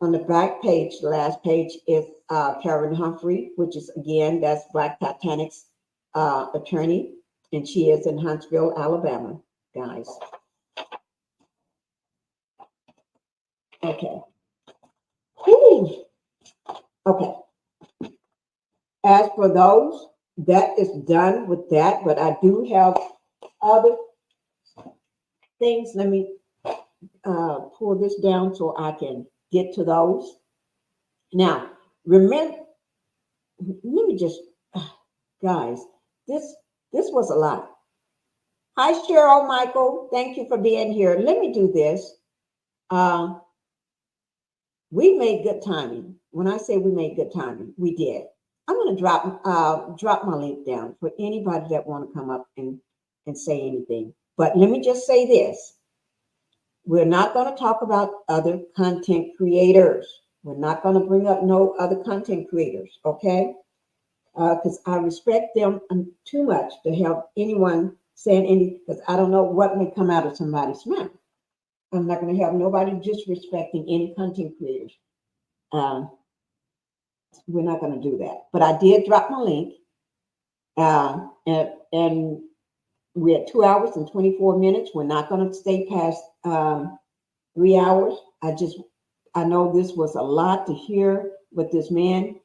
on the back page, the last page is Karen Humphrey, which is again, that's Black Titanic'S attorney. And she is in Huntsville, Alabama, guys. Okay. Whew. Okay. As for those, that is done with that, but I do have other things. Let me pull this down so I can get to those. Now, remember, let me just, guys, this was a lot. Hi, Cheryl, Michael. Thank you for being here. Let me do this. We made good timing. When I say we made good timing, we did. I'm going to drop my link down for anybody that want to come up and say anything. But let me just say this. We're not going to talk about other content creators. We're not going to bring up no other content creators, okay? Because I respect them too much to have anyone saying anything, because I don't know what may come out of somebody's mouth. I'm not going to have nobody disrespecting any content creators. We're not going to do that. But I did drop my link. And we're at 2 hours and 24 minutes. We're not going to stay past 3 hours. I know this was a lot to hear with this man.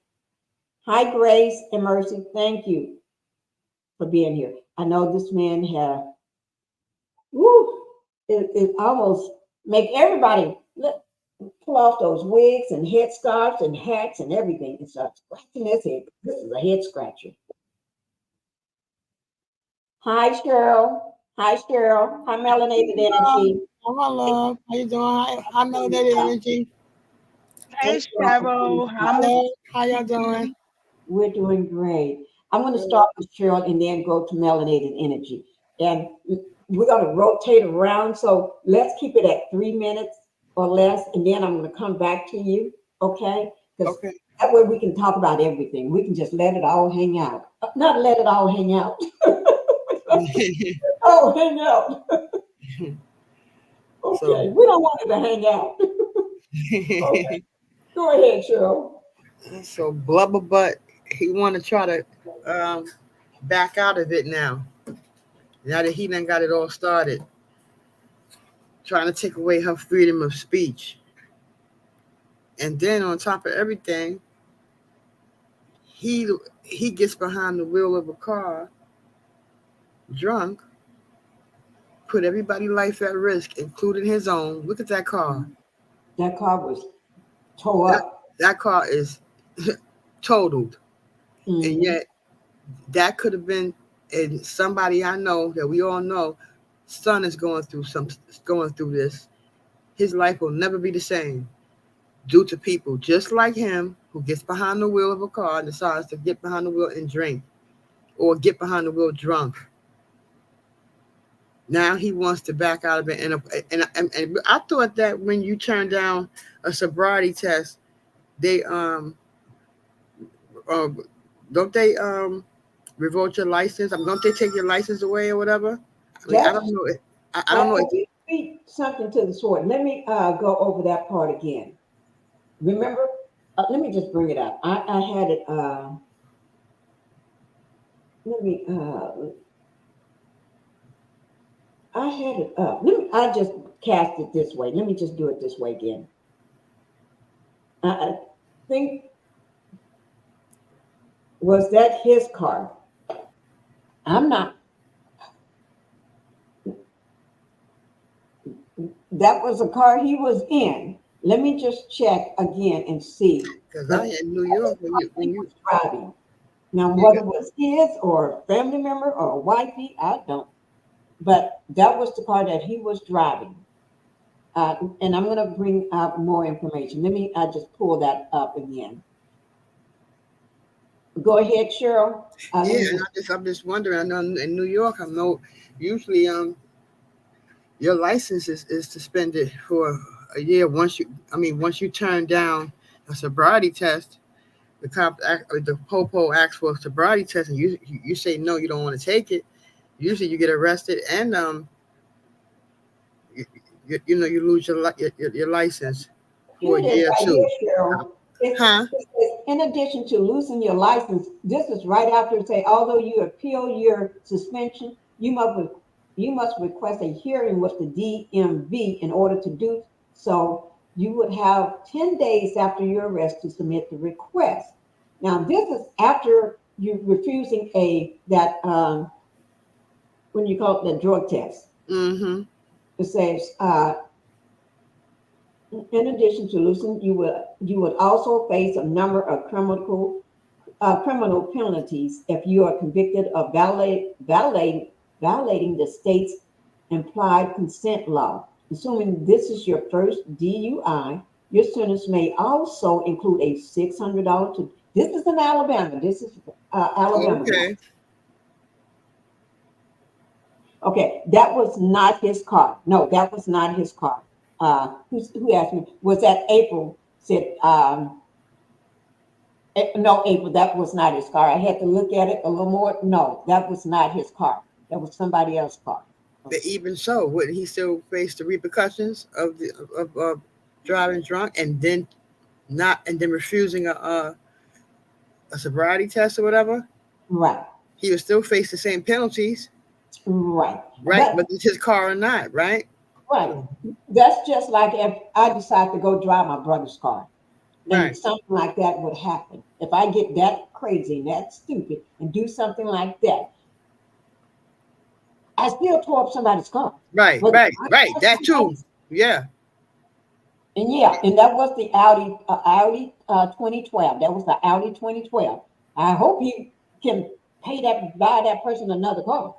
Hi, Grace and Mercy. Thank you for being here. I know this man had, it almost make everybody pull off those wigs and headscarves and hats and everything and start scratching his head. This is a head scratcher. Hi, Cheryl. Hi, Cheryl. Hi, Melanated Energy. Oh, hello. How you doing? Hi, Melanated Energy. Hey, Cheryl. Hello. How y'all doing? We're doing great. I'm going to start with Cheryl and then go to Melanated Energy. And we're going to rotate around. So let's keep it at 3 minutes or less. And then I'm going to come back to you. Okay? Because that way we can talk about everything. We can just let it all hang out. Not let it all hang out. Oh, hang out. Okay. So, we don't want it to hang out. Okay. Go ahead, Cheryl. So Blubber Butt, he want to try to back out of it now. Now that he done got it all started. Trying to take away her freedom of speech. And then on top of everything, he gets behind the wheel of a car, drunk, put everybody's life at risk, including his own. Look at that car. That car was tore up. That car is totaled. Mm-hmm. And yet that could have been somebody I know that we all know, son is going through this. His life will never be the same due to people just like him who gets behind the wheel of a car and decides to get behind the wheel and drink or get behind the wheel drunk. Now he wants to back out of it, and I thought that when you turn down a sobriety test, they uh, don't they revoke your license? Don't they take your license away or whatever? I mean, I Just don't know. I don't know. read something to the sword. Let me go over that part again. Remember, let me just bring it up. I had it. Let me. I had it up. I just cast it this way. Let me just do it this way again. I think, was that his card? I'm not. That was a car he was in. Let me just check again and see. Because I in New York when He you was driving. Now, yeah. whether it was his or a family member or a wifey, I don't. But that was the car that he was driving. And I'm going to bring out more information. Let me just pull that up again. Go ahead, Cheryl. Let me Yeah, and I'm just wondering. I know in New York, I know usually your license is suspended for a year once you turn down a sobriety test. The popo asks for a sobriety test, and you say no, you don't want to take it. Usually, you get arrested, and you lose your license Here for a it is year or right two. here, Cheryl. Huh? It says, in addition to losing your license, this is right after it say, although you appeal your suspension, you must request a hearing with the DMV in order to do so. You would have 10 days after your arrest to submit the request. Now, this is after you refusing when you call it the drug test. Mm-hmm. It says, in addition to losing, you would also face a number of criminal penalties if you are convicted of violating the state's implied consent law. Assuming this is your first DUI, your sentence may also include a $600 to. This is in Alabama. This is Alabama now. Okay. Okay, that was not his car. No, that was not his car. Who asked me? Was that April? Said, no, April, that was not his car. I had to look at it a little more. No, that was not his car. That was somebody else's car. But even so, wouldn't he still face the repercussions of driving drunk and then refusing a sobriety test or whatever? Right, He would still face the same penalties, right. right? But But it's his car or not, right? right, So, that's just like if I decide to go drive my brother's car, and right, something like that would happen. If I get that crazy and that stupid and do something like that, I still tore up somebody's car. right, But right, right. That too. Yeah. and yeah, and that was the Audi 2012. That was the Audi 2012. I hope he can buy that person another car.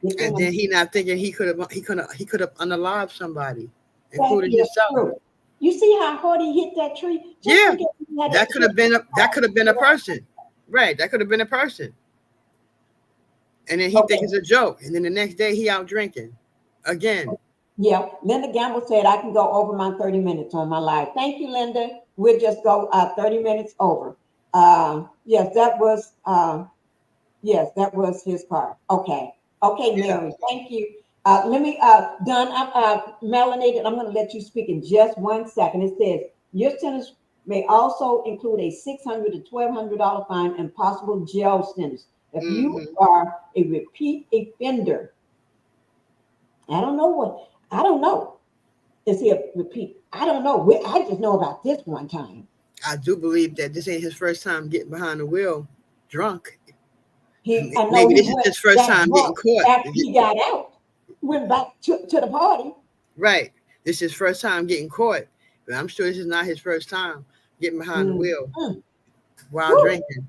Get them And then he not thinking he could have unalived somebody, that including is himself. true. You see how hard he hit that tree? Just Yeah. think if he had That could have been a person. Right. That could have been a person. And then he think okay. it's a joke. And then the next day he out drinking. Again. Yeah, Linda Gamble said I can go over my 30 minutes on my live. Thank you, Linda. We'll just go 30 minutes over. Yes, that was his car. Okay. Okay, Yeah. Mary, thank you. Let me, Don, I'm melanated. I'm going to let you speak in just 1 second. It says your sentence may also include a $600 to $1,200 fine and possible jail sentence if you Mm-hmm. are a repeat offender. I don't know. Is he a repeat? I don't know. I just know about this one time. I do believe that this ain't his first time getting behind the wheel drunk. I know Maybe he this is went his first got time getting drunk caught. after he got out, went back to the party. Right. This is his first time getting caught. But I'm sure this is not his first time getting behind the Mm, wheel mm. while Woo, drinking.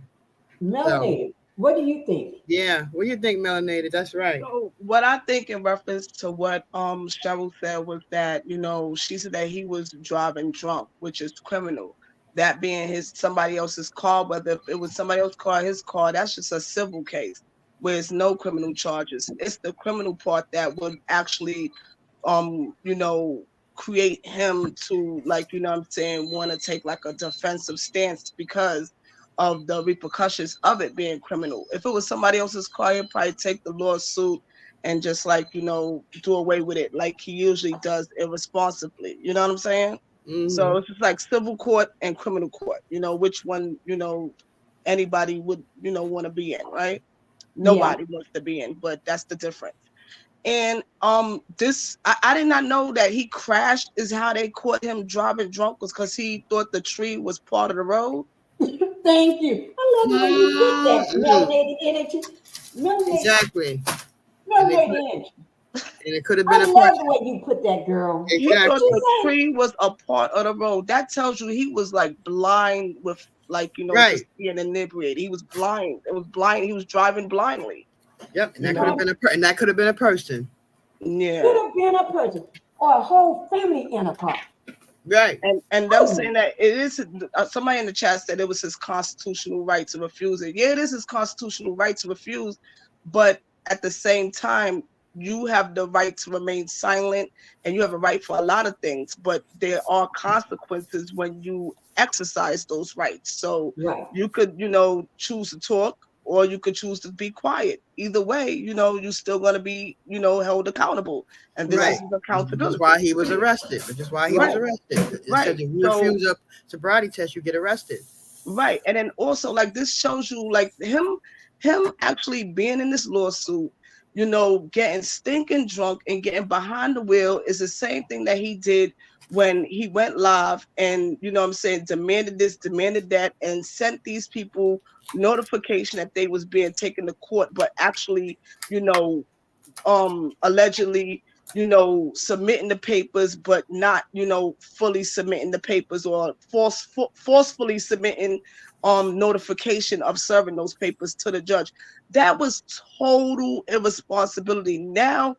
So melanated. What do you think? yeah. What do you think, Melanated? That's right. So what I think in reference to what Cheryl said was that, she said that he was driving drunk, which is criminal. That being somebody else's car, whether if it was somebody else's car, his car, that's just a civil case. where it's no criminal charges. It's the criminal part that would actually, you know, create him to, like, you know what I'm saying, want to take like a defensive stance because of the repercussions of it being criminal. If it was somebody else's car, he'd probably take the lawsuit and just, like, you know, do away with it like he usually does irresponsibly. You know what I'm saying? So it's just like civil court and criminal court, you know, which one, you know, anybody would, you know, want to be in, right? Yeah. Nobody wants to be in, but that's the difference. And this I did not know that he crashed is how they caught him driving drunk, was because he thought the tree was part of the road. Thank you. I love the way you put that. Melanated energy. Exactly. Melanated energy. And it could have I been a love person. the way you put that, girl. He thought Exactly. the tree was a part of the road. That tells you he was like blind with, like, you know, Right. just being inebriated. He was blind. It was blind. He was driving blindly. Yep. And that You could have know? been a and that could have been a person. Could Yeah. have been a person or a whole family in a car. Right. And them saying that it is, somebody in the chat said it was his constitutional right to refuse it. Yeah, it is his constitutional right to refuse, but at the same time, you have the right to remain silent, and you have a right for a lot of things, but there are consequences when you exercise those rights. So Right. you could, you know, choose to talk, or you could choose to be quiet. Either way, you know, you're still going to be, you know, held accountable, and this Right. is accountability. That's why he was arrested. Which is why he was Right. arrested. It Right. said if you So- refuse a sobriety test, you get arrested. Right. And then also, like, this shows you, like, him actually being in this lawsuit, you know, getting stinking drunk and getting behind the wheel is the same thing that he did when he went live and, you know what I'm saying, demanded this, demanded that, and sent these people notification that they was being taken to court, but actually, you know, allegedly, you know, submitting the papers, but not, you know, fully submitting the papers, or forcefully submitting notification of serving those papers to the judge. That was total irresponsibility. Now,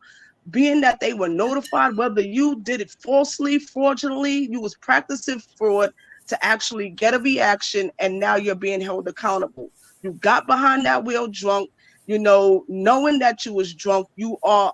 being that they were notified, whether you did it falsely, fraudulently, you was practicing fraud to actually get a reaction, and now you're being held accountable. You got behind that wheel drunk, you know, knowing that you was drunk. You are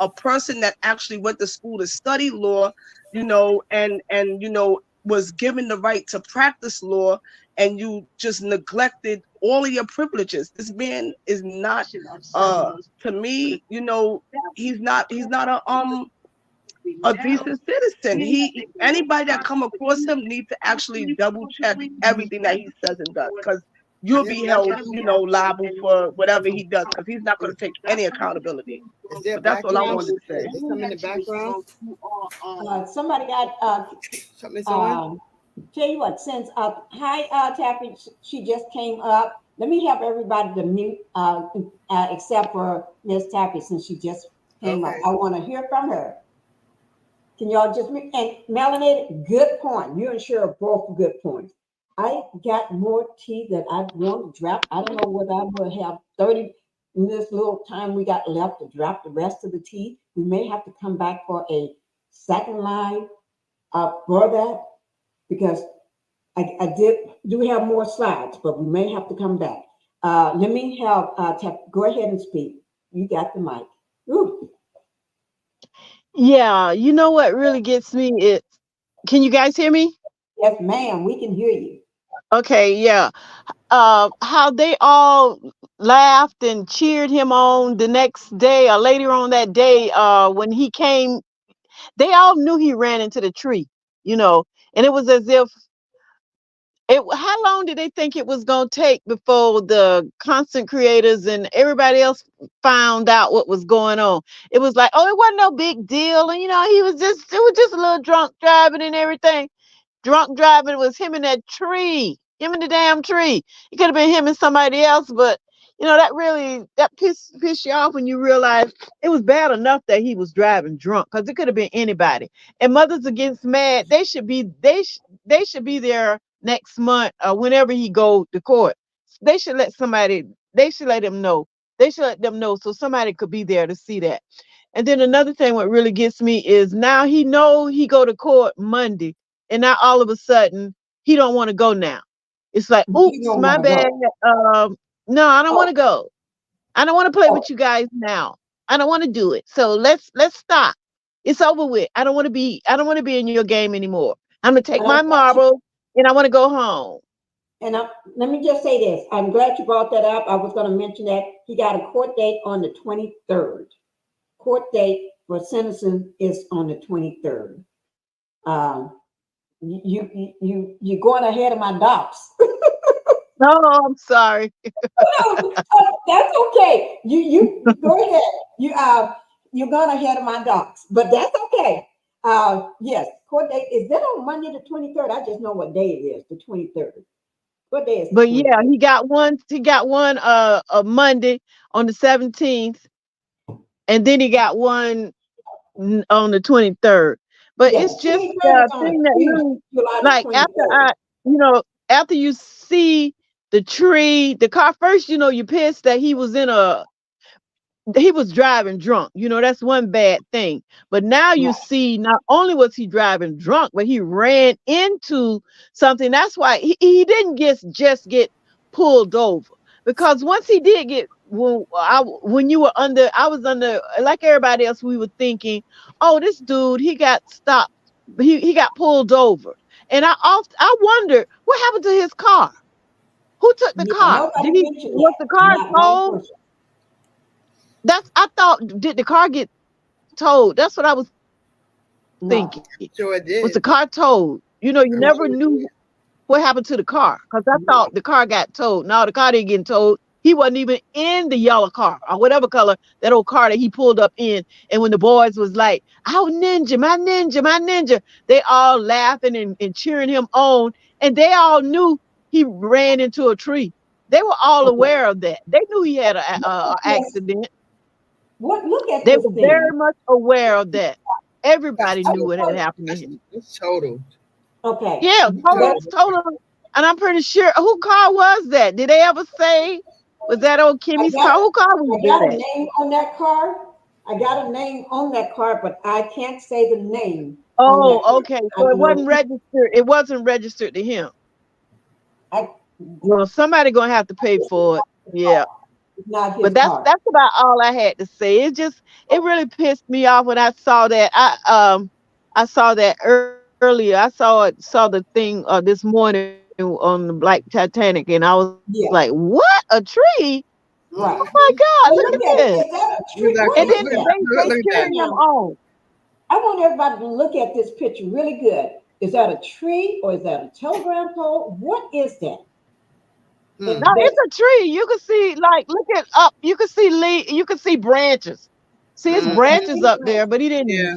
a person that actually went to school to study law, you know, and you know, was given the right to practice law, and you just neglected all of your privileges. This man is not to me, you know, he's not a decent citizen. Anybody that come across him needs to actually double check everything that he says and does, because you'll be held, you know, liable for whatever he does, because he's not going to take any accountability. Is there But that's all I background? wanted to say. Is there something in the background? Somebody got Something's on? tell you what, since hi Taffy, she just came up. Let me help everybody to mute except for Miss Taffy, since she just came up. Okay. I want to hear from her. Can y'all just mute? And Melanated, good point. You and Cheryl are both good points. I got more tea that I want to drop. I don't know whether I will have 30 in this little time we got left to drop the rest of the tea. We may have to come back for a second line for that, because I do have more slides, but we may have to come back. Let me have go ahead and speak. You got the mic. Ooh. Yeah, you know what really gets me is, can you guys hear me? Yes, ma'am, we can hear you. Okay, yeah. How they all laughed and cheered him on the next day or later on that day, when he came, they all knew he ran into the tree, you know, and it was as if how long did they think it was going to take before the content creators and everybody else found out what was going on? It was like, oh, it wasn't no big deal. And, you know, it was just a little drunk driving and everything. Drunk driving was him in that tree, him in the damn tree. It could have been him and somebody else, but you know, that pissed you off when you realize it was bad enough that he was driving drunk, because it could have been anybody. And Mothers Against Mad, they should be there next month or whenever he go to court. They should let them know. They should let them know so somebody could be there to see that. And then another thing, what really gets me is now he go to court Monday, and now all of a sudden he don't want to go now. It's like, You oops, don't my wanna go. bad. No, I don't want to go. I don't want to play with you guys now. I don't want to do it. So let's stop. It's over with. I don't want to be in your game anymore. I'm gonna take And I'm my glad you, marbles and I want to go home. and let me just say this. I'm glad you brought that up. I was going to mention that he got a court date on the 23rd. Court date for sentencing is on the 23rd. You're going ahead of my docs. No, I'm sorry. No, that's okay. You go ahead. You're going ahead of my docs, but that's okay. Yes, court date is that on Monday the 23rd. I just know what day it is, the 23rd. What day is the But yeah, 23rd? he got one a Monday on the 17th, and then he got one on the 23rd. But Yeah, it's the just 23rd is the on a thing that Tuesday, really, July the like, 23rd. after you see the tree, the car first, you pissed that he was driving drunk. That's one bad thing. But now you Right. see, not only was he driving drunk, but he ran into something. That's why he didn't just get pulled over. Because once he did get, when you were under, I was under, like everybody else, we were thinking, oh, this dude, he got stopped. He got pulled over. And I wondered, what happened to his car? Who took the Yeah, car? nobody mentioned Was that. the car Not one towed? person. I thought, did the car get towed? That's what I was No, thinking. Sure it Was the did. car towed? You I'm never sure it knew did. what happened to the car because I thought the car got towed. No, the car didn't get towed. He wasn't even in the yellow car or whatever color that old car that he pulled up in. And when the boys was like, "Oh, ninja, my ninja, my ninja," they all laughing and cheering him on. And they all knew he ran into a tree. They were all okay. aware of that. They knew he had Look at a this. accident. Look at They this were very thing. much aware of that. Everybody I knew just what had want, happened to That's, him. that's total. okay. Yeah, That, total. And I'm pretty sure, who car was that? Did they ever say? Was that old I Kimmy's car? got Who car was I got a that? name on that car. I got a name on that car, but I can't say the name on that Oh, car. okay. I So it don't know. wasn't registered. It wasn't registered to him. I, Well, somebody gonna have to pay for it. Yeah. it's not his But that's car. that's about all I had to say. It really pissed me off when I saw that. I saw that earlier. Saw the thing this morning on the Black Titanic, and I was like, Yeah, "What? A tree? right. My God! Look But at look at this!" it. Is that a Look tree? at What And look, is then look, that? they look at that. cheering him Now, on. I want everybody to look at this picture really good. Is that a tree or is that a telegram pole? What is that? Hmm. No, it's a tree. You can see, like, look at up. You can see you can see branches. See, it's Okay, I Mm-hmm. see branches the up there, branches. but he didn't. Yeah.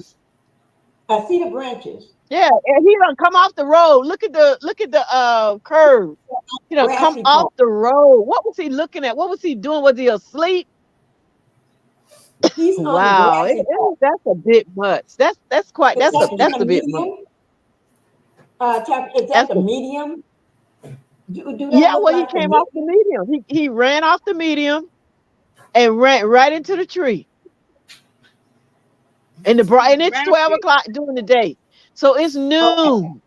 I see the branches. Yeah, and he done come off the road. Look at the curve. He done come Grassy off part. the road. What was he looking at? What was he doing? Was he asleep? He's on the Wow, grassy part. that's a bit much. That's quite. Is that in That's the a bit much. medium? Is that That's the a, medium? Do that yeah. look Well, he like the came off the medium? medium. He ran off the medium and ran right into the tree. And it's 12 o'clock during the day, so it's Okay, noon.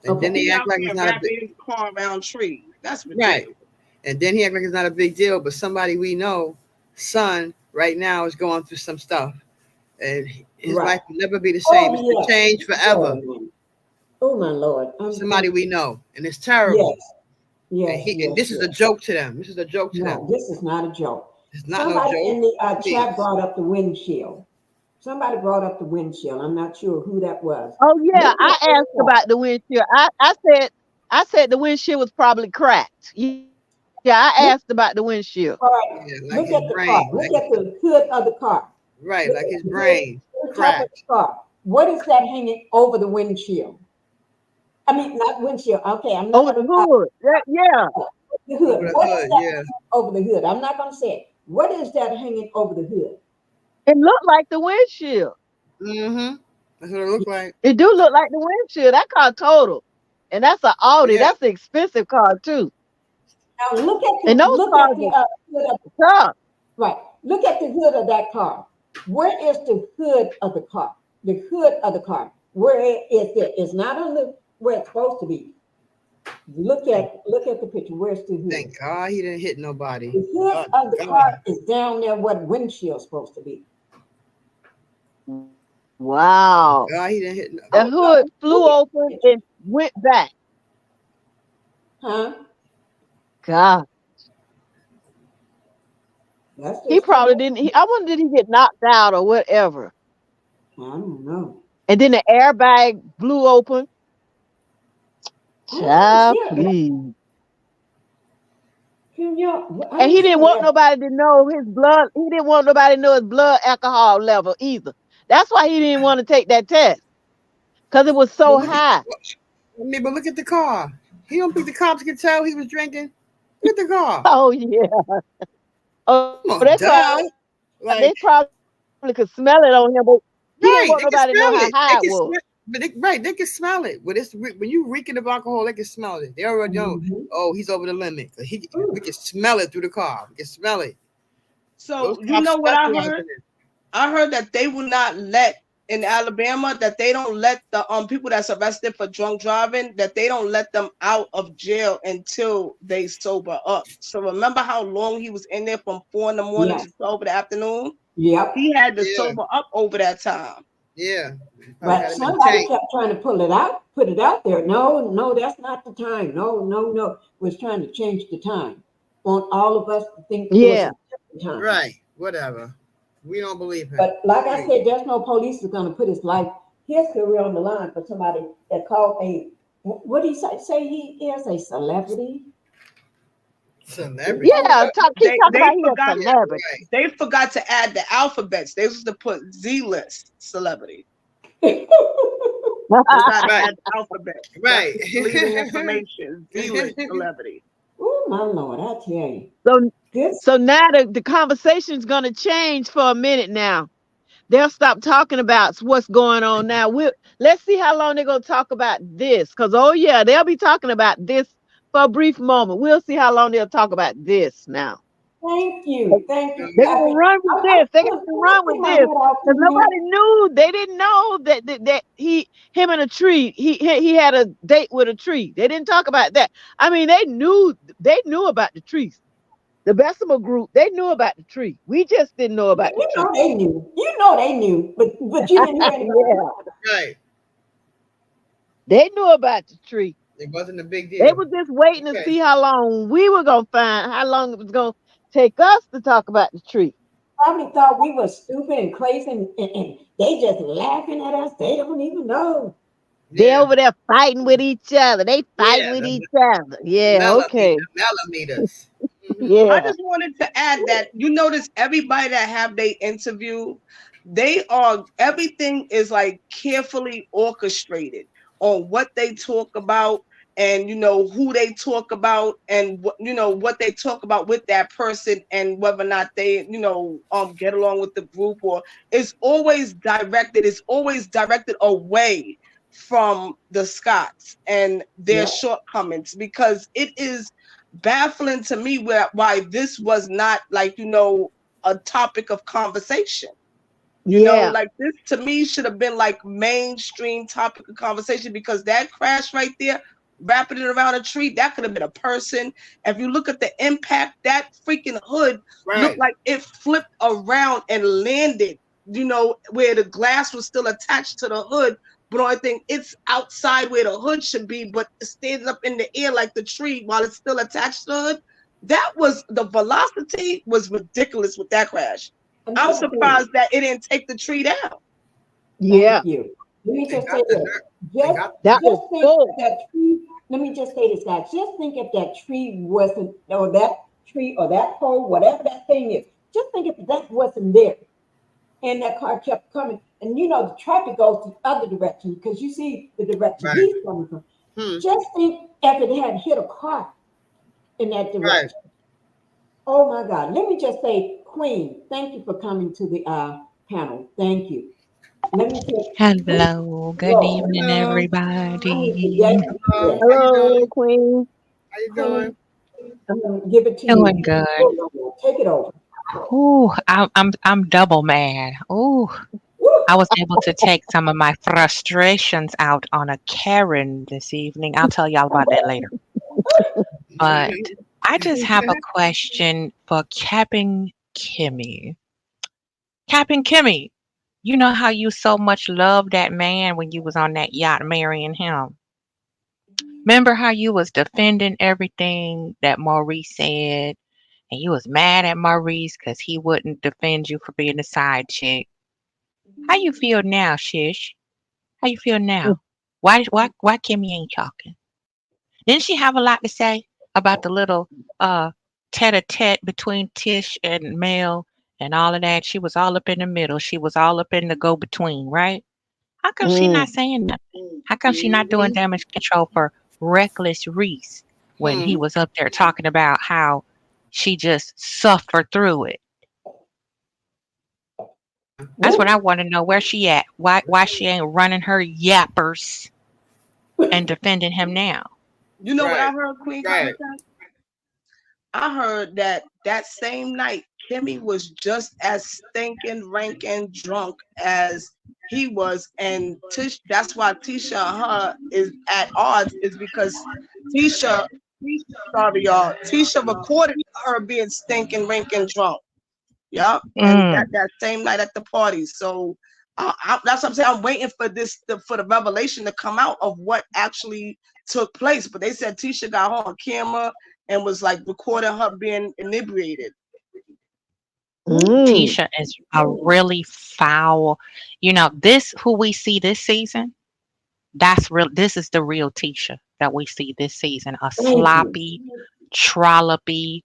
And then okay. they He act out like it's there not a big wrapping his car around trees. That's right. ridiculous. And then he act like it's not a big deal, but somebody we know, son, right now is going through some stuff, and his Right. life will never be the Oh same. It's to yes. change forever. Oh man. Oh my Lord. Somebody we know, and it's terrible. Yes. Yes. And Yes. this is a Yes. joke to them. This is a joke to them. No, this is not a joke. It's not no Somebody joke. in the chat Please. brought up the windshield. Somebody brought up the windshield. I'm not sure who that was. Oh yeah, Look I at this asked car. about the windshield. I said the windshield was probably cracked. Yeah, I Look, asked about the windshield. all right. Yeah, like Look his at the car. brain, Look at the hood of the car. right, Look like at his the hood, brain the top of the cracked car. What is that hanging over the windshield? I mean, not windshield. Okay, I'm not Over the gonna hood. Yeah. the hood. over the What is hood. that Yeah. over the hood? I'm not gonna say it. What is that hanging over the hood? It looked like the windshield. Mm-hmm. That's what it looked like. It do look like the windshield. That car total. And that's an Audi. Yeah. That's an expensive car too. Now And those look at cars the hood of, are tough. right. Look at the hood of that car. Where is the hood of the car? The hood of the car. Where is it? It's not on the where it's supposed to be. Look at the picture. Where's the hood? Thank God he didn't hit nobody. The hood of the car is down there where the windshield's supposed to be. Wow. God, he didn't hit The hood flew open and went back. Huh? God. That's He just probably didn't. I wonder, did he get knocked out or whatever? I don't know. And then the airbag blew open. Child, please. And he didn't want nobody to know his blood. He didn't want nobody to know his blood alcohol level either. That's why he didn't want to take that test. Because it was so high. But look at the car. He don't think the cops could tell he was drinking. Look at the car. Oh, yeah. Oh, they probably could smell it on him, but he didn't want nobody to know how high it was. They can smell it. But when you reeking of alcohol, they can smell it. They already know. Oh, he's over the limit. We can smell it through the car. We can smell it. So you know what I heard? I heard that they will not let in Alabama, that they don't let the people that's arrested for drunk driving, that they don't let them out of jail until they sober up. So remember how long he was in there from 4 in the morning to 12 in the afternoon? Yeah. He had to sober up over that time. Yeah. But somebody kept trying to put it out there. No, that's not the time. No. Was trying to change the time. Want all of us to think it was a different time. Right. Whatever. We don't believe him. But like I said, there's no police is going to put his career on the line for somebody that called what did he say he is a celebrity? Celebrity? Yeah, they celebrity. They forgot to add the alphabets. They used to put Z-list celebrity. Add the alphabet. Right. Leading information. Z-list celebrity. Oh my Lord, I tell you. So now the conversation's gonna change for a minute now. They'll stop talking about what's going on now. Let's see how long they're gonna talk about this. Because they'll be talking about this for a brief moment. We'll see how long they'll talk about this now. Thank you. They're gonna run with this. They're gonna run with this. Because nobody knew. They didn't know that him and a tree. He had a date with a tree. They didn't talk about that. I mean, they knew about the trees. The Bessemer group, they knew about the tree. We just didn't know about the tree. They knew. They knew. But you didn't hear anything. Right. They knew about the tree. It wasn't a big deal. They were just waiting to see how long we were gonna find, how long it was gonna take us to talk about the tree. Probably thought we were stupid and crazy, and they just laughing at us. They don't even know. They're over there fighting with each other. They fight with each other. Yeah, okay. Millimeters. Yeah. I just wanted to add that you notice everybody that have they interview, everything is like carefully orchestrated on what they talk about, and who they talk about, and what they talk about with that person, and whether or not they get along with the group, or it's always directed away from the Scotts and their shortcomings, because it is baffling to me why this was not a topic of conversation. Like this to me should have been like mainstream topic of conversation, because that crash right there, wrapping it around a tree, that could have been a person. If you look at the impact, that freaking hood looked like it flipped around and landed, where the glass was still attached to the hood. But I think it's outside where the hood should be, but it standing up in the air like the tree while it's still attached to the hood. The velocity was ridiculous with that crash. I'm surprised that it didn't take the tree down. Yeah. Thank you. Let me just say this. Let me just say this, guys. Just think if that tree wasn't, or that pole, whatever that thing is, just think if that wasn't there and that car kept coming. And the traffic goes the other direction, because you see the direction he's coming from. Just think if it had hit a car in that direction. Oh my God. Let me just say, Queen, thank you for coming to the panel. Thank you. Let me say, hello. Good evening, everybody. Hello, Queen. How you doing? I'm gonna give it to you. Doing good. Take it over. Ooh, I'm double mad. Ooh. I was able to take some of my frustrations out on a Karen this evening. I'll tell y'all about that later. But I just have a question for Captain Kimmy. Captain Kimmy, you know how you so much loved that man when you was on that yacht marrying him? Remember how you was defending everything that Maurice said, and you was mad at Maurice because he wouldn't defend you for being a side chick? How you feel now, Shish? How you feel now? Why Kimmy ain't talking? Didn't she have a lot to say about the little uh tete-a-tete between Tish and Mel and all of that? She was all up in the middle. She was all up in the go-between, right? How come she not saying nothing? How come she not doing damage control for reckless Reese when he was up there talking about how she just suffered through it? That's what I want to know. Where she at? Why she ain't running her yappers and defending him now? You know what I heard, Queen Constance? I heard that same night, Kimmy was just as stinking, ranking, drunk as he was, and Tish. That's why Tisha and her is at odds, is because Tisha, sorry y'all, Tisha recorded her being stinking, ranking, drunk. Yep, and that same night at the party. So that's what I'm saying. I'm waiting for for the revelation to come out of what actually took place. But they said Tisha got her on camera and was like recording her being inebriated. Tisha is a really foul. You know, this who we see this season. That's real. This is the real Tisha that we see this season. A sloppy, trollopy,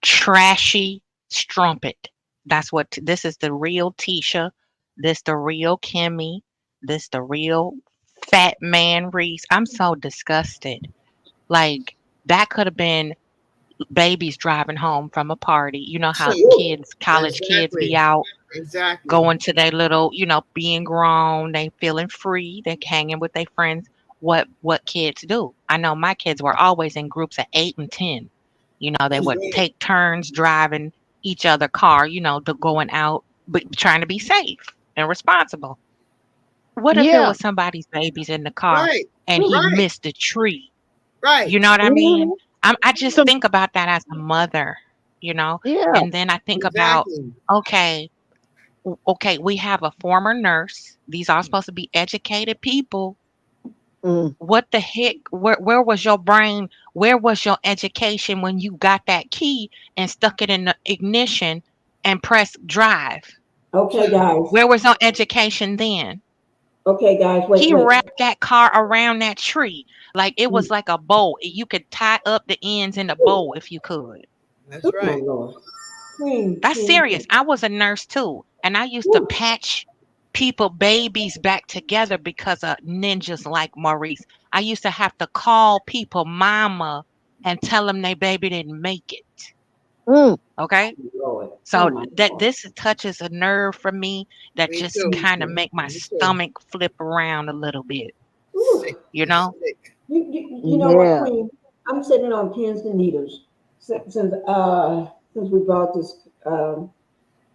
trashy strumpet. That's what this is, the real Tisha. This the real Kimmy. This the real fat man Reese. I'm so disgusted. Like that could have been babies driving home from a party. You know how kids, college kids be out going to their little, being grown, they feeling free, they hanging with their friends. What kids do. I know my kids were always in groups of 8 and 10. They would take turns driving each other car, to going out, but trying to be safe and responsible. What if it was somebody's babies in the car and he missed a tree? You know what I mean? I just think about that as a mother, and then I think about, okay, we have a former nurse. These are supposed to be educated people. What the heck? Where was your brain? Where was your education when you got that key and stuck it in the ignition and pressed drive? Okay, guys. Where was your education then? Okay, guys. Wait. He wrapped that car around that tree like it was like a bow. You could tie up the ends in a bow if you could. That's right. That's serious. I was a nurse too, and I used to patch people babies back together because of ninjas like Maurice. I used to have to call people mama and tell them their baby didn't make it. Okay, so this touches a nerve for me that just kind of make my stomach flip around a little bit. You know what, Queen? I'm sitting on pins and needles since we brought this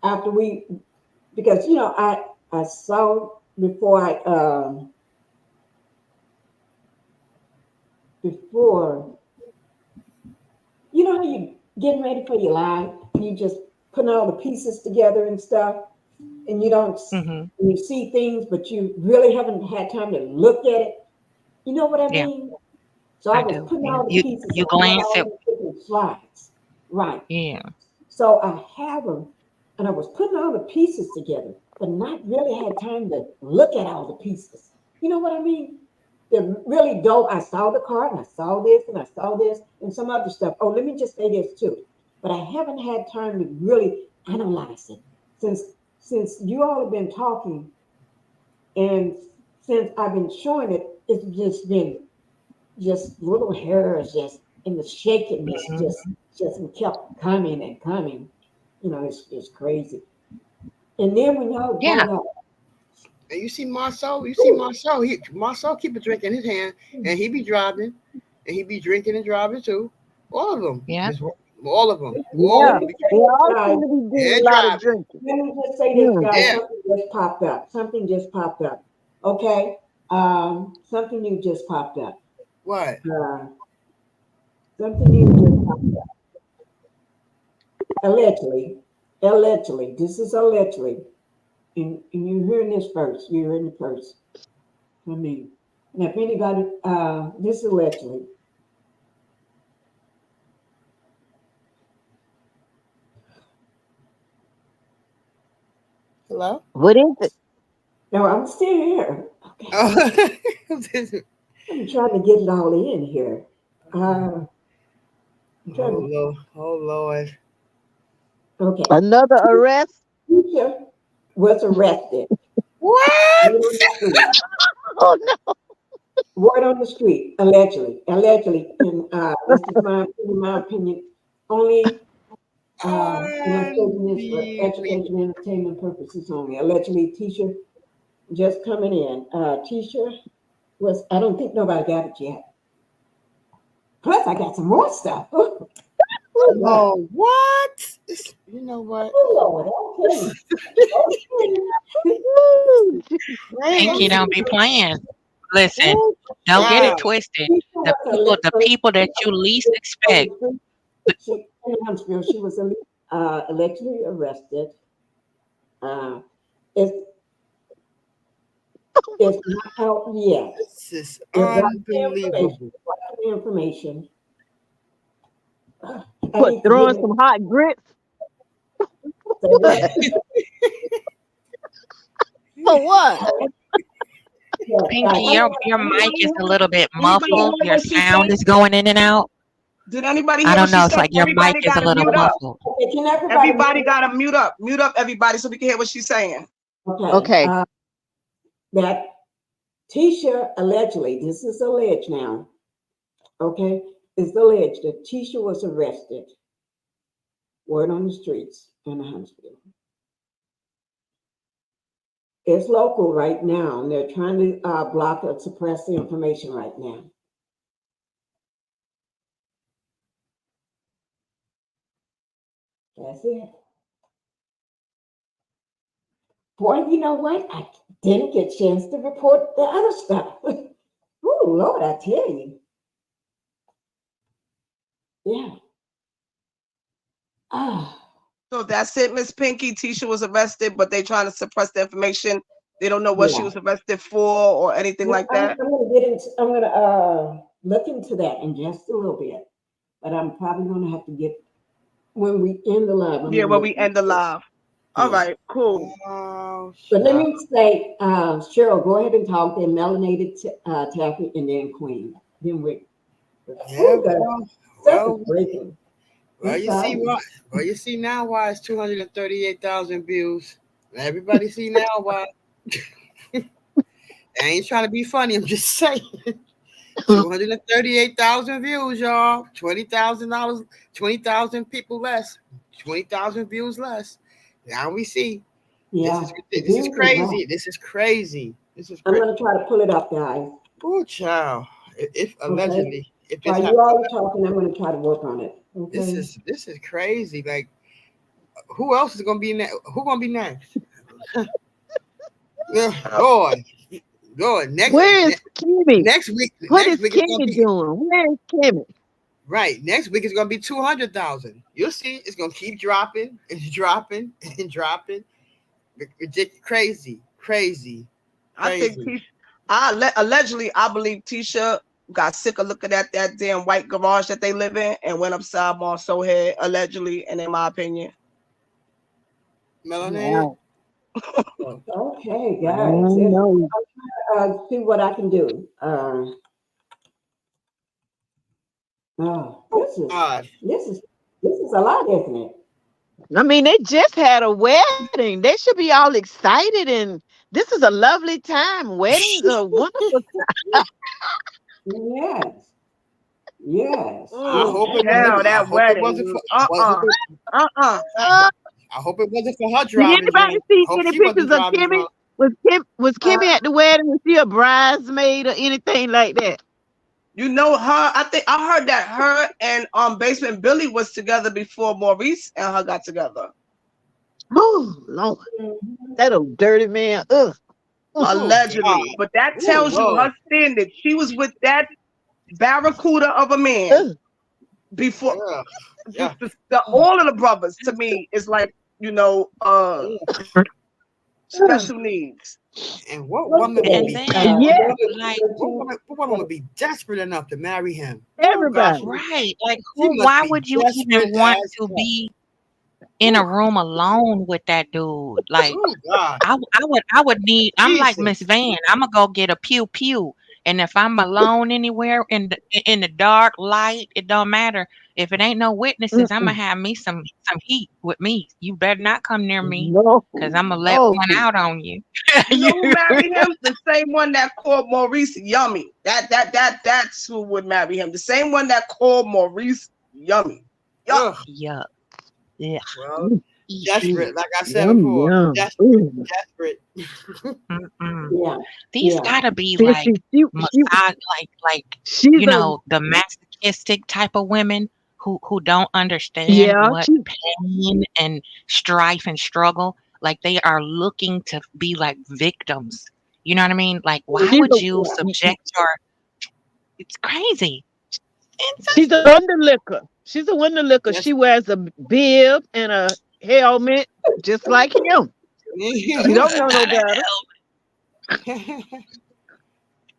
after we, because I saw before how you getting ready for your life, you just putting all the pieces together and stuff, and you don't you see things, but you really haven't had time to look at it. You know what I mean? So I was putting all the pieces. You glance at slides, right? Yeah. So I have them, and I was putting all the pieces together, but not really had time to look at all the pieces. You know what I mean? They're really dope. I saw the card, and I saw this, and I saw this, and some other stuff. Oh, let me just say this too. But I haven't had time to really analyze it since you all have been talking, and since I've been showing it, it's just been little hairs just in the shakiness just kept coming and coming. It's crazy. And then when y'all brought up, and you see Marceau, Marceau keep a drink in his hand, and he be driving, and he be drinking and driving too. All of them. Yeah. All of them. Yeah. They all seem to be doing a lot of drinking. Let me just say this, guys. Something just popped up. Okay. Something new just popped up. What? Something new just popped up. Allegedly, allegedly, this is allegedly, and you're hearing this first. You're hearing it first from me. And if anybody, this is allegedly. Hello? What is it? No, I'm still here. Okay. Oh, I'm trying to get it all in here. I'm oh trying to, Lord. Oh Lord. okay. Another arrest? Teacher was arrested. What? Word on the street. Oh no. Word on the street. Allegedly. Allegedly. And this is my opinion. Only, and I'm taking this for education and entertainment purposes only. Allegedly, teacher just coming in. Teacher was, I don't think nobody got it yet. Plus, I got some more stuff. Oh, God. Oh, what? You know what? Oh, Lord. Okay. Pinky, Crazy. don't be playing. Listen, Oh, don't get it child. twisted. Teacher The was people that you least expect. she, in Huntsville, she was allegedly arrested. Uh, it's, it's not out yet. This is They're watching the information. unbelievable. Watching the information. I What, need to throwing get some hot grits? it. For what? Pinky, your mic is a little bit Anybody hear muffled. Your what she said? sound is going in and out. Did anybody I hear what don't she know. It's said? like your mic Everybody is a got to little mute up. muffled. Okay, can Everybody got to mute up. Mute up, everybody, so we can hear what she's saying. Okay. Okay. That Tisha allegedly, this is alleged now, okay, it's alleged that Tisha was arrested. Word on the streets in Huntsville. It's local right now, and they're trying to block or suppress the information right now. That's it. Boy, you know what? I didn't get a chance to report the other stuff. Oh, Lord, I tell you. Yeah. So that's it, Miss Pinky. Tisha was arrested, but they trying to suppress the information. They don't know what she Yeah. was arrested for or anything like that. I'm gonna look into that in just a little bit. But I'm probably gonna have to get when we end the live. Yeah, when we end the live. All right, cool. Oh, But let me say, Cheryl, go ahead and talk. Then melanated Taffy, and then Queen. Then we. yeah, Stuff is breaking. well, you see now why it's 238,000 views. Everybody see now why. I ain't trying to be funny. I'm just saying. 238,000 views, y'all. $20,000, 20,000 people less, 20,000 views less. Now we see. Yeah. This is crazy. This is crazy. I'm gonna try to pull it up, guys. Oh, child. If allegedly, if it's while you all are talking, I'm gonna try to work on it. Okay. This is crazy. Like, who else is gonna be next? Who gonna be next? Lord, next. Where is Kimmy? Next week. What next is week Kimmy doing? Where is Kimmy? Right. Next week is gonna be 200,000. You'll see. It's gonna keep dropping and dropping and dropping. Crazy. I think allegedly, I believe Tisha got sick of looking at that damn white garage that they live in and went upside on so head, allegedly, and in my opinion. Melanated. Okay, guys. See what I can do. This is a lot, isn't it? I mean, they just had a wedding. They should be all excited, and this is a lovely time. Weddings are wonderful. Yes. I hope it wasn't for I hope it wasn't for her Did driving. anybody see any pictures of Kimmy? Was Kimmy at the wedding? Was she a bridesmaid or anything like that? You know her. I think I heard that her and Basement Billy was together before Maurice and her got together. Oh Lord, that old dirty man. Ugh. Allegedly, but that tells you her standard. She was with that barracuda of a man. before Yeah. all of the brothers to me is like, special needs. And what woman And would be then, Yeah, like, what woman would be desperate enough to marry him? Oh gosh, everybody. right, like, she must why be would you even desperate want as to heck. be in a room alone with that dude? Like, Oh God, I would need. I'm like Miss Jesus. Van. I'm gonna go get a pew pew, and if I'm alone anywhere in the dark light, it don't matter. If it ain't no witnesses, I'm gonna Mm-mm. have me some heat with me. You better not come near me, No, cause I'm gonna let no. one out on you. You know who married him? The same one that called Maurice yummy. That's who would marry him. The same one that called Maurice yummy. Yuck. Ugh. Yuck. Yeah. Well, Eek. desperate. Like I said Yum, before, yum. desperate. Mm-mm. Yeah, These yeah. gotta be See, like she, massage, like she's a, the masochistic type of women who don't understand yeah, what pain and strife and struggle. Like they are looking to be like victims. You know what I mean? Like why she's would a, you subject your? It's crazy. she's a wonder liquor. She's a wonder liquor. Yes. She wears a bib and a helmet just like him. She don't know no better.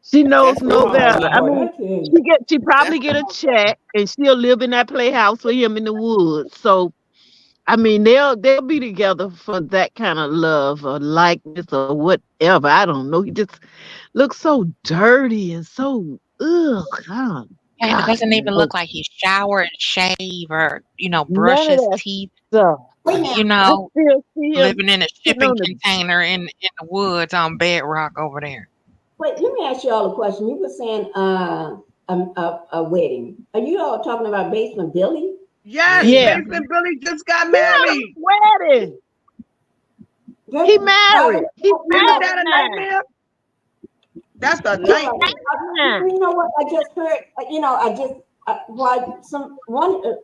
She knows That's no what Oh better. I Lord, mean, I tell you. she probably that's get a check and she'll live in that playhouse with him in the woods. So I mean, they'll be together for that kind of love or likeness or whatever. I don't know. He just looks so dirty and so ugh. Oh, And it God, doesn't even no. look like he shower and shave or brush None of his that teeth. stuff. Wait now. You I know, still see him living in a sitting shipping on the. container in the woods on bedrock over there. Wait, let me ask you all a question. You were saying a wedding. Are you all talking about Basement Billy? Yes, Yeah, mm-hmm. Basement Billy just got he had a married. wedding. He married. He's You Isn't know, that a 99. nightmare? That's a yeah, nightmare. 99. you know what? I just heard. I just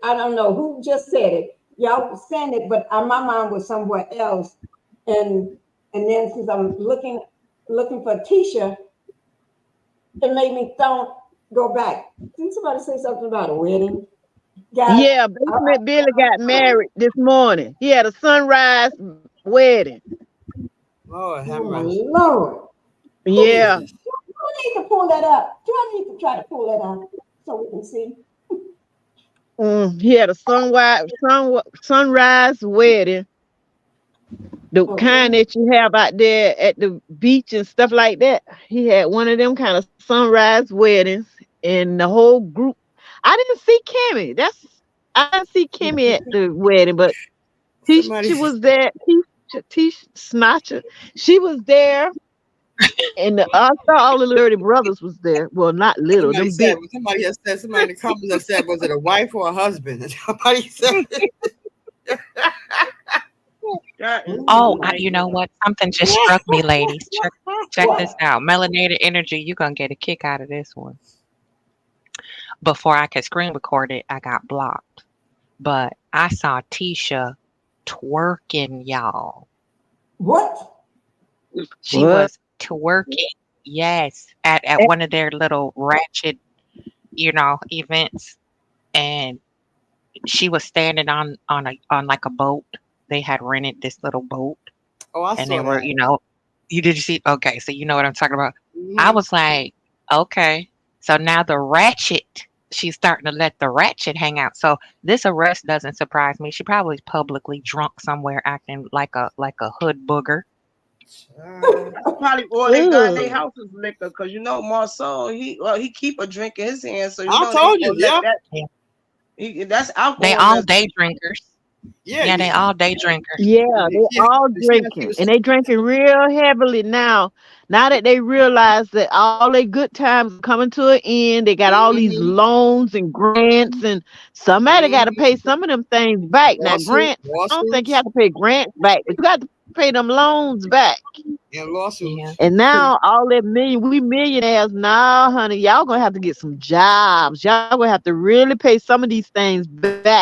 I don't know who just said it. Y'all was saying it, but my mind was somewhere else. And then since I'm looking for Tisha, it made me don't go back. Did somebody say something about a wedding? Guys, Yeah, Basement Billy got married this morning. He had a sunrise wedding. Lord have oh my mercy. Lord. Yeah. Jesus. Do I need to pull that up? Do I need to try to pull that up so we can see? He had a sunrise wedding, the Okay. kind that you have out there at the beach and stuff like that. He had one of them kind of sunrise weddings, and the whole group. I didn't see Kimmy. I didn't see Kimmy at the wedding, but Somebody, Tisha was there. Tisha Snatcher, she was there, and I saw all the little brothers was there. Well, not little, somebody them said. big. Somebody has said. Somebody in the comments have said, "Was it a wife or a husband?" And somebody said, That is a Oh, you know nightmare. what? Something just struck me, ladies. Check this What? out. Melanated energy, you're gonna get a kick out of this one. Before I could screen record it, I got blocked. But I saw Tisha twerking, y'all. What? She What? was twerking, yes, at one of their little ratchet, events, and she was standing on like a boat. They had rented this little boat, "Oh, I and they saw were, that." you did you see? Okay, so you know what I'm talking about. I Mm-hmm. was like, okay, so now the ratchet. She's starting to let the ratchet hang out. So this arrest doesn't surprise me. She probably is publicly drunk somewhere, acting like a hood booger. That's probably all they got in their Ugh. house is liquor. Cause Marcel, he keep a drink in his hand, so I he's told you, gonna let yeah, that. Yeah. That's They alcohol. all That's day drinkers. yeah. Yeah, they all day drinkers. Yeah, they all She drinking, was. and they drinking real heavily now. Now that they realize that all their good times are coming to an end, they got all these Mm-hmm, loans and grants, and somebody got to mm-hmm. pay some of them things back. Now, grants, I don't think you Lawsuits, have to pay grants back, but you got to pay them loans back. and Yeah. lawsuits. And now all that we millionaires. Now, honey, y'all gonna have to get some jobs. Y'all gonna have to really pay some of these things back.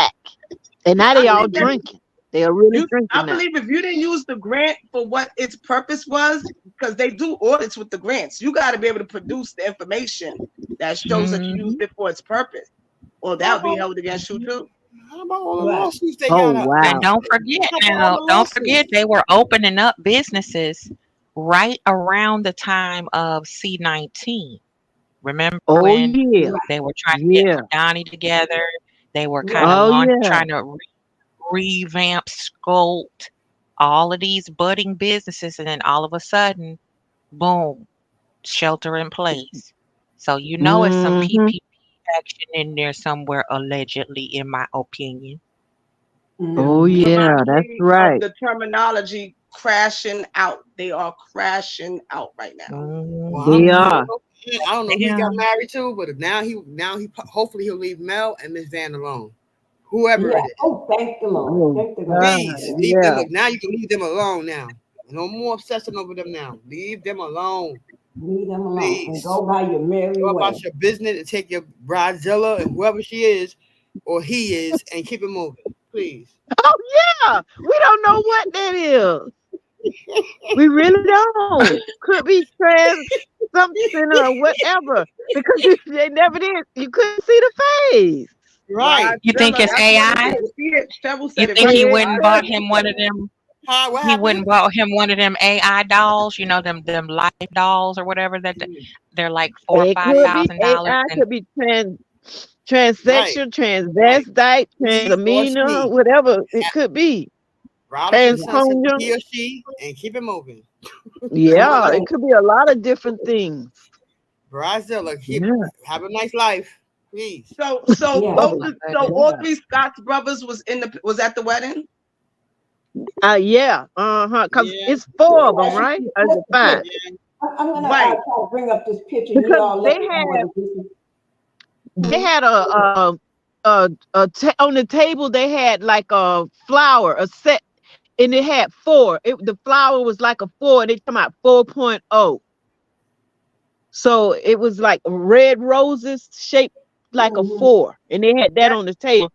And now yeah. they I all think that drinking. They are really I drinking now. believe if you didn't use the grant for what its purpose was, because they do audits with the grants, you got to be able to produce the information that shows that you Hmm. used it for its purpose. Or that would be held against you too. How about all the Right. lawsuits they Oh got up? And wow. don't forget How about all now, the don't forget lawsuits? they were opening up businesses right around the time of C-19. Remember Oh when yeah. Right. they were trying to get Yeah. Madani together? They were kind Right. of Oh yeah. trying to revamp, sculpt all of these budding businesses, and then all of a sudden, boom, shelter in place. So you know it's some Mm-hmm. PPP action in there somewhere, allegedly, in my opinion. Oh Mhm. yeah, Remind that's me of right. the terminology crashing out. They are crashing out right now. Well, They I don't are. know. I don't know who he Yeah. got married to, but now he hopefully he'll leave Mel and Miss Van alone. Whoever Yeah. it is. Oh, thank the Lord. Oh Thank the Lord. God. Please leave them. Yeah. Look, now you can leave them alone now. No more obsessing over them now. Leave them alone. Leave them alone and Please. go by your merry Go way. about your business and take your bridezilla and whoever she is or he is and keep it moving. Please. Oh yeah. We don't know what that is. We really don't. Could be trans something or whatever. Because they never did. You couldn't see the face. Right. You think Bridezilla, it's that's what it AI? is. See it? Cheryl You said it think right. he It wouldn't bought could him be. one of them? Hi, what He happened? wouldn't bought him one of them AI dolls, you know, them life dolls or whatever that they're like four or It five could be thousand dollars, AI, and could be Right. transsexual, Right. transvestite, He or transamina, she. whatever it could be. Ride up to the sunset with Transponder. he or she and keep it moving. Yeah, Okay. it could be a lot of different things. Bridezilla, keep Yeah. have a nice life. Please. So Yeah. oh both my so goodness. all Yeah. three Scott's brothers was at the wedding. Yeah. Uh-huh. Because Yeah. it's four of them, Yes, right? Or is what's it the five? picture? Yeah. I'm gonna Right. try to bring up this picture. You Because all let me know whether this is. they Hmm? had on the table they had like a flower, a set, and it had four. The flower was like a four, and they come out 4.0. So it was like red roses shaped like a Mhm. four, and they had that That on the table,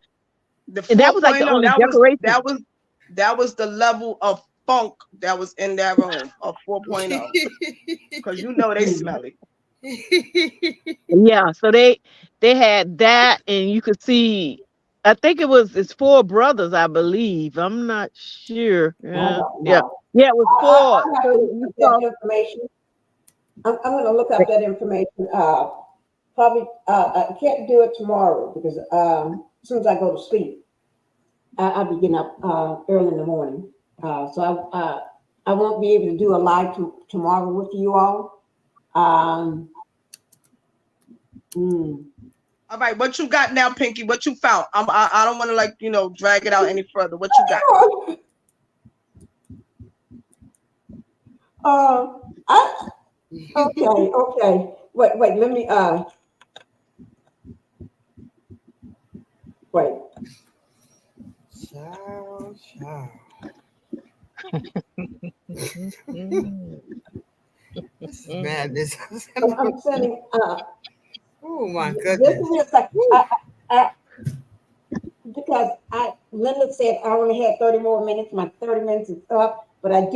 the and that was like the 4.0, only that was decoration. that was that was the level of funk that was in that room of 4.0. Because you know they Mhm. smelly. Yeah, so they had that, and you could see. I think it's four brothers, I believe. I'm not sure. I Yeah, don't yeah, know. yeah. It was four. I have So to look you up saw. that information. I'm going to look up that information. Probably I can't do it tomorrow because as soon as I go to sleep, I'll be getting up early in the morning. I won't be able to do a live tomorrow with you all. Um, mm. All right, what you got now, Pinky? What you found? I don't want to drag it out any further. What you got? I okay. Wait. Let me wait. Child, child. This is madness. I'm sending. Oh my Just goodness. give me a second. I because Linda said I only had 30 more minutes. My 30 minutes is up, but I'm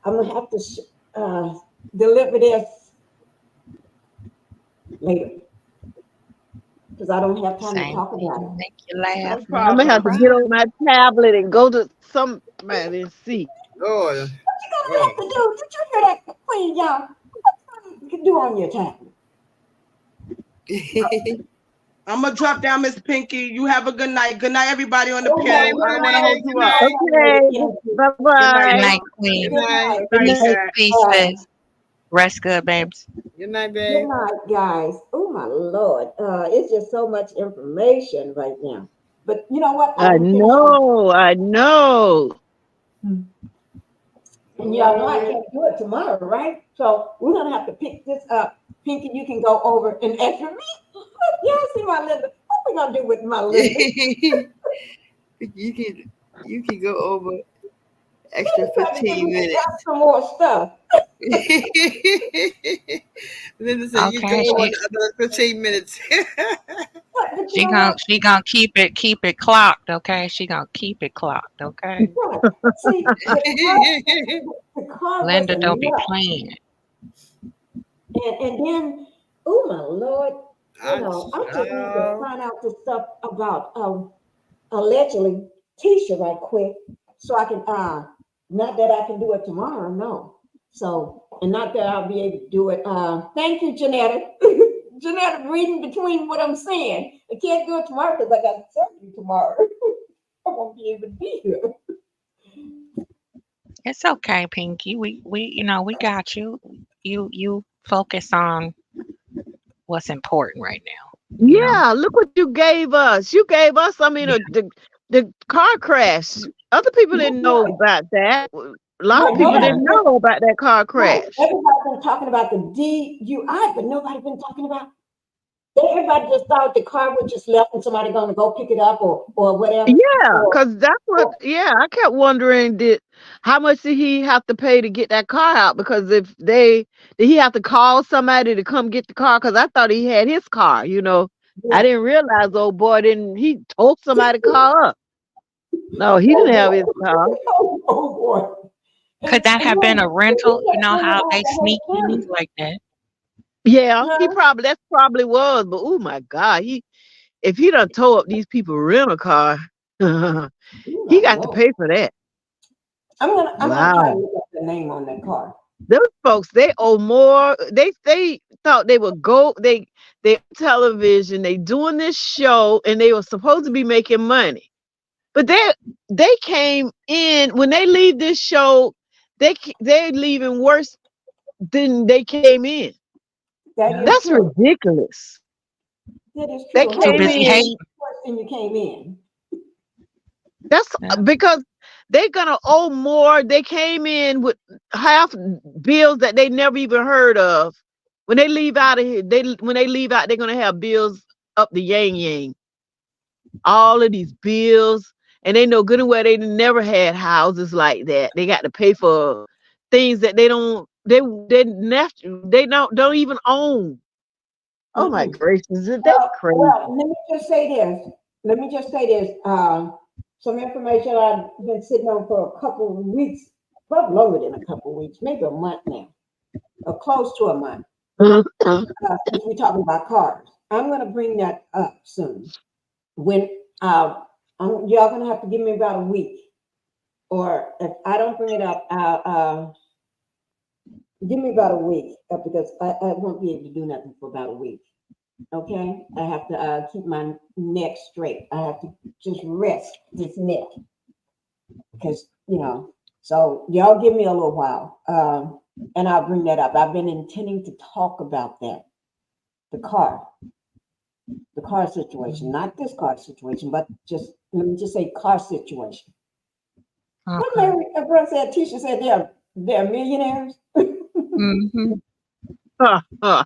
gonna have to deliver this later because I don't have time to Same talk thing about to it. make you laugh, No I'm gonna Mildred. problem. have to get on my tablet and go to somebody and see. Lord. What you gonna have Lord. to do? Did you hear that, Queen? Y'all, what you can do on your tablet? I'm gonna drop down Miss Pinky. You have a good night. Good night, everybody on the Okay, panel. good I don't Good want to night. hold night. you Good up. night. Okay, bye Good night, Good bye. night, y'all. Queen. Good Good night. night. Good night, Peace, Dad. peace, sis. Rest good, babes. Good night, Good babe. night, guys. Oh my Lord, it's just so much information right now. But you know what? I I didn't finish my. know, I know. And y'all know I Oh, can't do it tomorrow, right? So we're gonna have to pick this up. Pinky, you can go over and after me. Y'all see my Linda. What we gonna do with my Linda? you can go over extra Trying to get 15 me to minutes. grab some more stuff. Linda said you go Okay, over she another 15 minutes. But you she know gon' what? she gonna keep it clocked, okay? She gonna keep it clocked, okay? Right. See, the car was Linda, don't be enough. playing. And then, oh my Lord. You know, I just need to find out the stuff about allegedly Tisha right quick, so I can not that I can do it tomorrow, no. So and not that I'll be able to do it. Thank you, Janetta. Janetta reading between what I'm saying. I can't do it tomorrow because I got surgery tomorrow. I won't be able to be here. It's okay, Pinky. We got you. You focus on what's important right now. Yeah, look what you gave us. You gave us, I mean, Yeah. the car crash. Other people didn't know Right, about that. A lot of right. people Yeah. didn't know about that car Right. crash. Everybody's been talking about the DUI, but nobody's been talking about. Everybody just thought the car was just left and somebody going to go pick it up or whatever. Yeah, Or, because that's what, or yeah, I kept wondering, how much did he have to pay to get that car out? Because did he have to call somebody to come get the car? Because I thought he had his car. I yeah. didn't realize old boy he told somebody to call up. No, he Oh didn't have boy. his car. Oh boy. Could that And have been a he rental? You kept know bringing how out they the whole sneak in county. like that. Yeah, Huh? that's probably was, but oh my God, if he done tore up these people rental car, Oh he my got to Lord. pay for that. I'm gonna try to Wow. look up the name on that car. Those folks, they owe more. They thought they would go. They on television. They doing this show, and they were supposed to be making money. But they came in when they leave this show. They leaving worse than they came in. That Yeah. is That's true. ridiculous. That is They true. How Too you came gonna busy leave in. hating. first thing you came in? That's Yeah. because they're gonna owe more. They came in with half bills that they never even heard of. When they leave out of here, when they leave out, they're gonna have bills up the yang yang. All of these bills, and they know good and well they never had houses like that. They got to pay for things that they don't even own. Oh my Mm-mm. gracious, that's crazy. Let me just say this. Let me just say this. Some information I've been sitting on for a couple of weeks, probably longer than a couple of weeks, maybe a month now, or close to a month. Since we're talking about cars, I'm going to bring that up soon. When y'all going to have to give me about a week, or if I don't bring it up, give me about a week because I won't be able to do nothing for about a week. Okay, I have to keep my neck straight. I have to just rest this neck because So y'all give me a little while, and I'll bring that up. I've been intending to talk about that, the car, situation, not this car situation, but just let me just say car situation. What Okay. Mary Brett said, Tisha said they're millionaires. Hmm.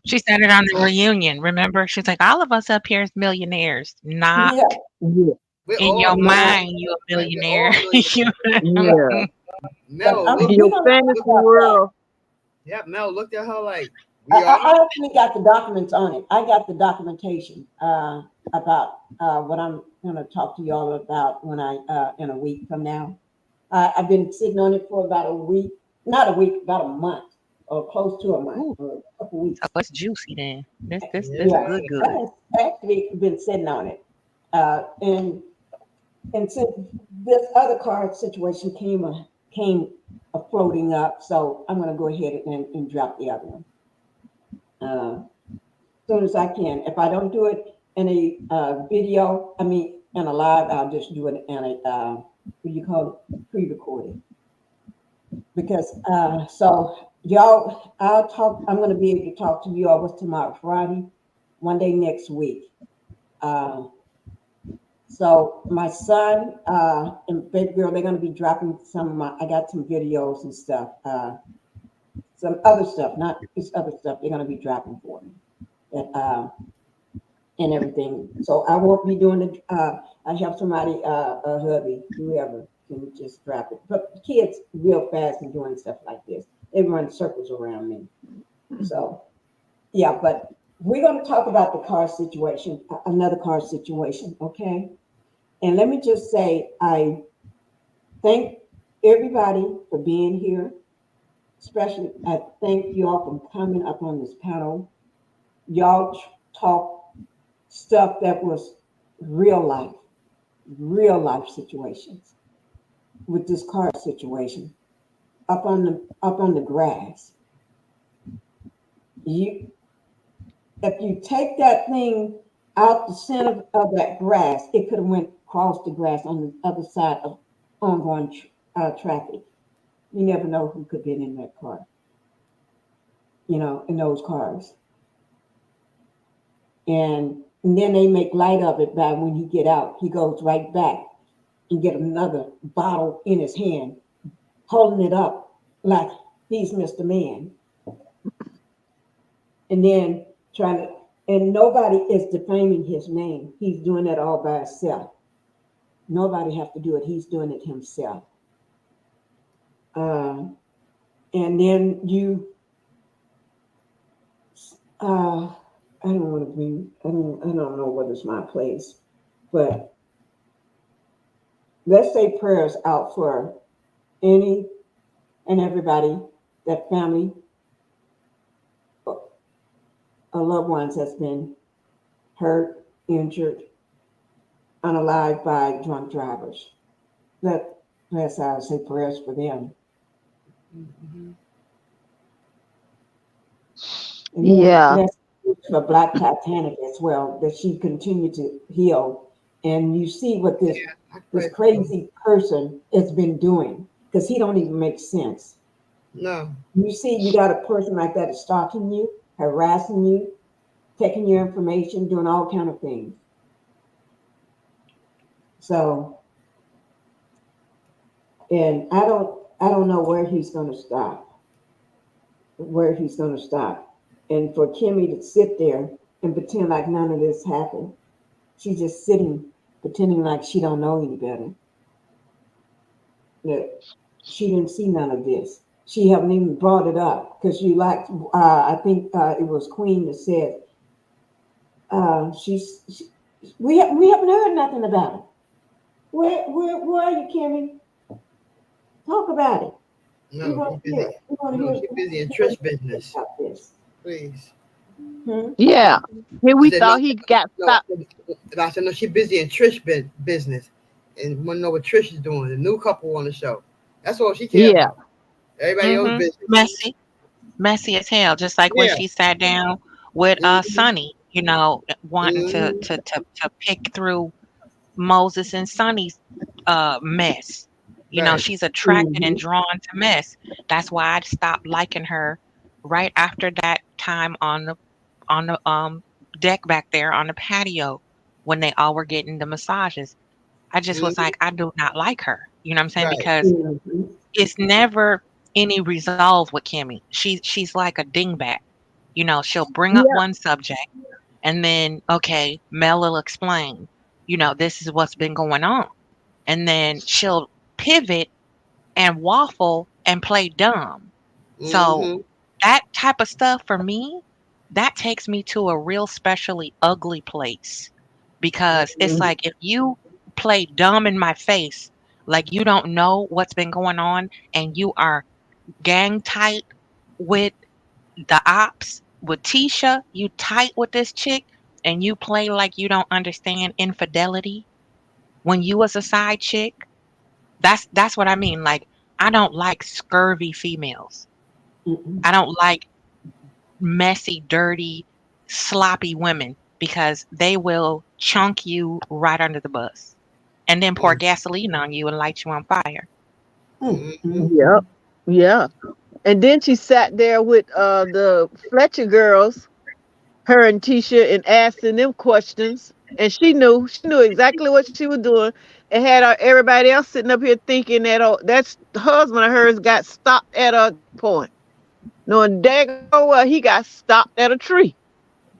She said it on the reunion. Remember, she's like, all of us up here is millionaires. Not Yeah, Yeah, We're in all your nah, millionaires. mind, you a Right? We're millionaire. all millionaires. yeah. but Mel, look. In we're your gonna talk fantasy about that. world. Yeah, Mel looked at her like, we are. I actually got the documents on it. I got the documentation about what I'm going to talk to y'all about when in a week from now. I've been sitting on it for about a week, not a week, about a month or close to a month Ooh, or a couple so weeks. it's juicy then. This Yeah, good, Yeah. I've good. actually been sitting on it. And since this other car situation came floating up, so I'm going to go ahead and drop the other one. Uh, soon as I can. If I don't do it in a video, I mean in a live, I'll just do it in a what do you call it, pre-recorded. Because so y'all, I'll talk. I'm going to be able to talk to you all. What's tomorrow? Friday, one day next week. Uh, so my son and baby girl, they're going to be dropping some of my. I got some videos and stuff. Some other stuff, not this other stuff. They're going to be dropping for me. That and everything. So I won't be doing it. I have somebody, a hubby, whoever, can just drop it. But the kids real fast and doing stuff like this. They run circles around me. So yeah, but we're going to talk about the car situation, another car situation, okay? And let me just say, I thank everybody for being here. Especially, I thank you all for coming up on this panel. Y'all talk stuff that was real life situations with this car situation up on the grass. You if you take that thing out the center of that grass, it could have went across the grass on the other side of ongoing traffic. You never know who could have been in that car, in those cars. And then they make light of it by when he get out, he goes right back and get another bottle in his hand, holding it up like he's Mr. Man. And then trying to, and nobody is defaming his name. He's doing that all by himself. Nobody have to do it. He's doing it himself. And then I don't want to bring, I don't know what is my place, but let's say prayers out for any and everybody, that family or loved ones has been hurt, injured, unalived by drunk drivers. That's how I say prayers for them. Mhm. And then Yeah. let's pray for Black Titanic as well, that she continue to heal. And you see what this Yeah, I this pray for them. crazy person has been doing, because he don't even make sense. No. You see, you got a person like that is stalking you, harassing you, taking your information, doing all kind of things. So, and I don't know where he's going to stop, And for Kimmy to sit there and pretend like none of this happened, she's just sitting, pretending like she don't know any better. That she didn't see none of this. She haven't even brought it up because you like. I think it was Queen that said we haven't heard nothing about it. Where are you, Kimmy? Talk about it. We No, want she's to hear busy. it. We want to No, hear. she's busy in We want Trish to hear business. about this. Please. Hmm? Yeah. Here I we said no. thought he got No, stopped. I said no. She's busy in Trish business, and want to know what Trish is doing. The new couple on the show. That's all she cares Yeah. about. Everybody else Mm-hmm. business. Messy as hell. Just like when Yeah. she sat down with Mm-hmm. Sonny, wanting to Mm-hmm. to to to pick through Moses and Sonny's mess. Right. She's attracted and Hmm. drawn to mess. That's why I stopped liking her right after that time on the deck back there on the patio when they all were getting the massages. I just was Mm-hmm. like, I do not like her. You know what I'm saying? Right. Because Hmm. it's never any resolve with Kimmy. She's like a dingbat. She'll bring up Yeah. one subject and then, okay, Mel will explain, this is what's been going on. And then she'll pivot and waffle and play dumb. So Mm-hmm. that type of stuff for me, that takes me to a real specially ugly place because it's Hmm. like if you play dumb in my face, like you don't know what's been going on and you are gang tight with the ops, with Tisha, you tight with this chick and you play like you don't understand infidelity when you was a side chick. That's what I mean. Like I don't like scurvy females. Hmm. I don't like messy, dirty, sloppy women because they will chunk you right under the bus and then pour gasoline on you and light you on fire. Mm-hmm. Yep. Yeah. And then she sat there with the Fletcher girls, her and Tisha, and asking them questions. And she knew exactly what she was doing, and had everybody else sitting up here thinking that that's the husband of hers got stopped at a point, knowing daggone well he got stopped at a tree.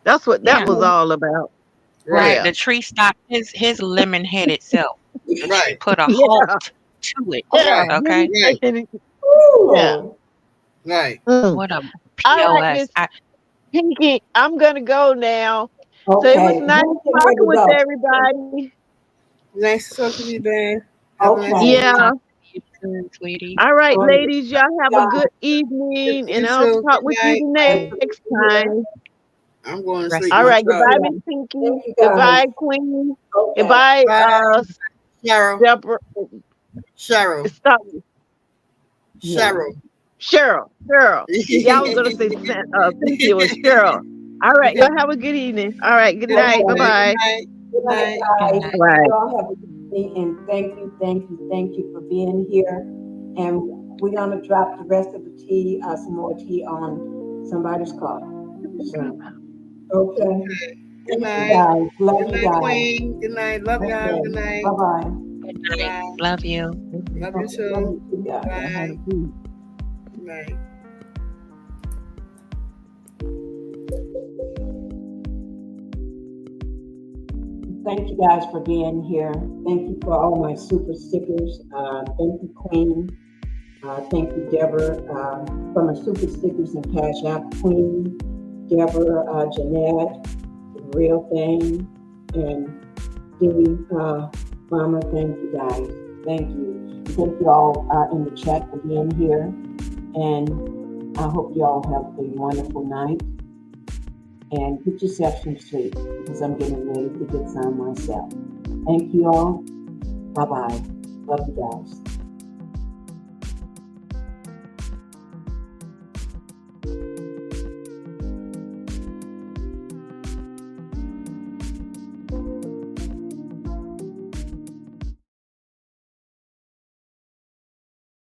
That's what that Yeah. was all about. Right. Right. Yeah. The tree stopped his lemon headed self. The tree Right. put a Yeah. halt to it. Yeah. Right. Okay. Didn't say Right. anything. Ooh, Yeah. Lord. Right. Mm. What a All right, POS. Miss Pinky, I'm gonna go now. So it was Okay, nice who's getting ready talking to with go? everybody. Nice to talk to you, Ben. Have a nice Okay. nice Yeah. evening. talking to you too, sweetie. All right, All right. ladies, y'all have a Y'all, good evening, and You I'll too. talk Good with you night. the thanks for next being here. time. I'm going to Rest sleep All right. myself. Goodbye, Yeah. Miss Pinky. Thank you, Goodbye, guys. Queen. Okay. Goodbye, Bye, Cheryl. Deborah. Cheryl. Stop. Yeah. Cheryl. Cheryl. Cheryl. Yeah, I was gonna say Pinky was Cheryl. All right. Y'all have a good evening. All right. Good night. Bye Okay. Good bye. night. Good Good night, night. Good guys. night. All right. Y'all have a good evening, and thank you for being here. And we're gonna drop the rest of the tea, some more tea on somebody's car. So, okay. Good Thank you, night. guys. Love Good you night, guys. Queen. Good night. Love y'all. Okay. Good night. Bye bye. Good Bye night. bye. Love you. Love you Love too. you too, guys. Bye. Good night. Thank you guys for being here. Thank you for all my super stickers. Thank you, Queen. Thank you, Deborah, for my super stickers and Cash App. Queen, Deborah, Jeanette, The Real Thing, and Dee, Mama. Thank you, guys. Thank you. Thank you all in the chat for being here. And I hope you all have a wonderful night. And get yourself some sleep because I'm getting ready to get some myself. Thank you all. Bye-bye. Love you guys.